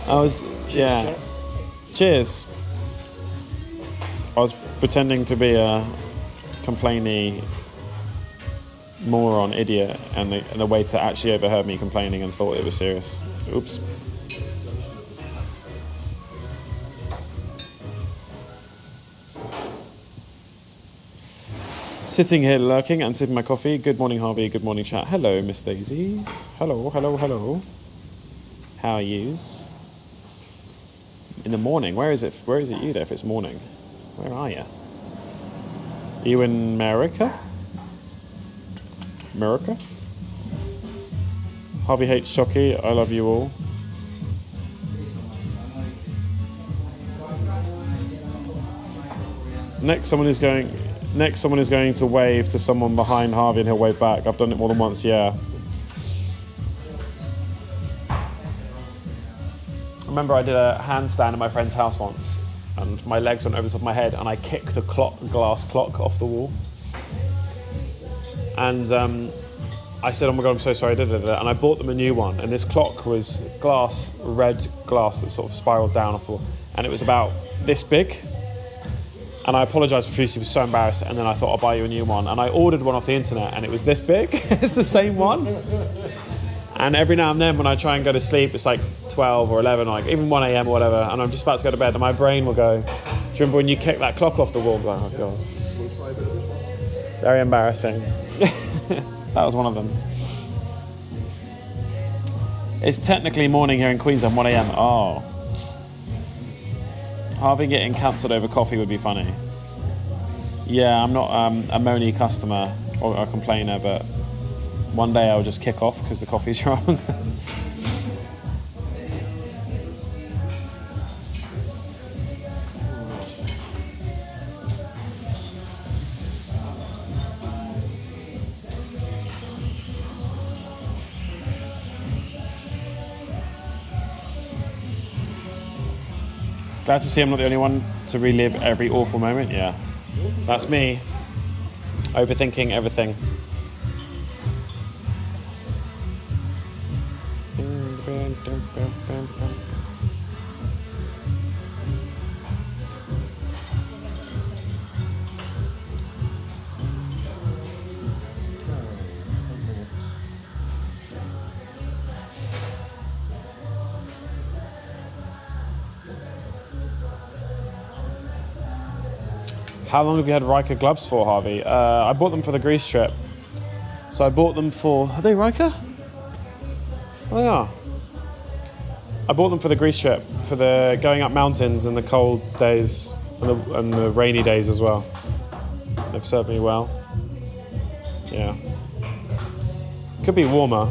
I was... Yeah. Cheers. I was pretending to be a complainy moron idiot, and the waiter actually overheard me complaining and thought it was serious. Oops. Sitting here lurking and sipping my coffee. Good morning, Harvey. Good morning, chat. Hello, Miss Daisy. Hello. How are yous? In the morning. Where is it you there if it's morning? Where are you? Are you in America? Harvey hates Shocky. I love you all. Next, someone is going to wave to someone behind Harvey and he'll wave back. I've done it more than once, yeah. I remember I did a handstand at my friend's house once and my legs went over the top of my head and I kicked a glass clock off the wall. And I said, oh my God, I'm so sorry, and I bought them a new one. And this clock was red glass that sort of spiraled down off the wall. And it was about this big. And I apologised profusely, was so embarrassed, and then I thought I'll buy you a new one. And I ordered one off the internet, and it was this big. It's the same one. And every now and then when I try and go to sleep, it's like 12 or 11, or like even 1 a.m. or whatever, and I'm just about to go to bed, and my brain will go, do you remember when you kicked that clock off the wall? I'm like, oh God. Very embarrassing. That was one of them. It's technically morning here in Queensland, 1 a.m. Oh. Harvey getting cancelled over coffee would be funny. Yeah, I'm not a moany customer or a complainer, but one day I'll just kick off because the coffee's wrong. Glad to see I'm not the only one to relive every awful moment. Yeah, that's me. Overthinking everything. How long have you had Riker gloves for, Harvey? I bought them for the Greece trip. So I bought them for... Are they Riker? Oh, they are. I bought them for the Greece trip, for the going up mountains and the cold days and the rainy days as well. They've served me well. Yeah. Could be warmer,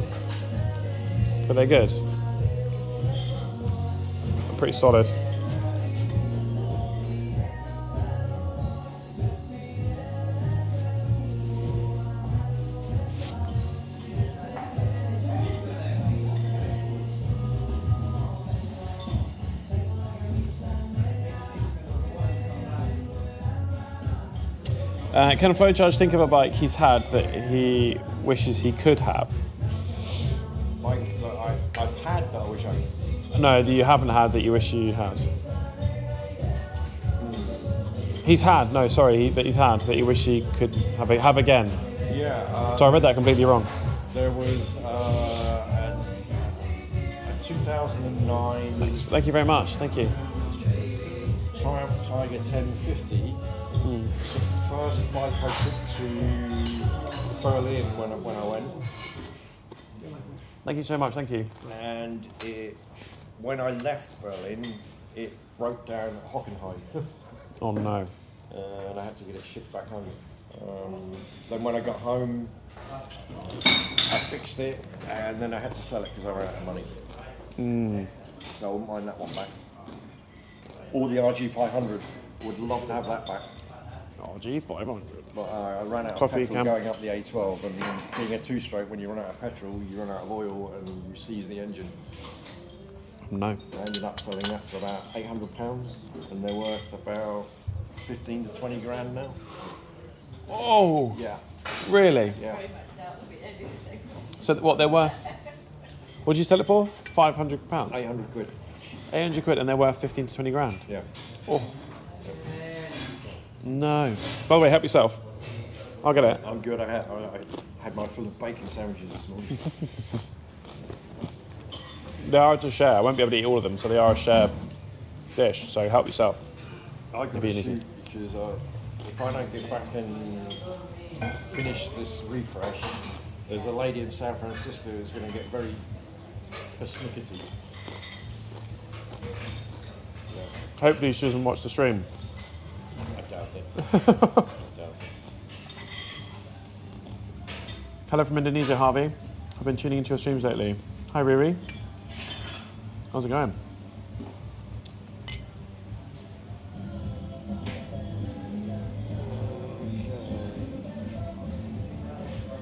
but they're good. They're pretty solid. Can a flow charge think of a bike he's had that he wishes he could have? Bike that I've had that I wish I... No, that you haven't had that you wish you had. He's had, no, sorry, that he's had that you wish he could have again. Yeah. So I read that completely wrong. There was a 2009... Thank you very much, thank you. Triumph Tiger 1050. It's the first bike I took to Berlin when I went. Thank you so much. Thank you. And when I left Berlin, it broke down at Hockenheim. Oh no. And I had to get it shipped back home. Then when I got home, I fixed it, and then I had to sell it because I ran out of money. So I wouldn't mind that one back. Or the RG500, would love to have that back. RG500. But I ran out Coffee of petrol can. going up the A12, and being a two-stroke, when you run out of petrol, you run out of oil, and you seize the engine. No. I ended up selling that for about £800, and they're worth about 15 to 20 grand now. Oh. Yeah. Really? Yeah. So what they're worth? What did you sell it for? £500. 800 quid. 800 quid, and they're worth 15 to 20 grand. Yeah. Oh. No. By the way, help yourself. I'll get it. I'm good. I had my full of bacon sandwiches this morning. They are to share. I won't be able to eat all of them, so they are a share dish. So help yourself. I got If to you need shoot because if I don't get back and finish this refresh, there's a lady in San Francisco who's going to get very persnickety. Hopefully she doesn't watch the stream. I doubt it. I doubt it. Hello from Indonesia, Harvey. I've been tuning into your streams lately. Hi, Riri. How's it going?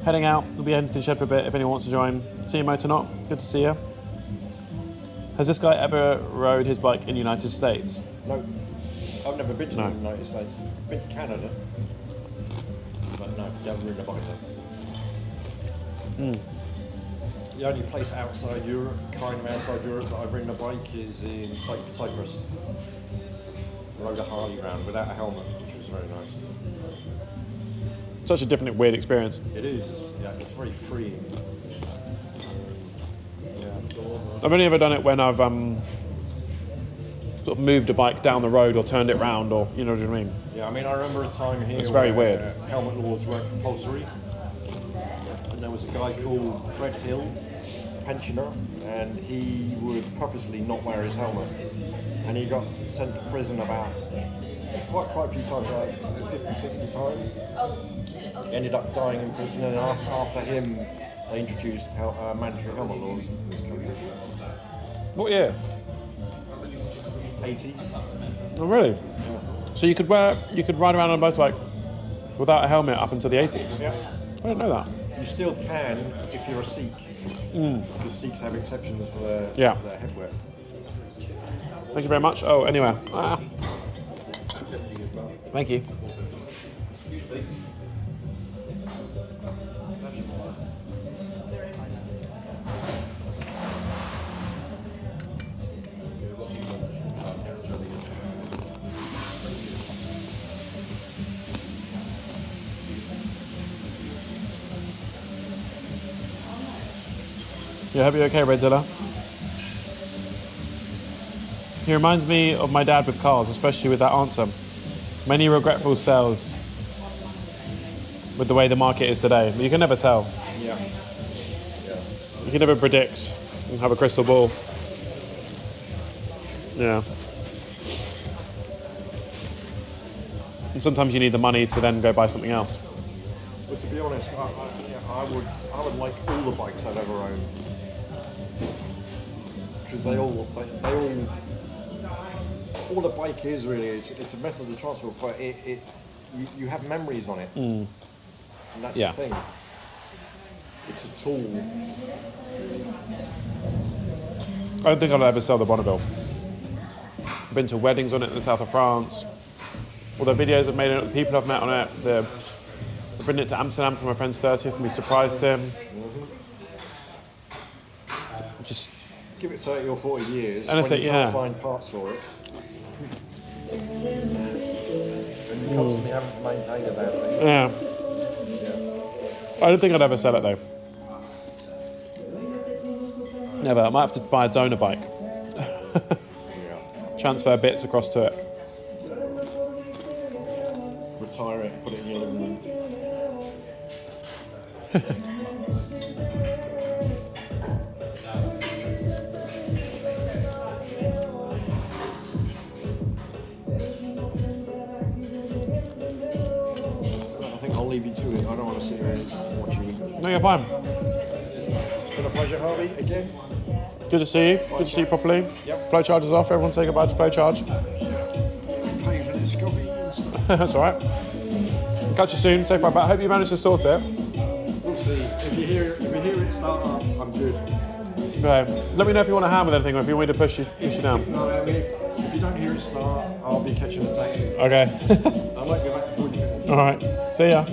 Heading out. We'll be heading to the shed for a bit if anyone wants to join. See you, Motornot. Good to see you. Has this guy ever rode his bike in the United States? No. I've never been to No. the United States. Been to Canada. But no, never ridden a bike there. The only place outside Europe, kind of outside Europe, that I've ridden a bike is in Cyprus. I rode a Harley round without a helmet, which was very nice. Such a different, weird experience. It is, it's very freeing. I've only ever done it when I've sort of moved a bike down the road or turned it round, or you know what I mean. Yeah, I mean, I remember a time here It's very where weird. helmet laws weren't compulsory, and there was a guy called Fred Hill, a pensioner, and he would purposely not wear his helmet, and he got sent to prison about quite a few times, like 50, 60 times. He ended up dying in prison, and after him, they introduced mandatory helmet laws in this country. What year? 80s. Oh, really? So you could ride around on a motorbike without a helmet up until the 80s? Yeah. I didn't know that. You still can if you're a Sikh, because Sikhs have exceptions for their headwear. Thank you very much. Oh, anyway. Thank you. Yeah, hope you're okay, Redzilla. He reminds me of my dad with cars, especially with that answer. Many regretful sales with the way the market is today. But you can never tell. Yeah. You can never predict and have a crystal ball. Yeah. And sometimes you need the money to then go buy something else. But to be honest, I would like all the bikes I've ever owned, because they all a bike is really, it's a method of transport, but you have memories on it, and that's the thing. It's a tool. I don't think I'll ever sell the Bonneville. I've been to weddings on it in the south of France. All the videos I've made on it, the people I've met on it, I've been it to Amsterdam for my friend's 30th and we surprised him. Just give it 30 or 40 years, anything, when you can't find parts for it, and you're constantly having to maintain it that thing. Yeah. I don't think I'd ever sell it though. Never. I might have to buy a donor bike. Transfer bits across to it. Retire it and put it in your living room. having a fine? It's been a pleasure, Harvey, again. Good to see you. Good to see you properly. Yep. Flow charge is off. Everyone say goodbye to flow charge. Paying for this coffee and stuff. That's all right. Catch you soon. Safe ride back. I hope you managed to sort it. We'll see. If you hear it start up, I'm good. Okay. Let me know if you want a hand with anything or if you want me to push you down. No, I mean, if you don't hear it start, I'll be catching a taxi. Okay. I might go back before you finish. All right. See ya.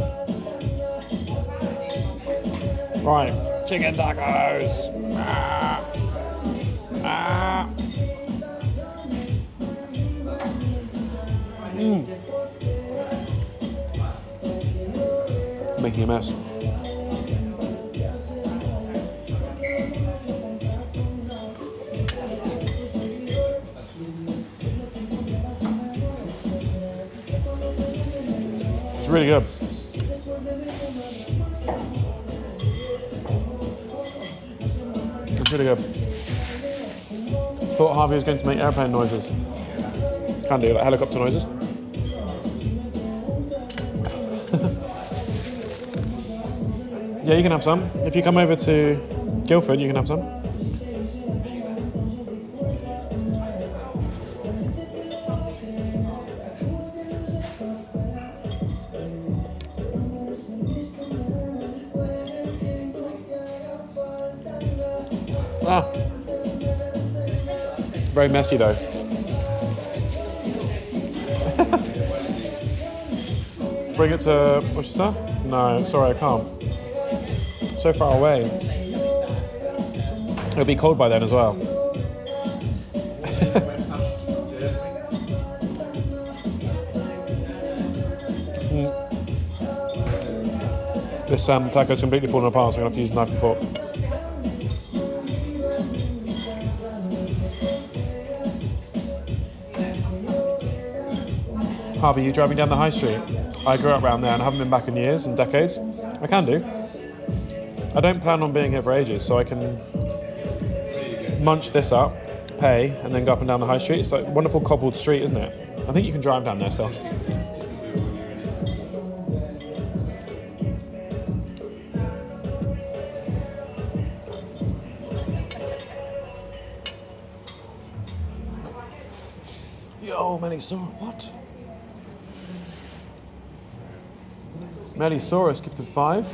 Right. Chicken tacos. Ah. Ah. Making a mess. It's really good. It's really good. Thought Harvey was going to make airplane noises. Can do, like helicopter noises. Yeah, you can have some. If you come over to Guildford, you can have some. Ah. Very messy though. Bring it to, what's your son? No, sorry, I can't. So far away. It'll be cold by then as well. This taco's completely fallen apart, so I'm going to have to use a knife and fork. Harvey, you driving down the high street? I grew up around there and I haven't been back in years and decades. I can do. I don't plan on being here for ages, so I can munch this up, pay, and then go up and down the high street. It's like a wonderful cobbled street, isn't it? I think you can drive down there still. Yo, Melisaurus, what? Melisaurus gifted 5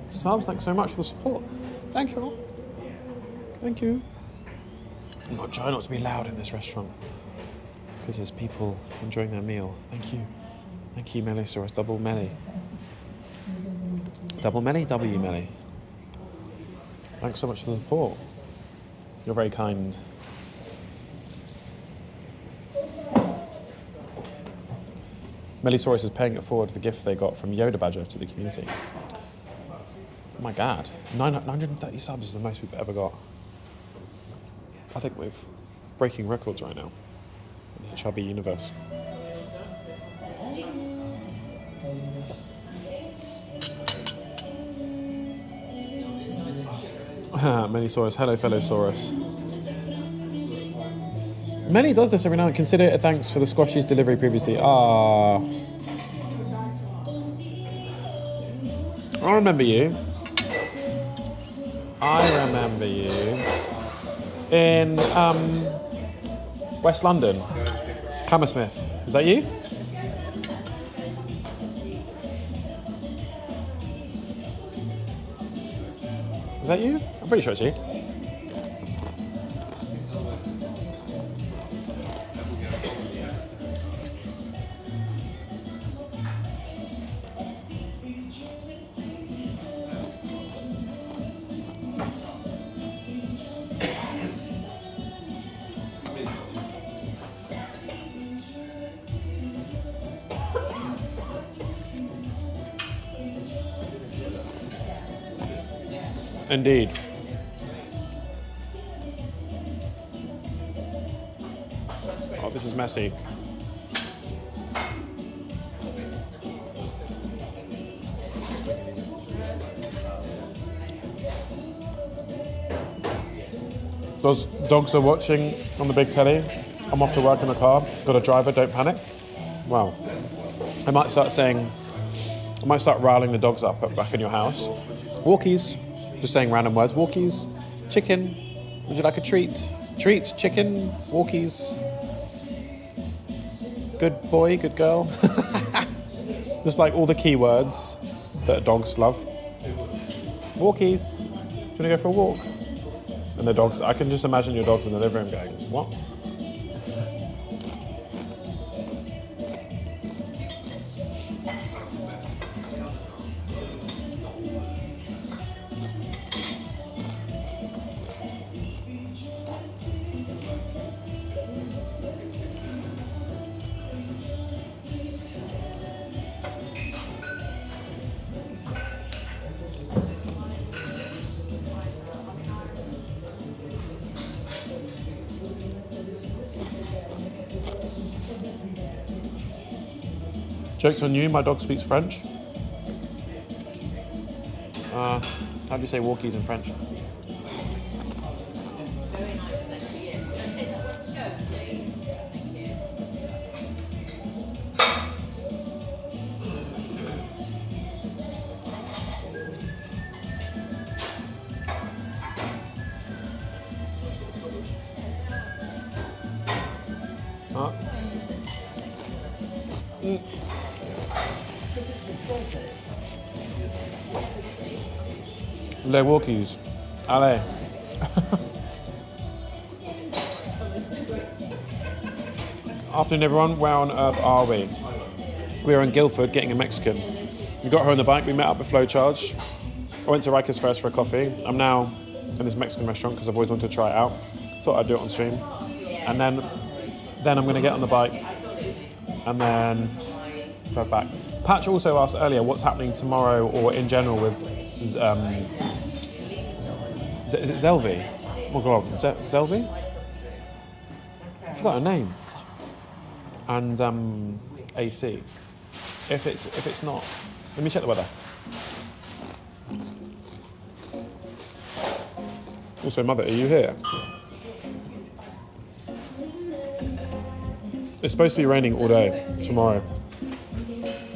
subs. Thanks so much for the support. Thank you. Thank you. I'm not trying not to be loud in this restaurant because there's people enjoying their meal. Thank you. Thank you, Melisaurus. Double Melly. Double Melly, W Melly. Thanks so much for the support. You're very kind. Melisaurus is paying it forward to the gift they got from Yoda Badger to the community. Oh my god, 930 subs is the most we've ever got. I think we're breaking records right now in the chubby universe. Melisaurus, hello Fellosaurus. Melly does this every now and then. Consider it a thanks for the squashies delivery previously. Ah. I remember you. I remember you. In West London. Hammersmith. Is that you? Is that you? I'm pretty sure it's you. Indeed. Oh, this is messy. Those dogs are watching on the big telly. I'm off to work in the car. Got a driver, don't panic. Wow. I might start riling the dogs up back in your house. Walkies. Just saying random words. Walkies. Chicken. Would you like a treat? Treat. Chicken. Walkies. Good boy. Good girl. Just like all the keywords that dogs love. Walkies. Do you want to go for a walk? And the dogs, I can just imagine your dogs in the living room going, what? Joke's on you, my dog speaks French. How do you say walkies in French? Les walkies. Allez. Afternoon everyone, where on earth are we? We are in Guildford getting a Mexican. We got her on the bike, we met up at Flow Charge. I went to Rikers first for a coffee. I'm now in this Mexican restaurant because I've always wanted to try it out. Thought I'd do it on stream. And then I'm going to get on the bike and then go back. Patch also asked earlier what's happening tomorrow or in general with is it Zelvi? Oh my god, Zelvi? I forgot her name. And AC. If it's not, let me check the weather. Also, Mother, are you here? It's supposed to be raining all day tomorrow,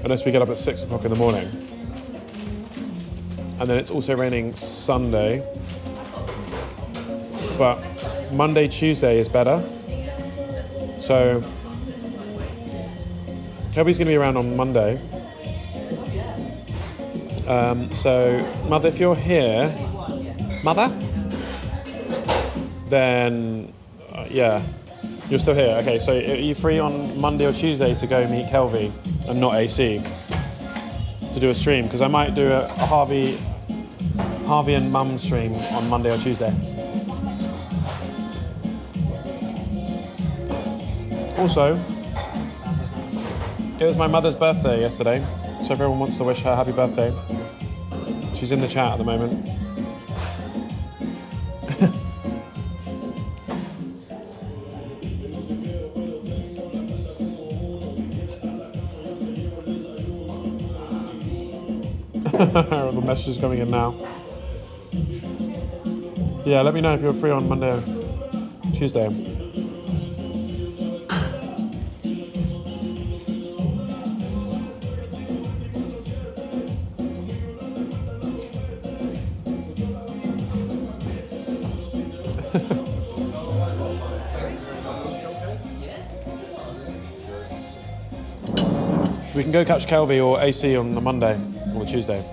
unless we get up at 6 o'clock in the morning. And then it's also raining Sunday. But Monday, Tuesday is better. So Toby's going to be around on Monday. So Mother, if you're here, Mother, then yeah, you're still here. Okay, so are you free on Monday or Tuesday to go meet Kelvy and not AC to do a stream? Because I might do a Harvey and Mum stream on Monday or Tuesday. Also, it was my mother's birthday yesterday, so if everyone wants to wish her happy birthday, she's in the chat at the moment. The message is coming in now. Yeah, let me know if you're free on Monday or Tuesday. We can go catch Kelvy or AC on the Monday or the Tuesday.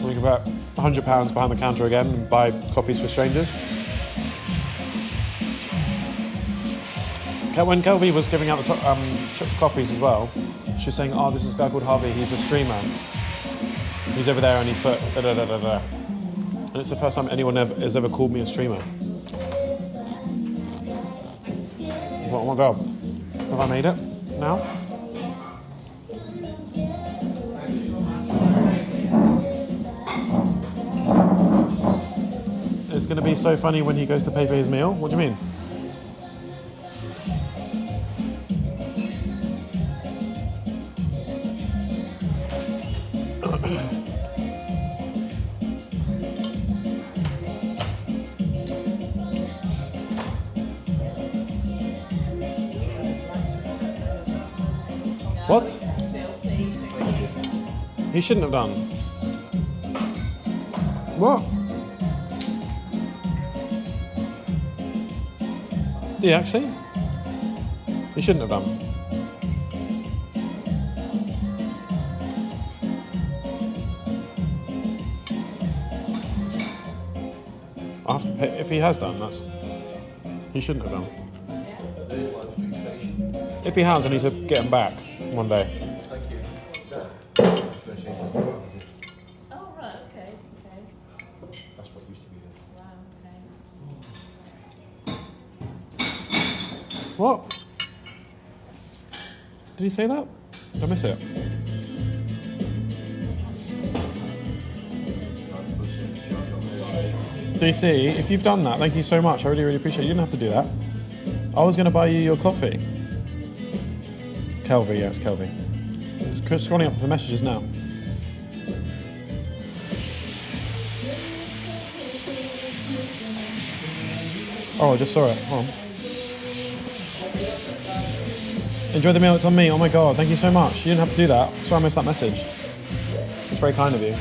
We can put £100 behind the counter again and buy coffees for strangers. When Kelvy was giving out the coffees as well, she was saying, oh, this is a guy called Harvey, he's a streamer. He's over there and he's put da-da-da-da-da. And it's the first time anyone has ever called me a streamer. Oh my god, have I made it now? It's going to be so funny when he goes to pay for his meal. What do you mean? What? He shouldn't have done. What? Did he actually? He shouldn't have done. I have to pay, if he has done, that's... He shouldn't have done. If he has, I need to get him back one day. Oh, right, okay. That's what used to be there. Wow, okay. What? Did he say that? Did I miss it? DC, if you've done that, thank you so much. I really, really appreciate it. You didn't have to do that. I was going to buy you your coffee. Kelvy, yeah, it's Kelvy. Just scrolling up the messages now. Oh, I just saw it. Hold on. Enjoy the meal, it's on me. Oh my god, thank you so much. You didn't have to do that. Sorry I missed that message. It's very kind of you.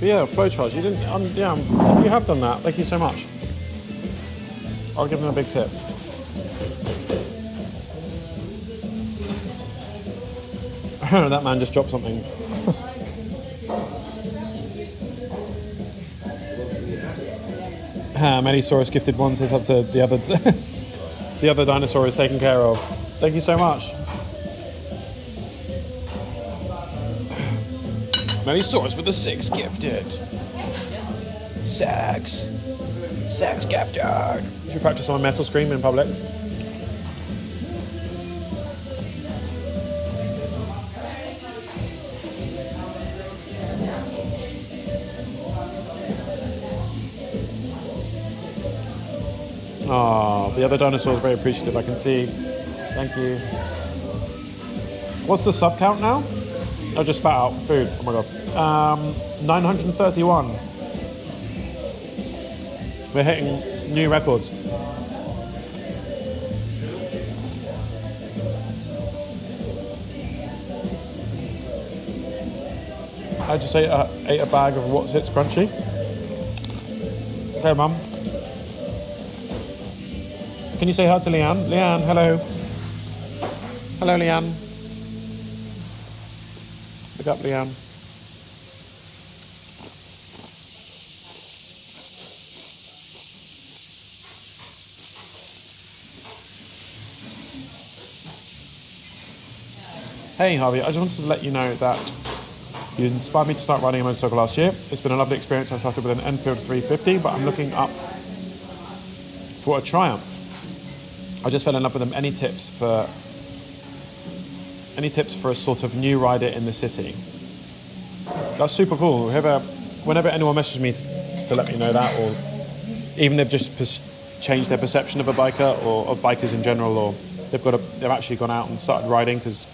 But yeah, flow charge. You didn't. Yeah, you have done that. Thank you so much. I'll give them a big tip. That man just dropped something. Medisaurus gifted one says up to the other. The other dinosaur is taken care of. Thank you so much. Medisaurus with the 6 gifted. Sex gifted. Should we practice on a metal scream in public? Oh, the other dinosaur is very appreciative, I can see. Thank you. What's the sub count now? I just spat out food. Oh my god. 931. We're hitting new records. I just ate a bag of What's It's Crunchy. Okay, Mum. Can you say hi to Leanne? Leanne, hello. Hello, Leanne. Pick up, Leanne. Hey, Harvey, I just wanted to let you know that you inspired me to start riding a motorcycle last year. It's been a lovely experience. I started with an Enfield 350, but I'm looking up for a Triumph. I just fell in love with them. Any tips for a sort of new rider in the city? That's super cool. Whenever anyone messages me to let me know that, or even they've just changed their perception of a biker or of bikers in general, or they've actually gone out and started riding because,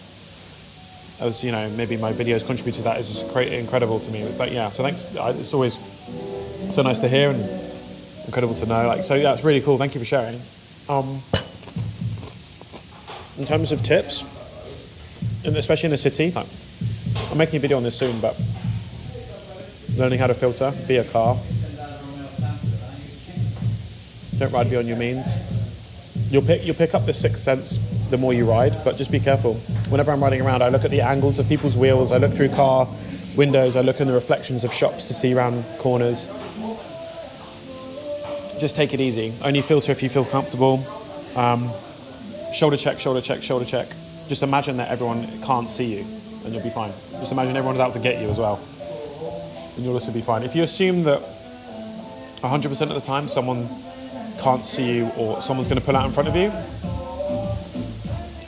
as you know, maybe my videos contribute to that, is just incredible to me. But yeah, so thanks. It's always so nice to hear and incredible to know. So yeah, it's really cool. Thank you for sharing. in terms of tips, and especially in the city, like, I'm making a video on this soon, but learning how to filter via car. Don't ride beyond your means. You'll pick up the sixth sense the more you ride, but just be careful. Whenever I'm riding around, I look at the angles of people's wheels, I look through car windows, I look in the reflections of shops to see around corners. Just take it easy. Only filter if you feel comfortable. Shoulder check, shoulder check, shoulder check. Just imagine that everyone can't see you and you'll be fine. Just imagine everyone's out to get you as well. And you'll also be fine. If you assume that 100% of the time someone can't see you or someone's going to pull out in front of you,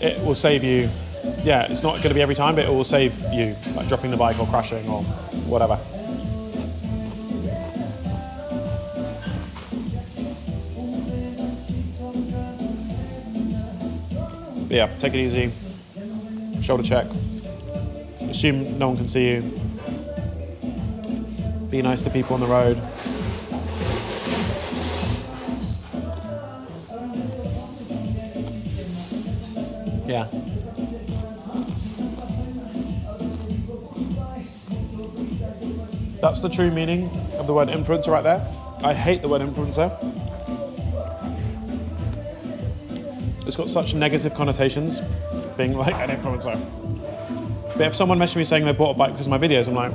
it will save you. Yeah, it's not going to be every time, but it will save you, like dropping the bike or crashing or whatever. But yeah, take it easy. Shoulder check. Assume no one can see you. Be nice to people on the road. Yeah. That's the true meaning of the word influencer right there. I hate the word influencer. It's got such negative connotations, being like an influencer. But if someone messaged me saying they bought a bike because of my videos, I'm like,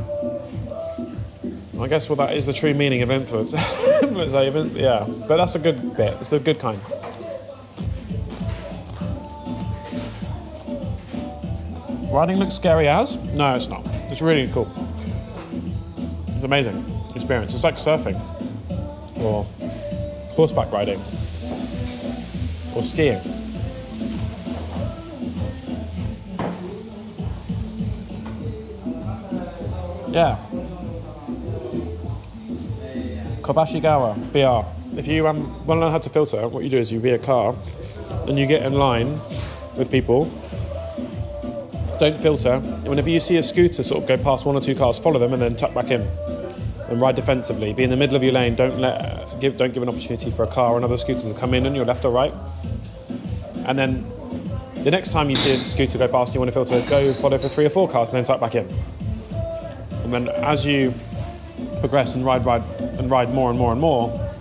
I guess well that is the true meaning of influencer. Yeah, but that's a good bit. It's the good kind. Riding looks scary as? No, it's not. It's really cool. It's an amazing experience. It's like surfing, or horseback riding, or skiing. Yeah. Kobashigawa, BR. If you want to learn how to filter, what you do is you be a car, and you get in line with people. Don't filter. And whenever you see a scooter sort of go past one or two cars, follow them and then tuck back in and ride defensively. Be in the middle of your lane. Don't give an opportunity for a car or another scooter to come in on your left or right. And then the next time you see a scooter go past and you want to filter, go follow for 3 or 4 cars and then tuck back in. And then as you progress and ride more and more and more,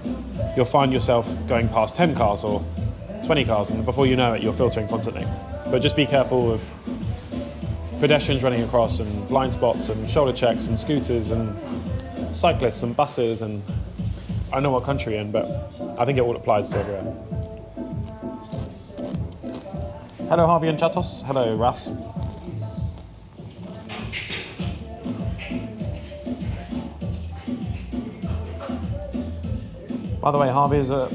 you'll find yourself going past 10 cars or 20 cars, and before you know it, you're filtering constantly. But just be careful of pedestrians running across and blind spots and shoulder checks and scooters and cyclists and buses, and I know what country you're in, but I think it all applies to everywhere. Hello Harvey and Chatos. Hello Ras. By the way, Harvey is a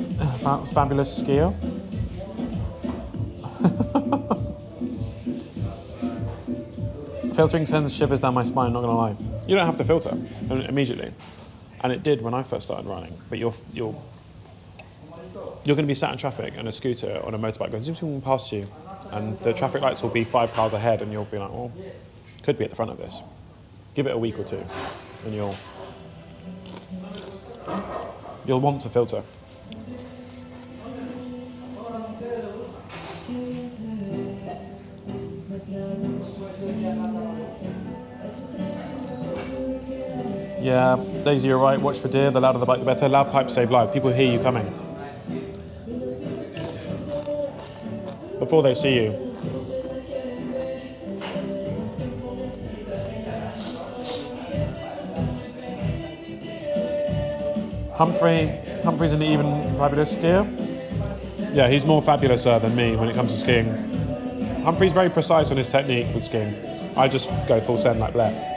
fabulous skier. Filtering sends shivers down my spine, not gonna lie. You don't have to filter immediately. And it did when I first started running. But you're gonna be sat in traffic and a scooter on a motorbike goes zoom past you, and the traffic lights will be 5 cars ahead, and you'll be like, well, could be at the front of this. Give it a week or two, and you'll want to filter. Yeah, Daisy, you're right. Watch for deer. The louder the bike, the better. Loud pipes save lives. People hear you coming before they see you. Humphrey's an even fabulous skier. Yeah, he's more fabulous than me when it comes to skiing. Humphrey's very precise on his technique with skiing. I just go full send like Blair.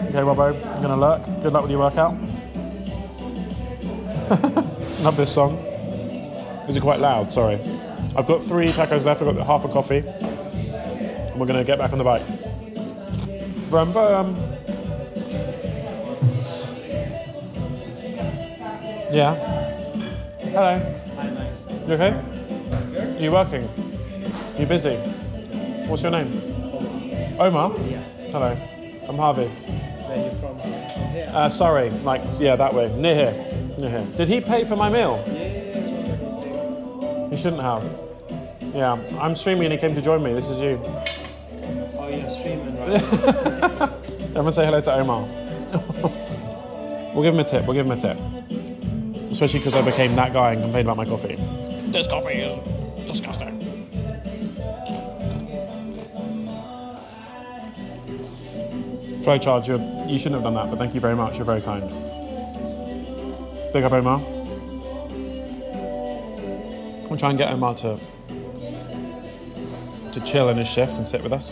Okay, Robbo, you're gonna lurk. Good luck with your workout. Love this song. Is it quite loud? Sorry. I've got 3 tacos left. I've got half a coffee. And we're gonna get back on the bike. Vroom, vroom. Yeah. Hello. You okay? Are you working? Are you busy? What's your name? Omar? Yeah. Hello. I'm Harvey. Where are you from? Sorry, like, yeah, that way. Near here. Near here. Did he pay for my meal? He shouldn't have. Yeah, I'm streaming and he came to join me. This is you. Oh, you're streaming right Everyone say hello to Omar. We'll give him a tip. We'll give him a tip. Especially because I became that guy and complained about my coffee. This coffee is disgusting. Flowcharge, you shouldn't have done that, but thank you very much. You're very kind. Big up, Omar. We'll try and get Omar to chill in his shift and sit with us.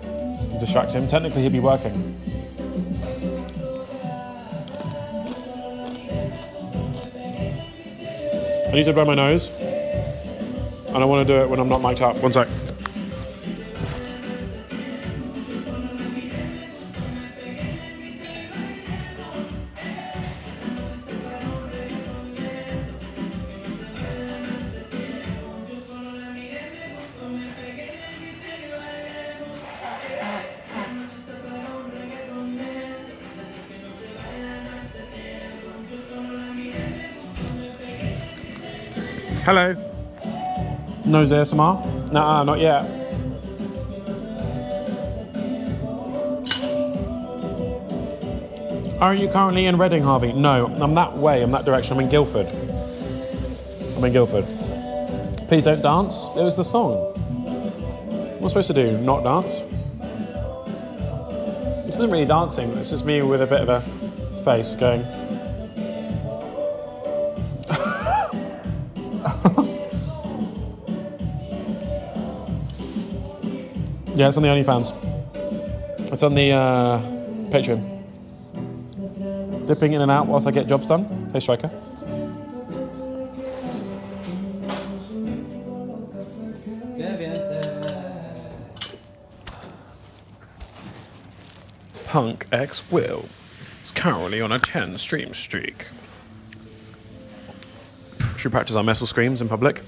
And distract him. Technically, he'll be working. I need to blow my nose. And I want to do it when I'm not mic'd up. One sec. Hello. Nose ASMR? Nah, not yet. Are you currently in Reading, Harvey? No, I'm that way, I'm that direction. I'm in Guildford. Please don't dance. It was the song. What am I supposed to do? Not dance? This isn't really dancing. It's just me with a bit of a face going. Yeah, it's on the OnlyFans. It's on the Patreon. Dipping in and out whilst I get jobs done. Hey, Striker. Punk X Will is currently on a 10 stream streak. Should we practice our metal screams in public?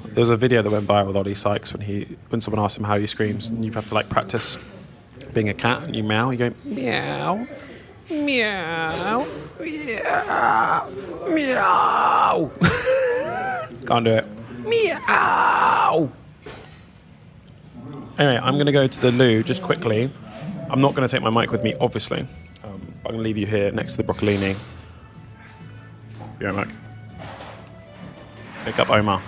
There was a video that went viral with Ollie Sykes when someone asked him how he screams, and you have to like practice being a cat and you meow. You go meow, meow, meow, meow. Can't do it. Meow. Anyway, I'm going to go to the loo just quickly. I'm not going to take my mic with me, obviously. I'm going to leave you here next to the broccolini. Be right back. Pick up Omar.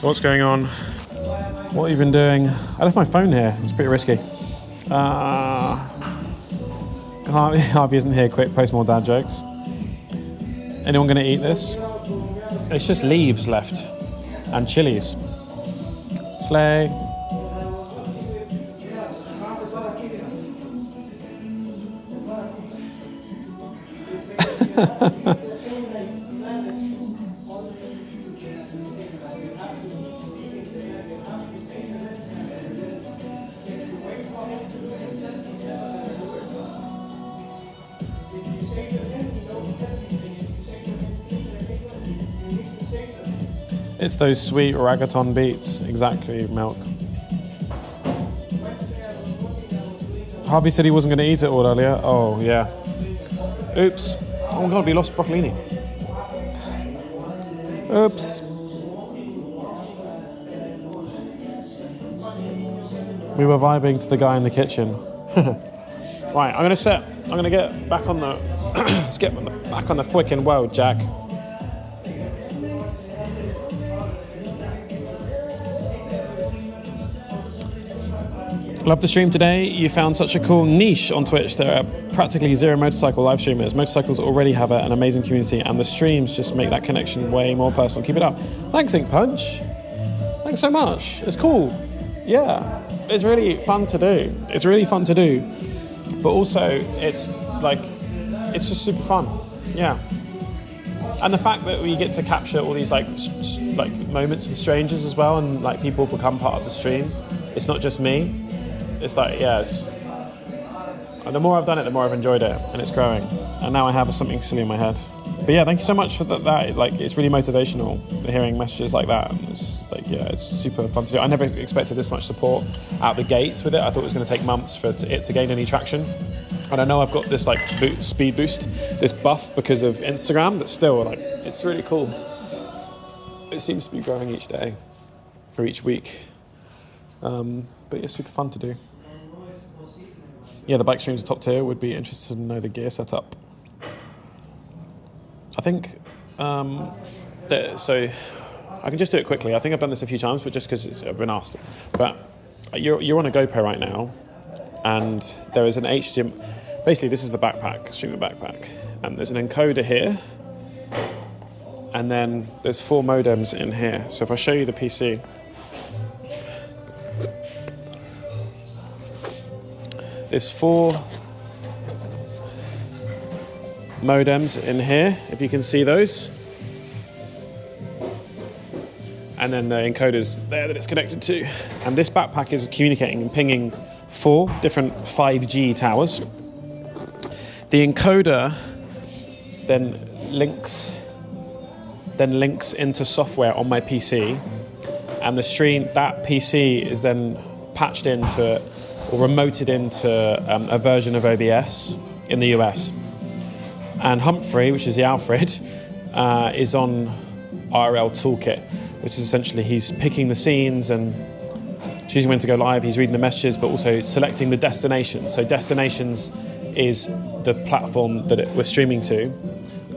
What's going on? What have you been doing? I left my phone here. It's pretty risky. Harvey isn't here. Quick, post more dad jokes. Anyone going to eat this? It's just leaves left and chilies. Slay. It's those sweet reggaeton beats. Exactly, Milk. Harvey said he wasn't going to eat it all earlier. Oh, yeah. Oops. Oh, my God, we lost broccolini. Oops. We were vibing to the guy in the kitchen. Right, I'm going to get back on the... let's get back on the freaking world, Jack. Love the stream today. You found such a cool niche on Twitch. There are practically zero motorcycle live streamers. Motorcycles already have an amazing community, and the streams just make that connection way more personal. Keep it up. Thanks, Ink Punch. Thanks so much. It's cool. Yeah, it's really fun to do. It's really fun to do, but also it's just super fun. Yeah. And the fact that we get to capture all these like moments with strangers as well, and like people become part of the stream. It's not just me. It's like, yes. And the more I've done it, the more I've enjoyed it, and it's growing. And now I have something silly in my head. But yeah, thank you so much for that. Like, it's really motivational hearing messages like that. And it's like, yeah, it's super fun to do. I never expected this much support out the gates with it. I thought it was going to take months for it to gain any traction. And I know I've got this like speed boost, this buff because of Instagram, but still, like, it's really cool. It seems to be growing each day or each week. But it's super fun to do. Yeah, the bike streams are top tier. Would be interested to know the gear setup. I think, so I can just do it quickly. I think I've done this a few times, but just because I've been asked. But you're on a GoPro right now, and there is an HDMI. Basically, this is the backpack, streamer backpack, and there's an encoder here, and then there's 4 modems in here. So if I show you the PC, there's 4 modems in here, if you can see those. And then the encoder's there that it's connected to. And this backpack is communicating and pinging 4 different 5G towers. The encoder then links into software on my PC, and that PC is then patched into or remoted into a version of OBS in the US. And Humphrey, which is the Alfred, is on RL Toolkit, which is essentially he's picking the scenes and choosing when to go live. He's reading the messages, but also selecting the destinations. So destinations is the platform that we're streaming to.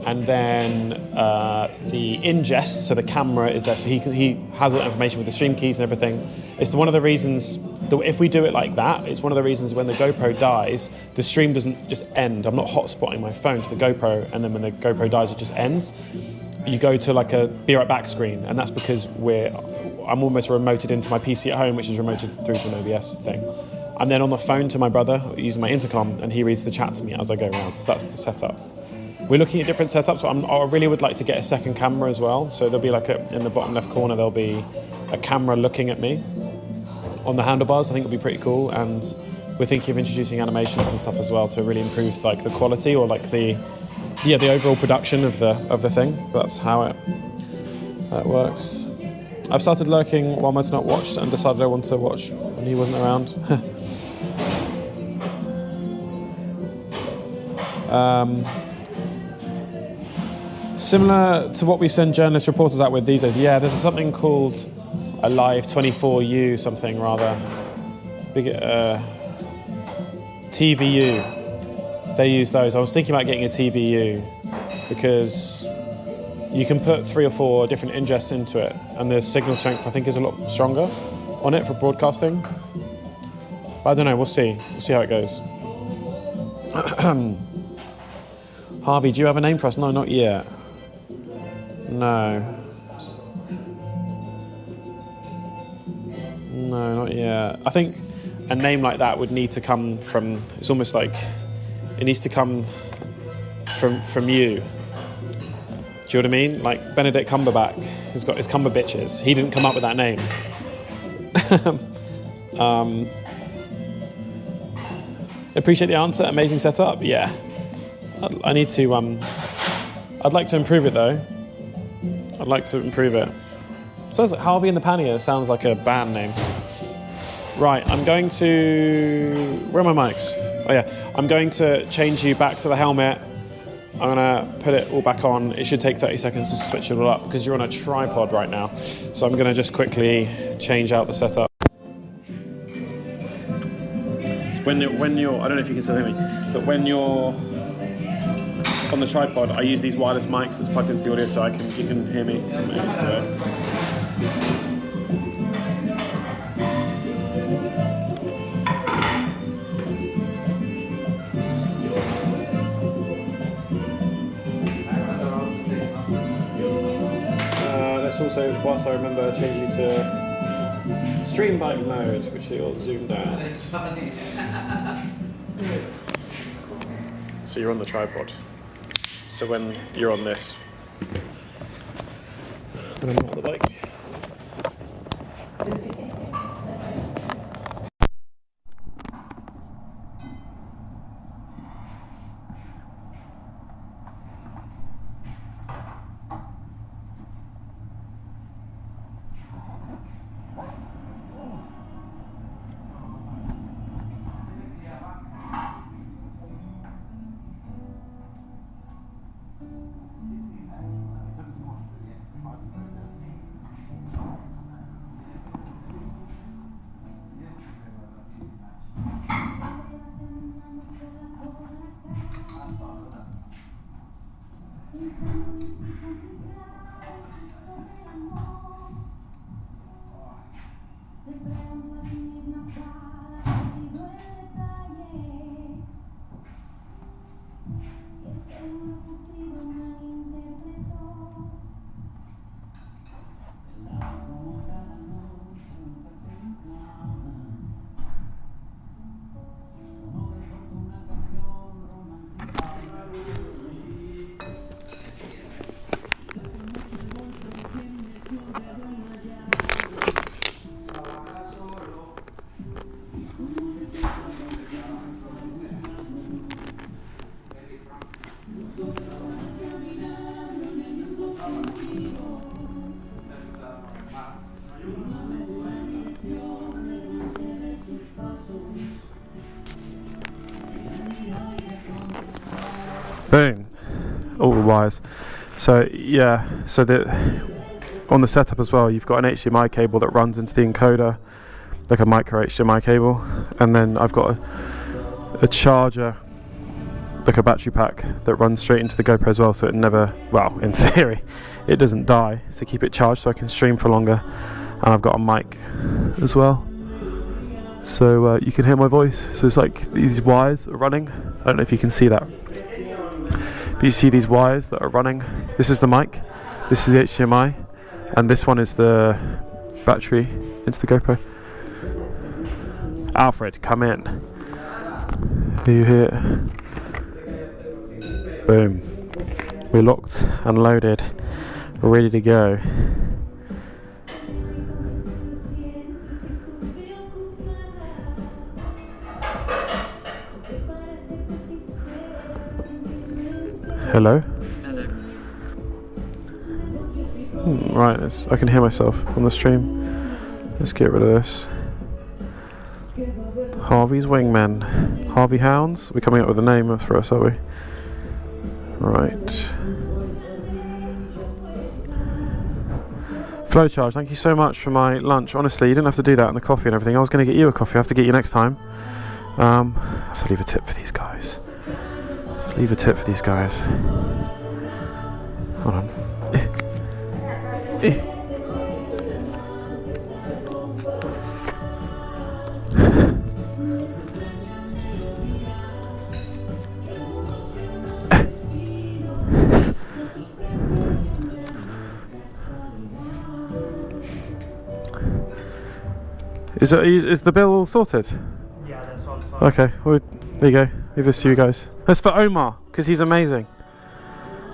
And then the ingest, so the camera is there. So he has all that information with the stream keys and everything. It's one of the reasons that if we do it like that, it's one of the reasons when the GoPro dies, the stream doesn't just end. I'm not hotspotting my phone to the GoPro, and then when the GoPro dies, it just ends. You go to like a be right back screen, and that's because I'm almost remoted into my PC at home, which is remoted through to an OBS thing. I'm then on the phone to my brother using my intercom, and he reads the chat to me as I go around. So that's the setup. We're looking at different setups. I really would like to get a second camera as well. So there'll be in the bottom left corner, there'll be a camera looking at me on the handlebars. I think it'll be pretty cool. And we're thinking of introducing animations and stuff as well to really improve like the quality or like the overall production of the thing. That's how it works. I've started lurking while Mod's not watched and decided I want to watch when he wasn't around. Similar to what we send journalist reporters out with these days. Yeah, there's something called a Live 24U something rather. Big TVU. They use those. I was thinking about getting a TVU because you can put 3 or 4 different ingests into it, and the signal strength I think is a lot stronger on it for broadcasting. But I don't know. We'll see. We'll see how it goes. Harvey, do you have a name for us? No, not yet. No, not yet. I think a name like that would need to come from, it's almost like it needs to come from you. Do you know what I mean? Like Benedict Cumberbatch has got his Cumberbitches. He didn't come up with that name. Appreciate the answer. Amazing setup. Yeah. I need to. I'd like to improve it though. I'd like to improve it. Sounds like Harvey and the Pannier sounds like a band name. Right. I'm going to. Where are my mics? Oh yeah. I'm going to change you back to the helmet. I'm gonna put it all back on. It should take 30 seconds to switch it all up because you're on a tripod right now. So I'm gonna just quickly change out the setup. When you're, I don't know if you can still hear me, but when you're on the tripod, I use these wireless mics that's plugged into the audio so you can hear me. Also, whilst I remember changing to stream bike mode, which you're zoomed out. So you're on the tripod. So when you're on this, and I'm not on the bike. Boom, all the wires. So yeah, so on the setup as well, you've got an HDMI cable that runs into the encoder, like a micro HDMI cable, and then I've got a charger, like a battery pack that runs straight into the GoPro as well, so it never, well, in theory, it doesn't die, so keep it charged so I can stream for longer. And I've got a mic as well, so you can hear my voice. So it's like these wires are running. I don't know if you can see that. You see these wires that are running. This is the mic, this is the HDMI, and this one is the battery into the GoPro. Alfred, come in. Are you here? Boom. We're locked and loaded, ready to go. Hello? Hello. Right, I can hear myself on the stream. Let's get rid of this. Harvey's Wingmen. Harvey Hounds? We're coming up with a name for us, are we? Right. Flowcharge, thank you so much for my lunch. Honestly, you didn't have to do that and the coffee and everything. I was going to get you a coffee. I have to get you next time. I have to leave a tip for these guys. Leave a tip for these guys. Hold on. Is the bill all sorted? Yeah, that's all sorted. Okay, well, there you go. Leave this to you guys. That's for Omar, because he's amazing.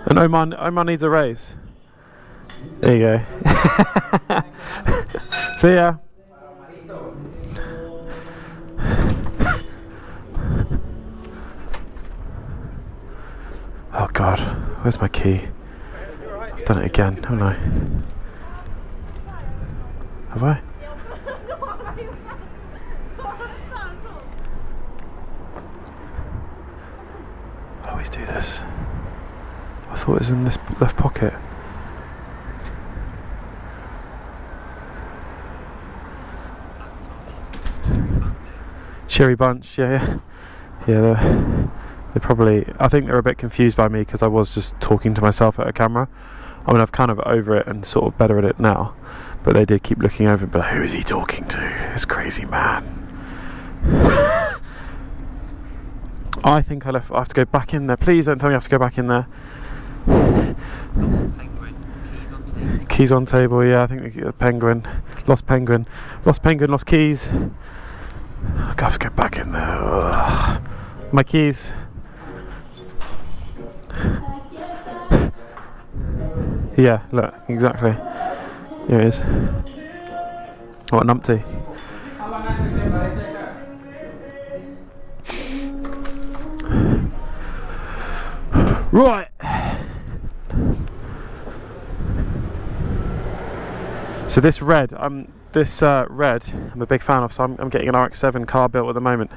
And Oman needs a raise. There you go. See ya. Oh God, where's my key? I've done it again, haven't I? Have I? I always do this. I thought it was in this left pocket. Cherry bunch, yeah. They probably, I think they're a bit confused by me because I was just talking to myself at a camera. I mean, I've kind of over it and sort of better at it now, but they did keep looking over and be like, who is he talking to? This crazy man. I think I have to go back in there. Please don't tell me I have to go back in there. Keys on table, yeah, I think the penguin. Lost penguin, lost keys. I have to go back in there. Ugh. My keys. Yeah, look, exactly. Here it is. What an umpty. Right. So this red, I'm a big fan of. So I'm getting an RX-7 car built at the moment,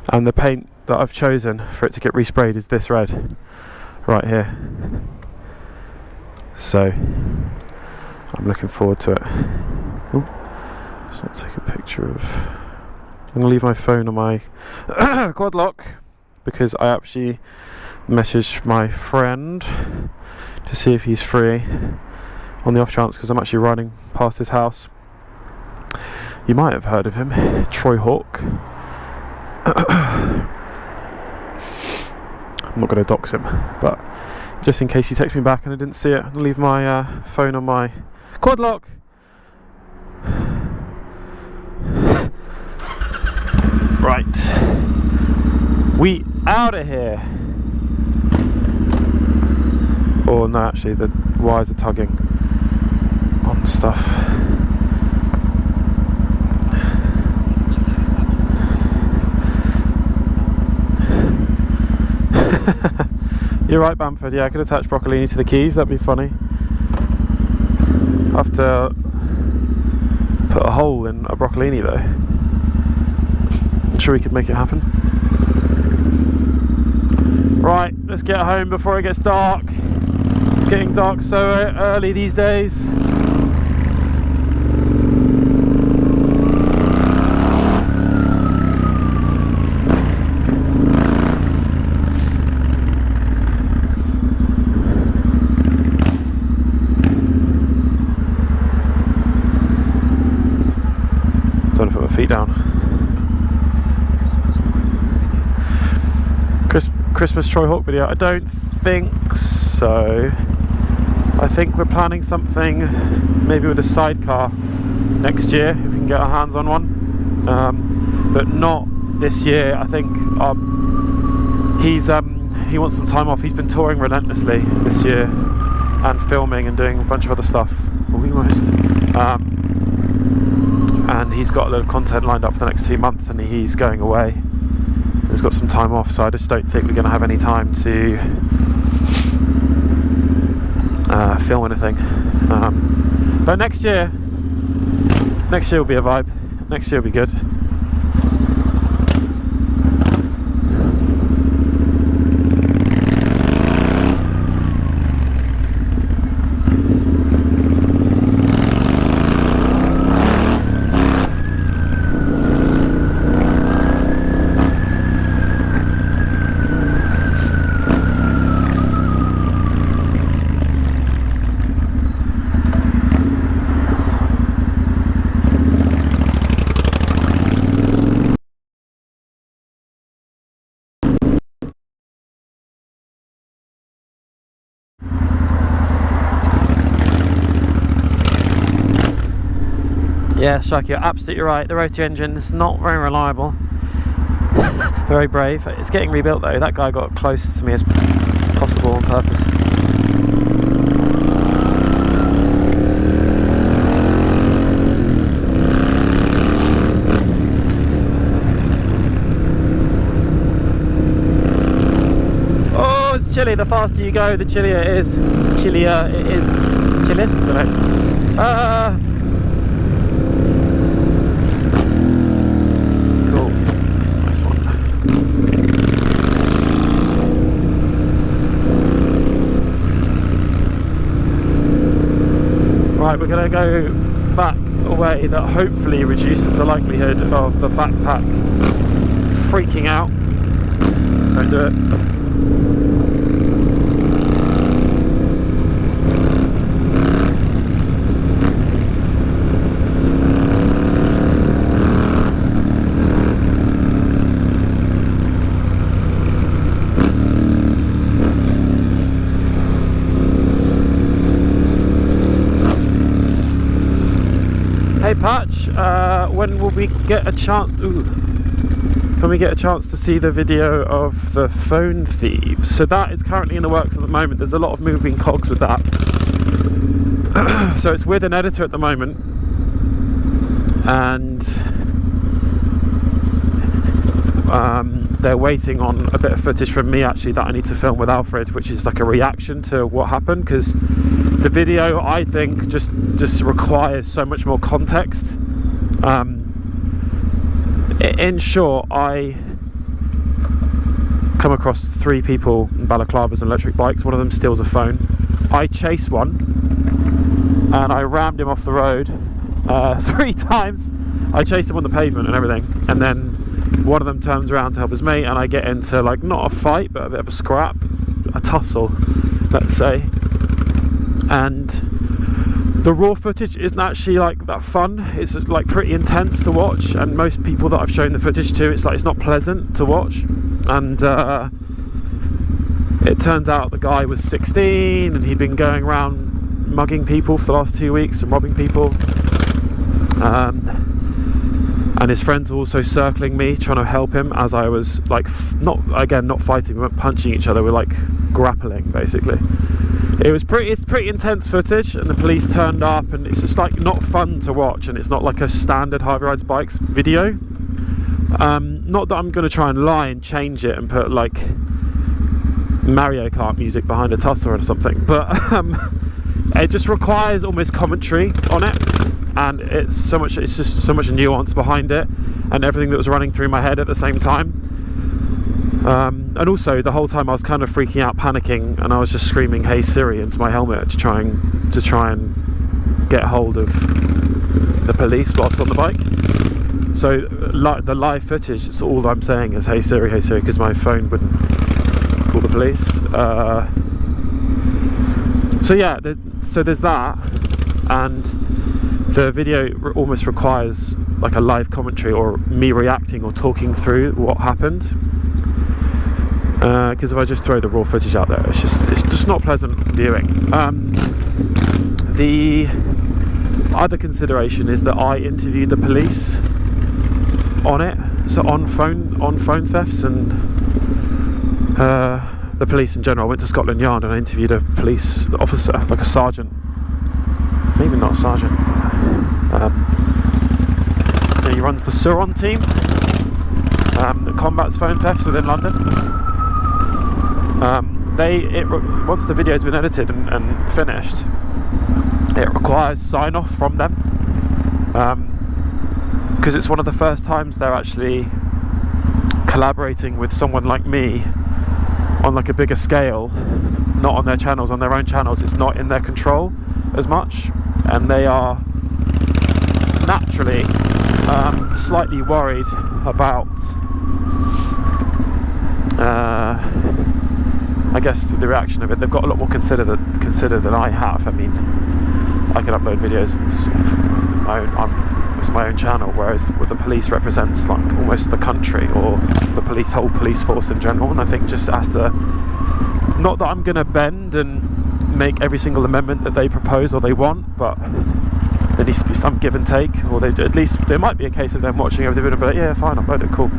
and the paint that I've chosen for it to get resprayed is this red, right here. So I'm looking forward to it. Oh, let's not take a picture of. I'm gonna leave my phone on my quad lock because I actually messaged my friend to see if he's free on the off chance, because I'm actually riding past his house. You might have heard of him, Troy Hawk. I'm not going to dox him, but just in case he texts me back and I didn't see it, I'll leave my phone on my quad lock. Right, we out of here. Oh no, actually the wires are tugging on stuff. You're right, Bamford. Yeah, I could attach broccolini to the keys. That'd be funny. I have to put a hole in a broccolini though. I'm sure we could make it happen. Right, let's get home before it gets dark. It's getting dark so early these days. Don't put my feet down. Christmas Troy Hawk video? I don't think so. I think we're planning something maybe with a sidecar next year if we can get our hands on one, but not this year. I think he wants some time off. He's been touring relentlessly this year and filming and doing a bunch of other stuff, almost, and he's got a lot of content lined up for the next 2 months, and he's going away. He's got some time off, so I just don't think we're going to have any time to film anything. But next year will be a vibe. Next year will be good. Yeah, Sharky, you're absolutely right. The rotary engine is not very reliable. Very brave. It's getting rebuilt though. That guy got close to me as possible on purpose. chilly. The faster you go, the chillier it is. Chillier it is. Chillest, I don't know. Cool. Nice one. Right, we're gonna go back a way that hopefully reduces the likelihood of the backpack freaking out. Don't do it. Hey Patch, when will we get a chance? When we get a chance to see the video of the phone thieves? So that is currently in the works at the moment. There's a lot of moving cogs with that. So it's with an editor at the moment, and they're waiting on a bit of footage from me actually that I need to film with Alfred, which is like a reaction to what happened, because the video I think just requires so much more context. In short, I come across 3 people in balaclavas and electric bikes. One of them steals a phone. I chase one and I rammed him off the road 3 times. I chased him on the pavement and everything, and then one of them turns around to help his mate, and I get into, like, not a fight but a bit of a scrap, a tussle, let's say. And the raw footage isn't actually like that fun. It's like pretty intense to watch, and most people that I've shown the footage to, it's like it's not pleasant to watch. And it turns out the guy was 16 and he'd been going around mugging people for the last 2 weeks and robbing people. And his friends were also circling me, trying to help him as I was like, not fighting, we weren't punching each other, we're like grappling basically. It's pretty intense footage, and the police turned up, and it's just like not fun to watch, and it's not like a standard Harvey Rides Bikes video. Not that I'm going to try and lie and change it and put like Mario Kart music behind a tussle or something, but it just requires almost commentary on it, and it's just so much nuance behind it, and everything that was running through my head at the same time. And also the whole time I was kind of freaking out, panicking, and I was just screaming "Hey Siri" into my helmet to try and get hold of the police whilst on the bike. So the live footage, it's all I'm saying is "Hey Siri, hey Siri," because my phone wouldn't call the police. So yeah, so there's that, and the video almost requires like a live commentary or me reacting or talking through what happened. Because if I just throw the raw footage out there, it's just not pleasant viewing. The other consideration is that I interviewed the police on it, so on phone thefts and the police in general. I went to Scotland Yard and I interviewed a police officer, like a sergeant, maybe not a sergeant. He runs the Suron team that combats phone thefts within London. Once the video's been edited and finished, it requires sign-off from them, because it's one of the first times they're actually collaborating with someone like me on like a bigger scale, not on their channels. On their own channels, it's not in their control as much, and they are naturally slightly worried about I guess the reaction of it. They've got a lot more consider than I have. I mean, I can upload videos and it's my own channel, whereas with the police represents like almost the country or the whole police force in general. And I think just has to, not that I'm going to bend and make every single amendment that they propose or they want, but there needs to be some give and take, or at least there might be a case of them watching over the video and be like, yeah, fine, upload it, cool.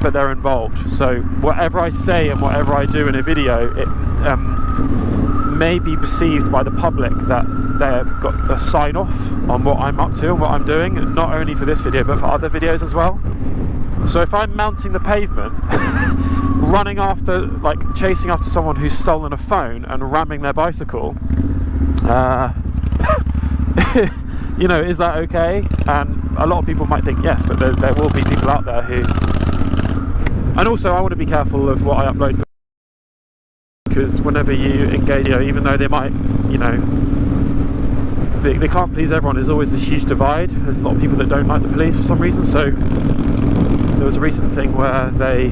But they're involved, so whatever I say and whatever I do in a video, it may be perceived by the public that they've got the sign off on what I'm up to and what I'm doing, not only for this video but for other videos as well. So if I'm mounting the pavement running after, like chasing after someone who's stolen a phone and ramming their bicycle, you know, is that okay? And a lot of people might think yes, but there will be people out there who... And also I want to be careful of what I upload, because whenever you engage, you know, even though they might, you know, they can't please everyone, there's always this huge divide. There's a lot of people that don't like the police for some reason. So there was a recent thing where they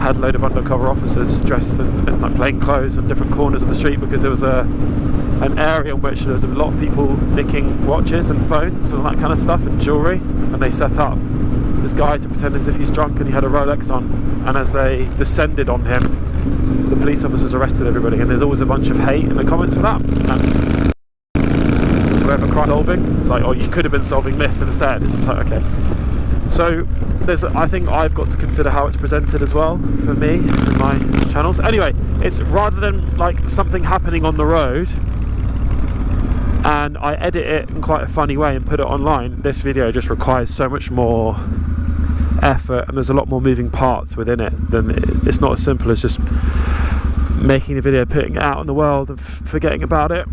had a load of undercover officers dressed in like plain clothes on different corners of the street, because there was an area in which there was a lot of people nicking watches and phones and that kind of stuff and jewellery, and they set up this guy to pretend as if he's drunk and he had a Rolex on, and as they descended on him, the police officers arrested everybody. And there's always a bunch of hate in the comments for that, and whoever crime solving, it's like, oh, you could have been solving this instead. It's just like, okay. So I think I've got to consider how it's presented as well for me in my channels. Anyway, it's rather than like something happening on the road and I edit it in quite a funny way and put it online, this video just requires so much more effort, and there's a lot more moving parts within it. It's not as simple as just making the video, putting it out in the world and forgetting about it.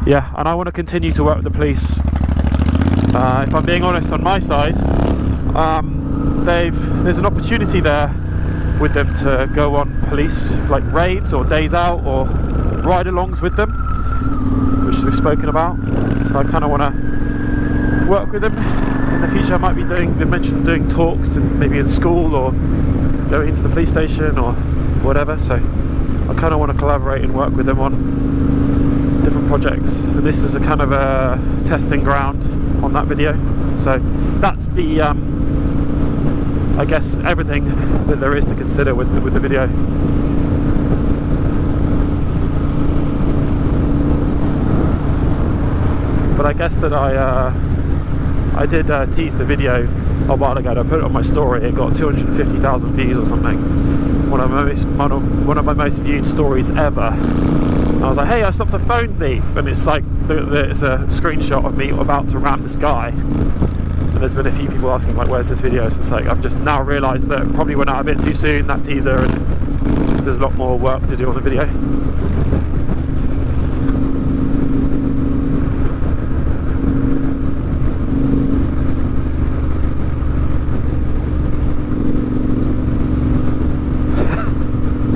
Yeah, and I want to continue to work with the police. If I'm being honest, on my side, there's an opportunity there with them to go on police like raids or days out or ride-alongs with them, which we've spoken about. So I kind of want to work with them in the future. I might be they mentioned doing talks and maybe in school or going into the police station or whatever. So I kind of want to collaborate and work with them on different projects. And this is a kind of a testing ground on that video. So that's the I guess everything that there is to consider with the video. But I guess that I did tease the video a while ago. I put it on my story. It got 250,000 views or something. One of my most viewed stories ever. And I was like, hey, I stopped a phone thief, and it's like it's a screenshot of me about to ram this guy. And there's been a few people asking like, where's this video? So it's like I've just now realised that it probably went out a bit too soon, that teaser, and there's a lot more work to do on the video.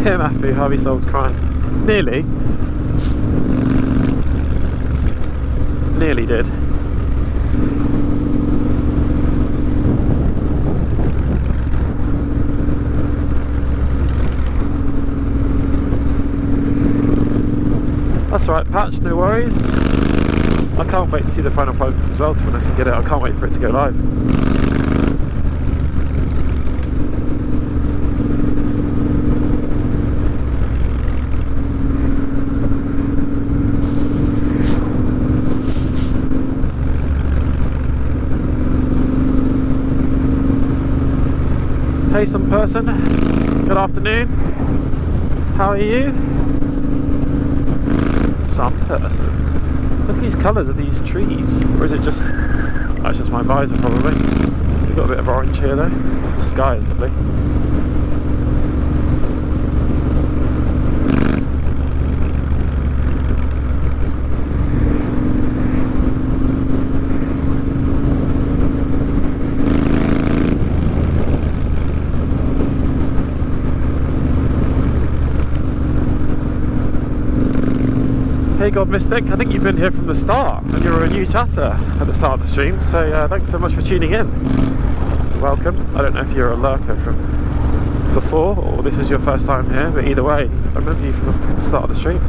Here, Matthew, Harvey solves crime. Nearly did. That's alright, Patch, no worries. I can't wait to see the final product as well, to be honest, and get it. I can't wait for it to go live. Hey, some person. Good afternoon. How are you? Some person. Look at these colours of these trees. Or is it just... That's just my visor, probably. We've got a bit of orange here, though. The sky is lovely. Hey God Mystic, I think you've been here from the start and you're a new chatter at the start of the stream, so thanks so much for tuning in. Welcome. I don't know if you're a lurker from before or this is your first time here, but either way, I remember you from the start of the stream.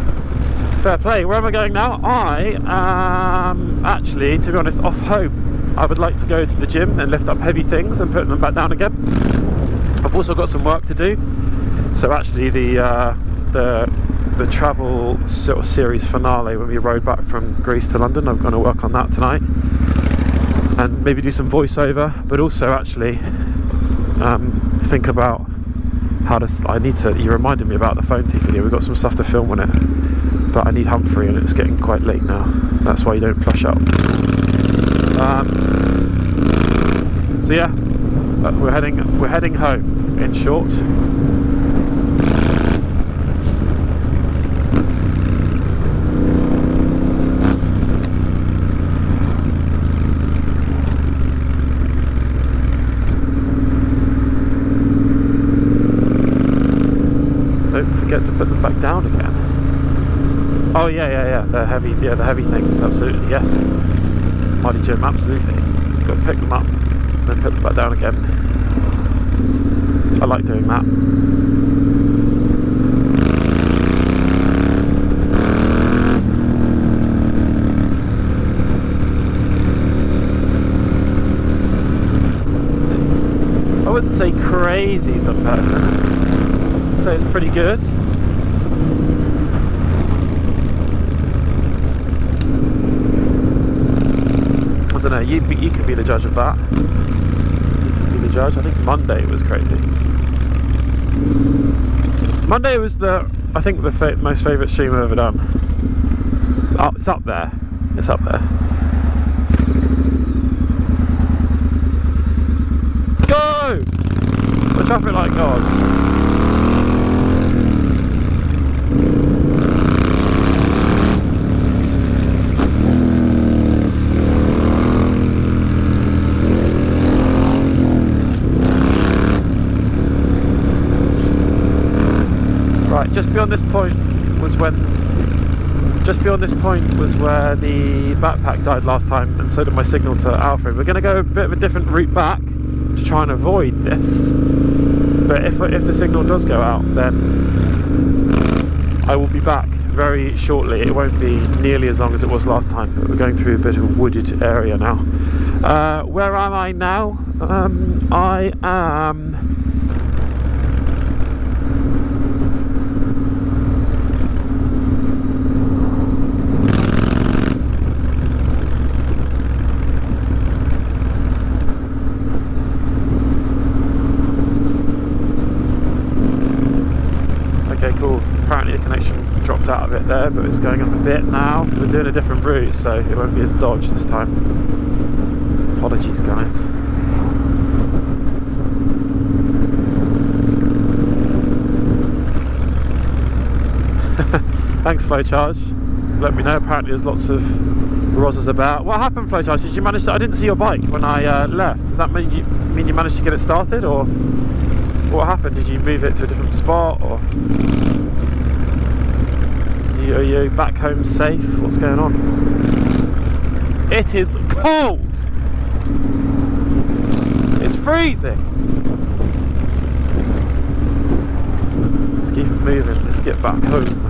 Fair play. Where am I going now? I am actually, to be honest, off home. I would like to go to the gym and lift up heavy things and put them back down again. I've also got some work to do, so actually the travel sort of series finale when we rode back from Greece to London, I'm going to work on that tonight and maybe do some voiceover, but also actually think about how to... you reminded me about the phone thief video. We've got some stuff to film on it, but I need Humphrey and it's getting quite late now. That's why you don't flush out. So yeah, we're heading home, in short. Don't forget to put them back down again. Oh yeah, the heavy things, absolutely, yes. Mighty Jim, absolutely. Got to pick them up, then put them back down again. I like doing that. I wouldn't say crazy, some person. I'd say it's pretty good. I don't know, you can be the judge of that. You can be the judge. I think Monday was crazy. Monday was I think the most favourite stream I've ever done. Oh, it's up there. It's up there. Go! The traffic light gods. Right, just beyond this point was where the backpack died last time, and so did my signal to Alfred. We're going to go a bit of a different route back to try and avoid this. But if the signal does go out, then I will be back very shortly. It won't be nearly as long as it was last time, but we're going through a bit of a wooded area now. Where am I now? I am... Cool. Apparently the connection dropped out of it there, but it's going up a bit now. We're doing a different route, so it won't be as dodged this time. Apologies, guys. Thanks, Flowcharge. Let me know. Apparently there's lots of Rozzers about. What happened, Flowcharge? Did you manage to... I didn't see your bike when I left. Does that mean you managed to get it started, or what happened? Did you move it to a different spot, or... Are you back home safe? What's going on? It is cold! It's freezing! Let's keep it moving, let's get back home.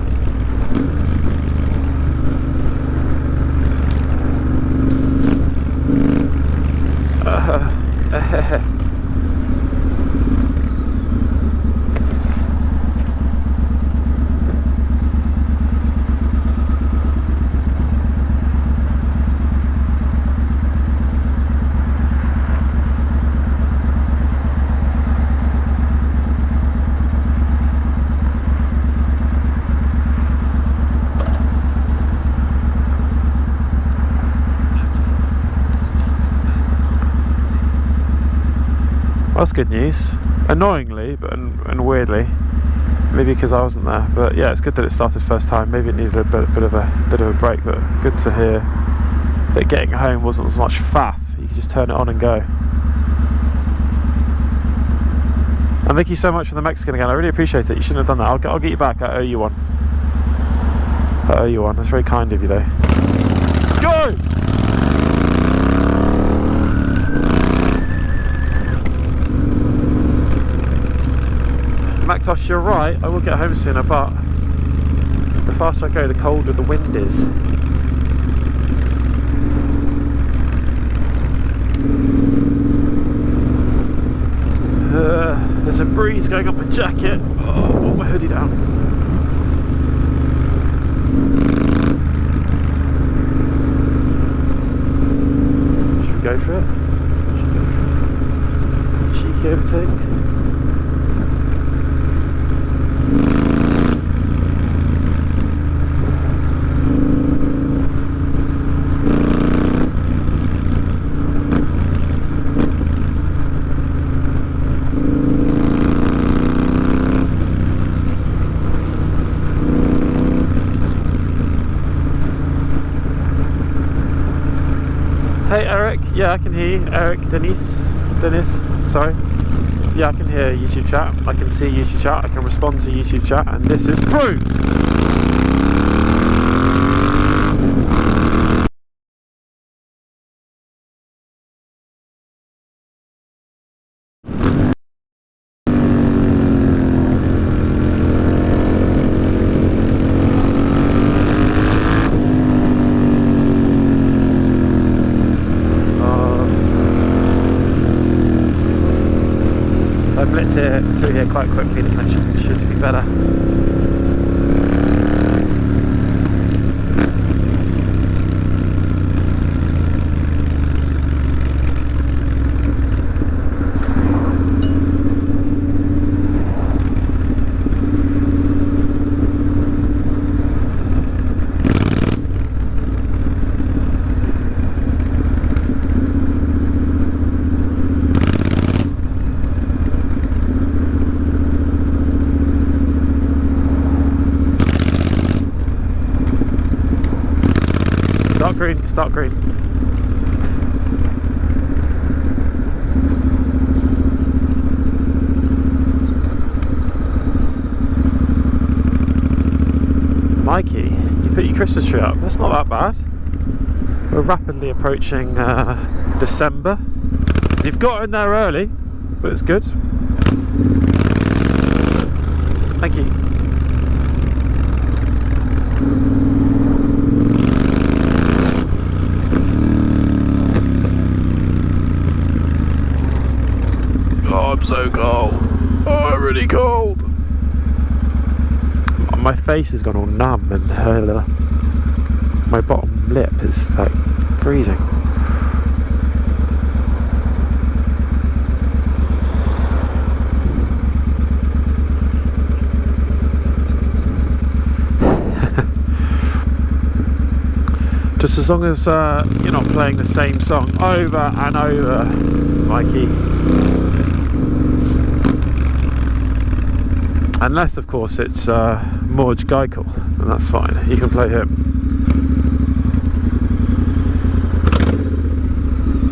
That's good news. Annoyingly, and weirdly, maybe because I wasn't there. But yeah, it's good that it started first time. Maybe it needed a bit of a break, but good to hear that getting home wasn't as much faff. You could just turn it on and go. And thank you so much for the Mexican again. I really appreciate it. You shouldn't have done that. I'll get you back. I owe you one. I owe you one. That's very kind of you, though. Go! Mactosh, you're right, I will get home sooner, but the faster I go, the colder the wind is. There's a breeze going up my jacket. Oh, I'll put my hoodie down. Should we go for it? Cheeky overtake. Yeah, I can hear you. Eric, Dennis, sorry. Yeah, I can hear YouTube chat. I can see YouTube chat. I can respond to YouTube chat, and this is proof. Blitz here through here quite quickly, the connection should be better. Start green. Mikey, you put your Christmas tree up. That's not that bad. We're rapidly approaching December. You've got in there early, but it's good. Thank you. Oh, I'm so cold. Oh, I'm really cold. My face has gone all numb and my bottom lip is like freezing. Just as long as you're not playing the same song over and over, Mikey. Unless, of course, it's Morge Geikel, then that's fine. You can play him.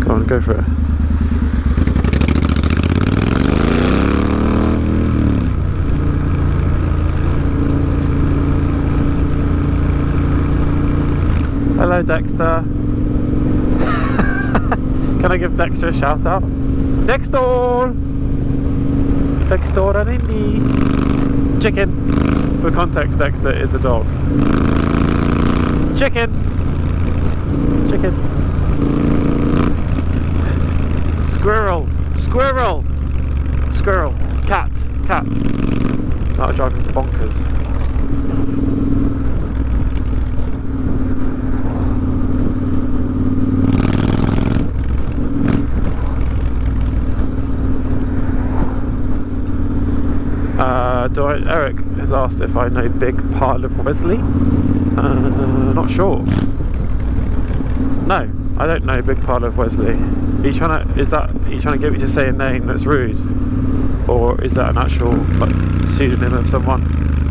Go on, go for it. Hello, Dexter. Can I give Dexter a shout out? Dexter! Dexter and Indy. Chicken. For context, Dexter is a dog. Chicken. Chicken. Squirrel. Squirrel. Squirrel. Cat. Cat. That would drive me bonkers. Eric has asked if I know Big Pile of Wesley. Not sure. No, I don't know Big Pile of Wesley. Are you trying to get me to say a name that's rude, or is that an actual like pseudonym of someone,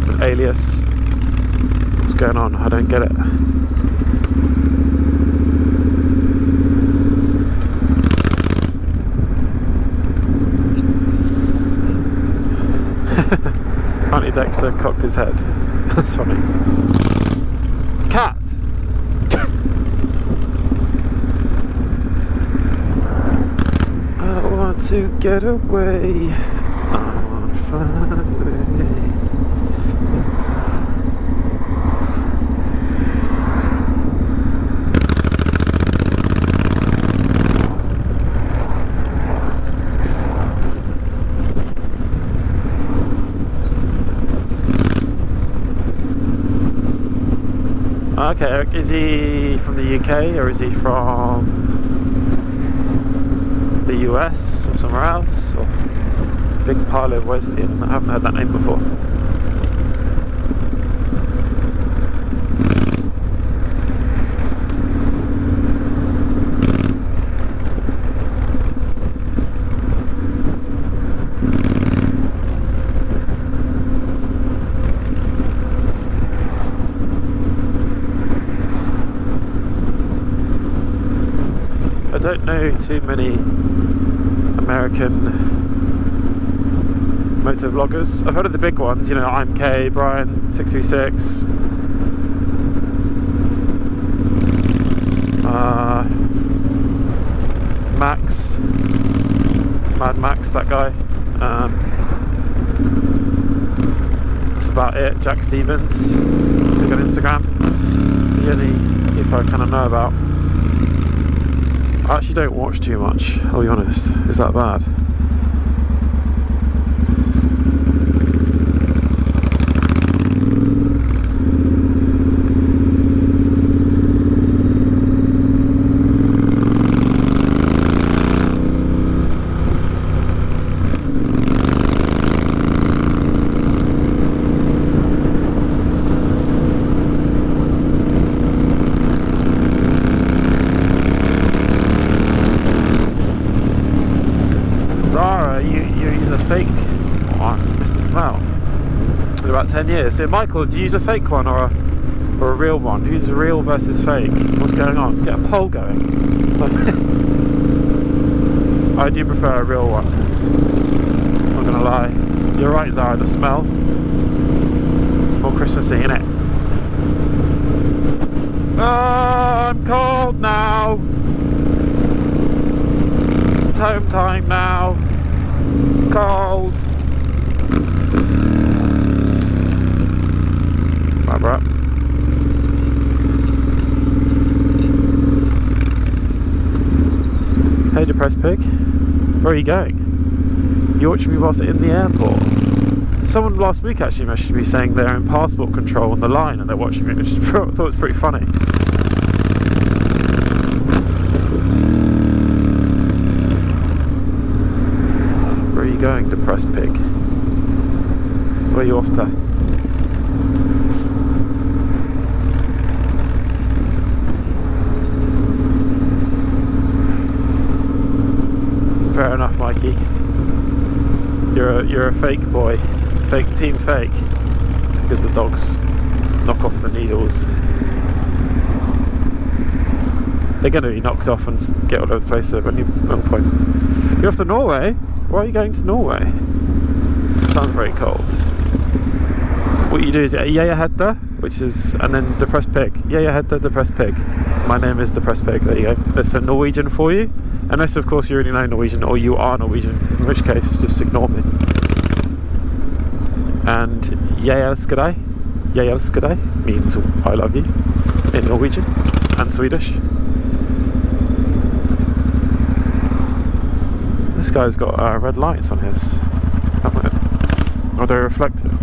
an alias? What's going on? I don't get it. Apparently Dexter cocked his head. That's funny. Cat! I want to get away. I want to find a way. Okay, Eric, is he from the UK or is he from the US or somewhere else? Or Big Pile of Wesley? I haven't heard that name before. don't know too many American motor vloggers. I've heard of the big ones, you know, I'm K, Brian, 636, Max, Mad Max, that guy. That's about it. Jack Stevens, I think on Instagram. It's the only people I kind of know about. I actually don't watch too much, I'll be honest. Is that bad? In about 10 years. So Michael, do you use a fake one or a real one? Who's real versus fake? What's going on? Get a poll going. I do prefer a real one. Not gonna lie. You're right, Zara, the smell. More Christmassy, innit? Oh, I'm cold now. It's home time now. Cold. Bye, bro. Hey, depressed pig. Where are you going? You watching me whilst in the airport? Someone last week actually messaged me saying they're in passport control on the line and they're watching me, which I thought was pretty funny. Where are you going, depressed pig? Where are you off to? Fair enough, Mikey. You're a fake boy, team fake, because the dogs knock off the needles. They're going to be knocked off and get all over the place at any point. You're off to Norway? Why are you going to Norway? Sounds very cold. What you do is Yayahetta, which is, and then depressed pig. Yayahetta, depressed pig. My name is depressed pig. There you go. That's a Norwegian for you. Unless of course you already know Norwegian or you are Norwegian, in which case just ignore me. And Jæelsker means I love you in Norwegian and Swedish. This guy's got red lights on his helmet. Are they reflective?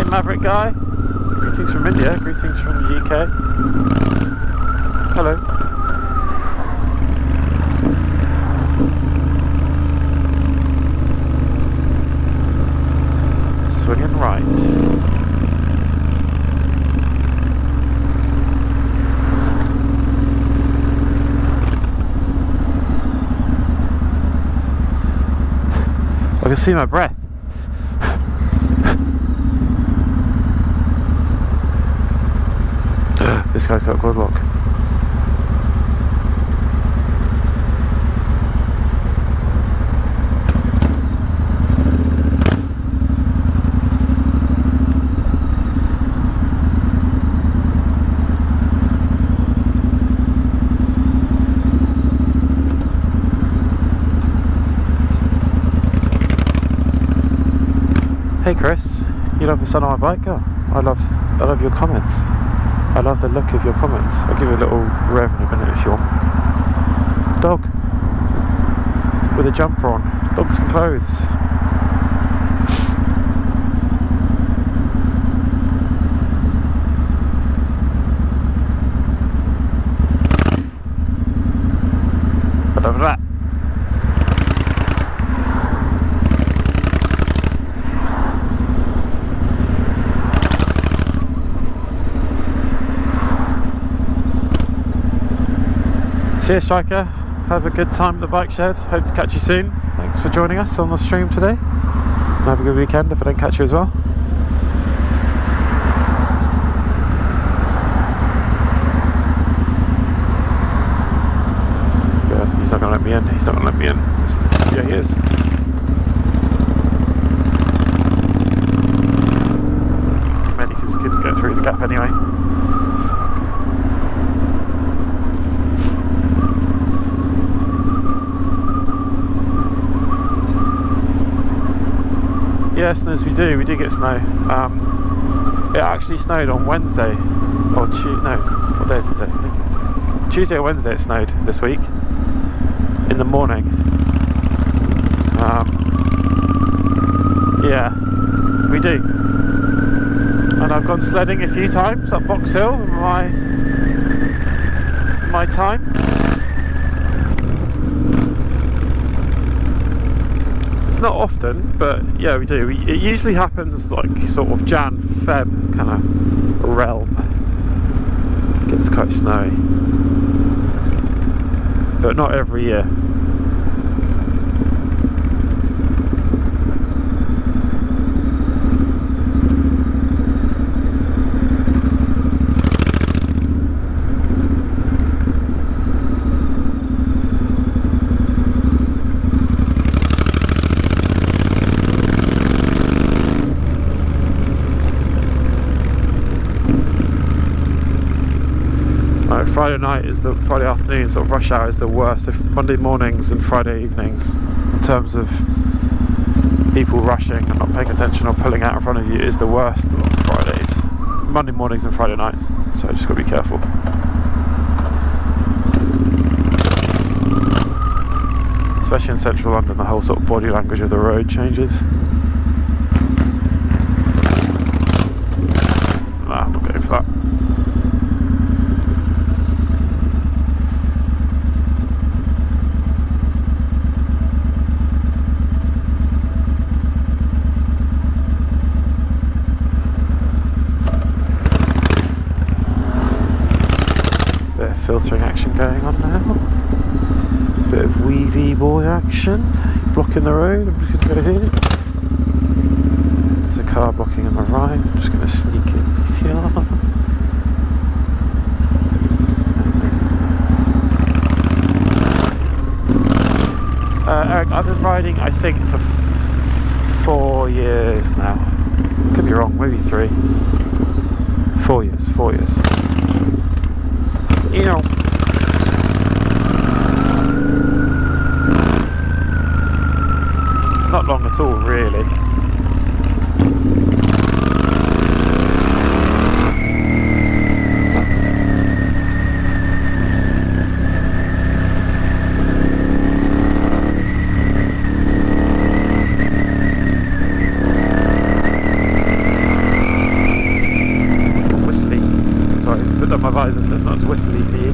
Maverick guy, greetings from India, greetings from the UK. Hello. Swinging right. So I can see my breath. This guy's got a quad lock. Hey Chris, you love the sun on my bike? Oh, I love your comments. I love the look of your comments. I'll give you a little rev in a minute if you want. Dog with a jumper on. Dogs and clothes. Blah, blah, blah. See you, Striker. Have a good time at the bike shed. Hope to catch you soon. Thanks. thanks for joining us on the stream today. And have a good weekend if I don't catch you as well. Yeah, he's not going to let me in. He's not going to let me in. Yeah, he is. Maybe because he couldn't get through the gap anyway. Yes, as we do get snow. It actually snowed on Wednesday, or what day is it today? Tuesday or Wednesday it snowed this week, in the morning. Yeah, we do. And I've gone sledding a few times up Box Hill in my time. Not often, but yeah, we do. It usually happens like sort of Jan, Feb kind of realm. It gets quite snowy, but not every year. Friday afternoon, sort of rush hour is the worst. If Monday mornings and Friday evenings, in terms of people rushing and not paying attention or pulling out in front of you, is the worst on Fridays. Monday mornings and Friday nights. So just got to be careful. Especially in central London, the whole sort of body language of the road changes. Nah, I'm not going for that. Filtering action going on now. Bit of weavy boy action. Blocking the road. I'm just going to go here. There's a car blocking on the right. I'm just going to sneak in here. Eric, I've been riding, I think, for 4 years now. Could be wrong, maybe 3. 4 years. 4 years. You know, not long at all, really. Whistly. Sorry, put up my visor so it's not as whistly for you.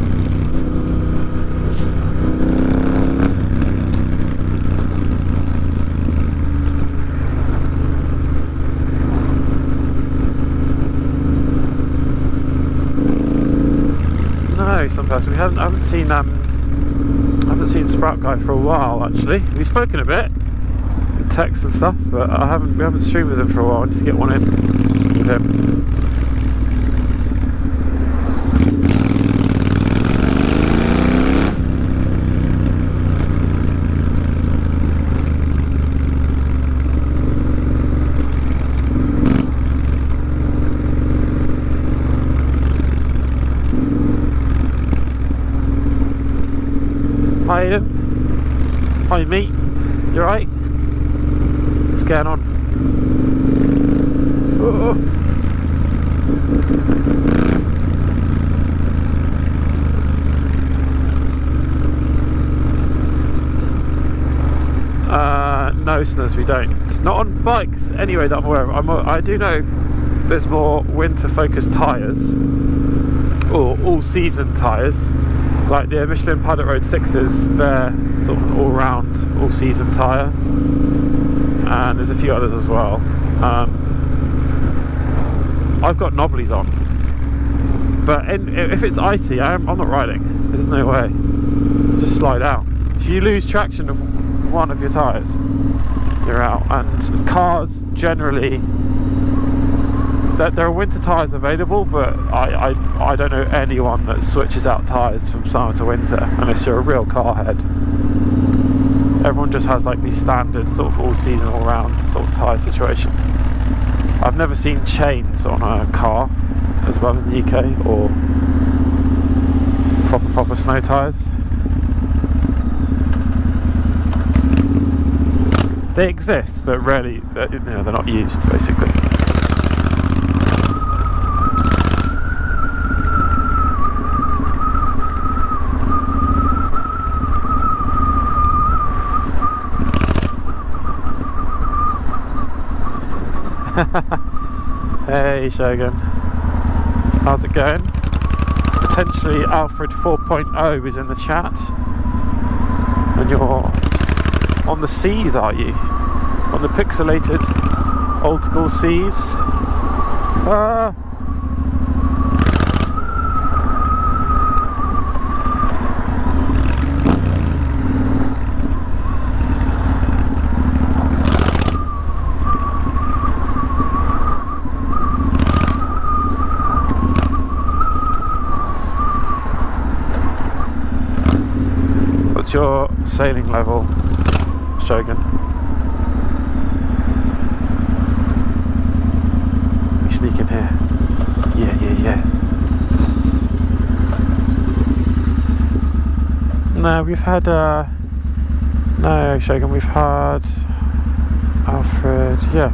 We haven't seen Sprout Guy for a while actually. We've spoken a bit in text and stuff, but we haven't streamed with him for a while. I need to get one in with him. Hi Ian. Hi mate. You alright? What's going on? Oh. No, listeners, we don't. It's not on bikes anyway that I'm aware of. I do know there's more winter focused tyres, or all season tyres. Like the Michelin Pilot Road 6s, they're sort of an all-round, all-season tyre, and there's a few others as well. I've got knobblies on, but if it's icy, I'm not riding. There's no way. Just slide out. If you lose traction one of your tyres, you're out. And cars generally, there are winter tyres available, but I don't know anyone that switches out tyres from summer to winter unless you're a real car head. Everyone just has like these standard sort of all season, all round sort of tyre situation. I've never seen chains on a car as well in the UK, or proper snow tyres. They exist, but rarely, you know, they're not used basically. Hey Shogun, how's it going? Potentially Alfred 4.0 is in the chat, and you're on the C's, are you? On the pixelated old school C's? What's your sailing level, Shogun? We sneak in here. Yeah. No, we've had no, Shogun, we've had Alfred. Yeah,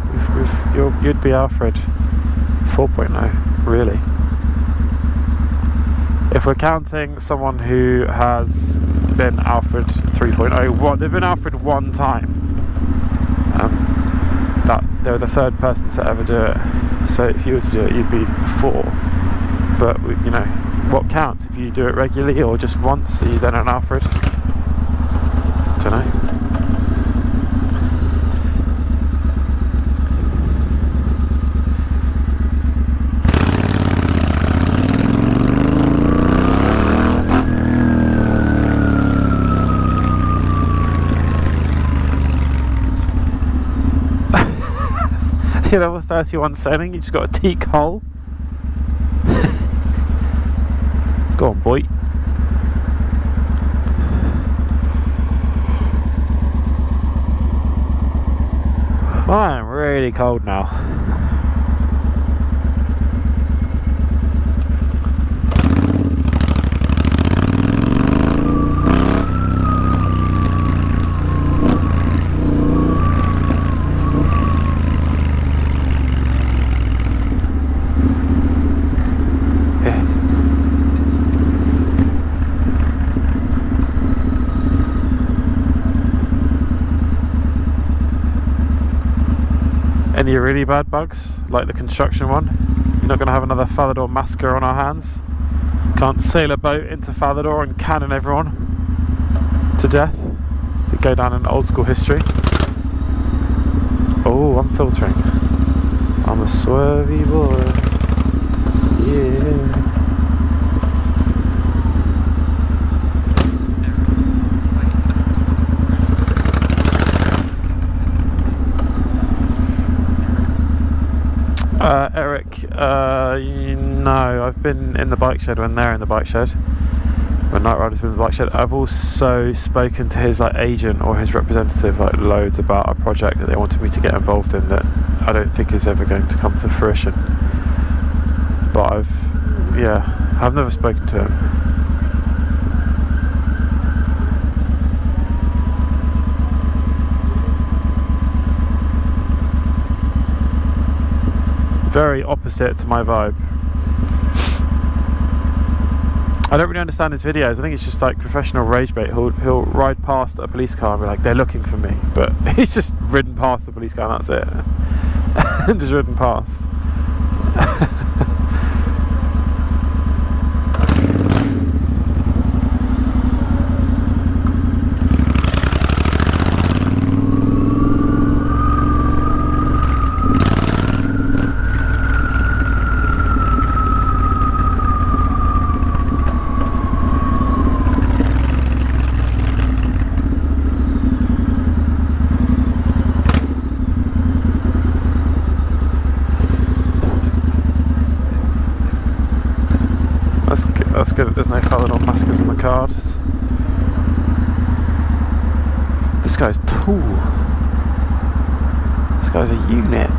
you'd be Alfred 4.0, really. If we're counting someone who has been Alfred 3.0, they've been Alfred one time. That they're the third person to ever do it. So if you were to do it, you'd be 4. But you know, what counts? If you do it regularly or just once, are you then an Alfred? I don't know. Level 31 sailing, you just got a teak hull. Go on, boy. I am really cold now. Any really bad bugs, like the construction one? You're not going to have another Falador massacre on our hands? Can't sail a boat into Falador and cannon everyone to death? We go down in old school history. Oh, I'm filtering. I'm a swervy boy. Yeah. Eric, no, I've been in the bike shed when they're in the bike shed, when Night Rider's been in the bike shed. I've also spoken to his like agent or his representative like loads about a project that they wanted me to get involved in that I don't think is ever going to come to fruition. But I've never spoken to him. Very opposite to my vibe. I don't really understand his videos. I think it's just like professional rage bait. He'll ride past a police car and be like, they're looking for me, but he's just ridden past the police car and that's it. And just ridden past. good that there's no coloured on maskers on the cards. This guy's tall. This guy's a unit.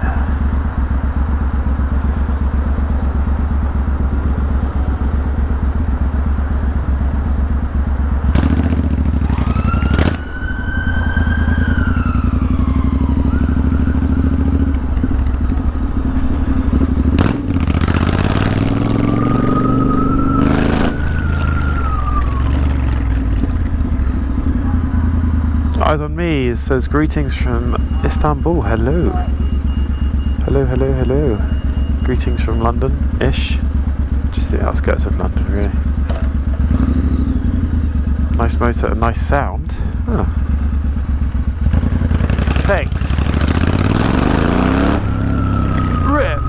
Eyes on me, it says greetings from Istanbul. Hello. Hello, hello, hello. Greetings from London-ish. Just the outskirts of London, really. Nice motor, nice sound. Huh. Thanks. Rip.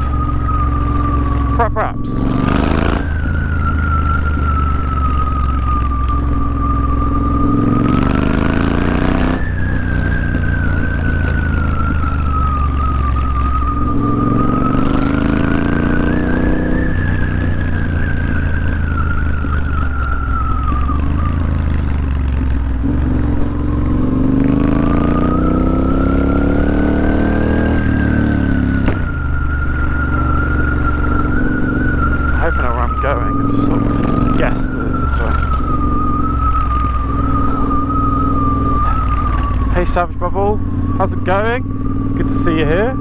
Perhaps. Savage Bubble, how's it going? Good to see you here.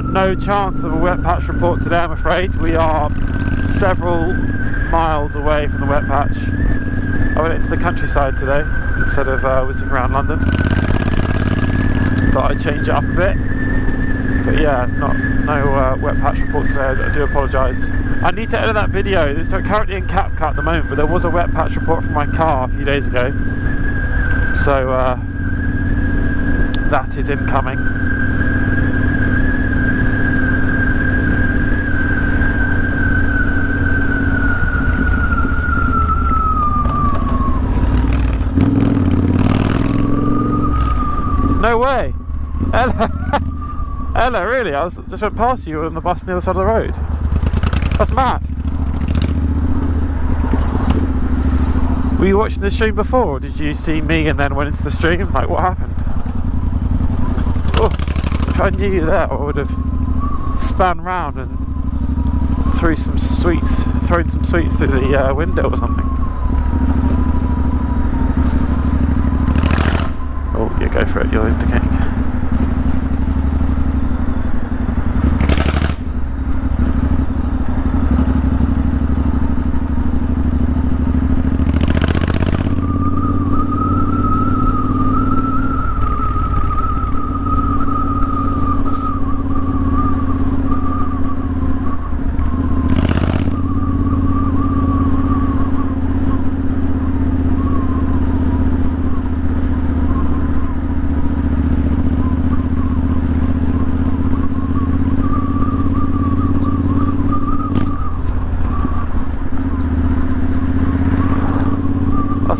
No chance of a wet patch report today, I'm afraid. We are several miles away from the wet patch. I went into the countryside today instead of whizzing around London. Thought I'd change it up a bit. But yeah, no wet patch report today. I do apologise. I need to edit that video. It's currently in CapCut at the moment, but there was a wet patch report from my car a few days ago. So that is incoming. No way! Ella, Ella, really? I just went past you on the bus on the other side of the road. That's mad. Were you watching the stream before, or did you see me and then went into the stream? Like, what happened? Oh, if I knew you there, I would have spun round and thrown some sweets through the window or something. Oh, yeah, go for it, you're indicating.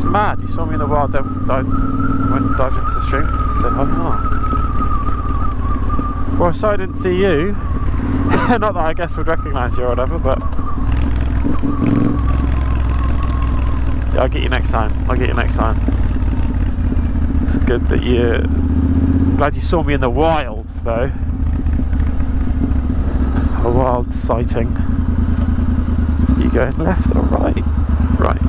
Mad, you saw me in the wild, then dived into the stream, said hi. Well, so I didn't see you. Not that I guess would recognise you or whatever, but yeah, I'll get you next time. It's good that I'm glad you saw me in the wild, though. A wild sighting. You going left or right? Right.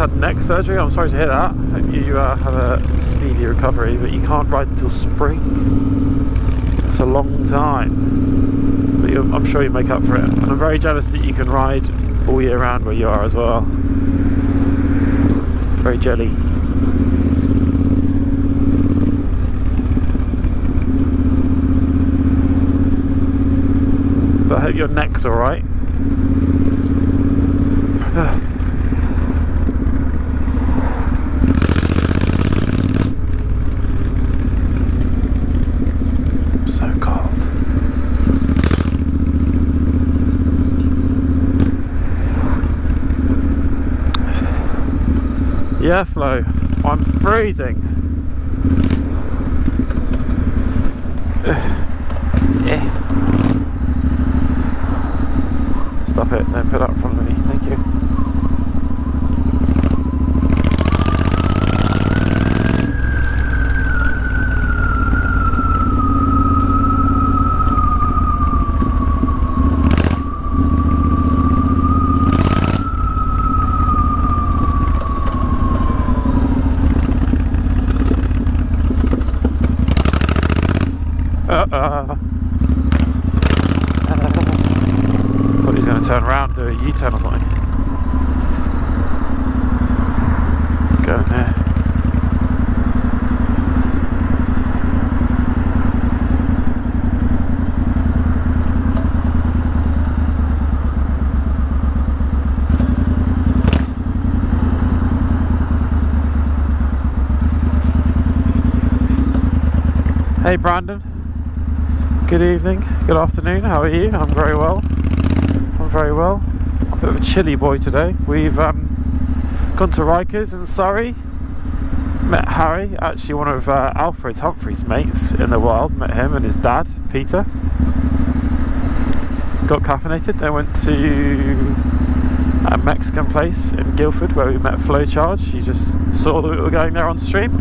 had neck surgery. I'm sorry to hear that. Hope you have a speedy recovery, but you can't ride until spring. That's a long time. But I'm sure you make up for it. And I'm very jealous that you can ride all year round where you are as well. Very jelly. But I hope your neck's alright. So cold. Yeah, Flo, I'm freezing. Stop it, don't put that in front of me, thank you. Thought he was going to turn around, do a U-turn or something. Go in here. Hey Brandon. Good evening, good afternoon, how are you? I'm very well. I'm very well. I'm a bit of a chilly boy today. We've gone to Rikers in Surrey. Met Harry, actually one of Alfred Humphrey's mates in the wild. Met him and his dad, Peter. Got caffeinated, then went to a Mexican place in Guildford where we met Flowcharge. You just saw that we were going there on stream.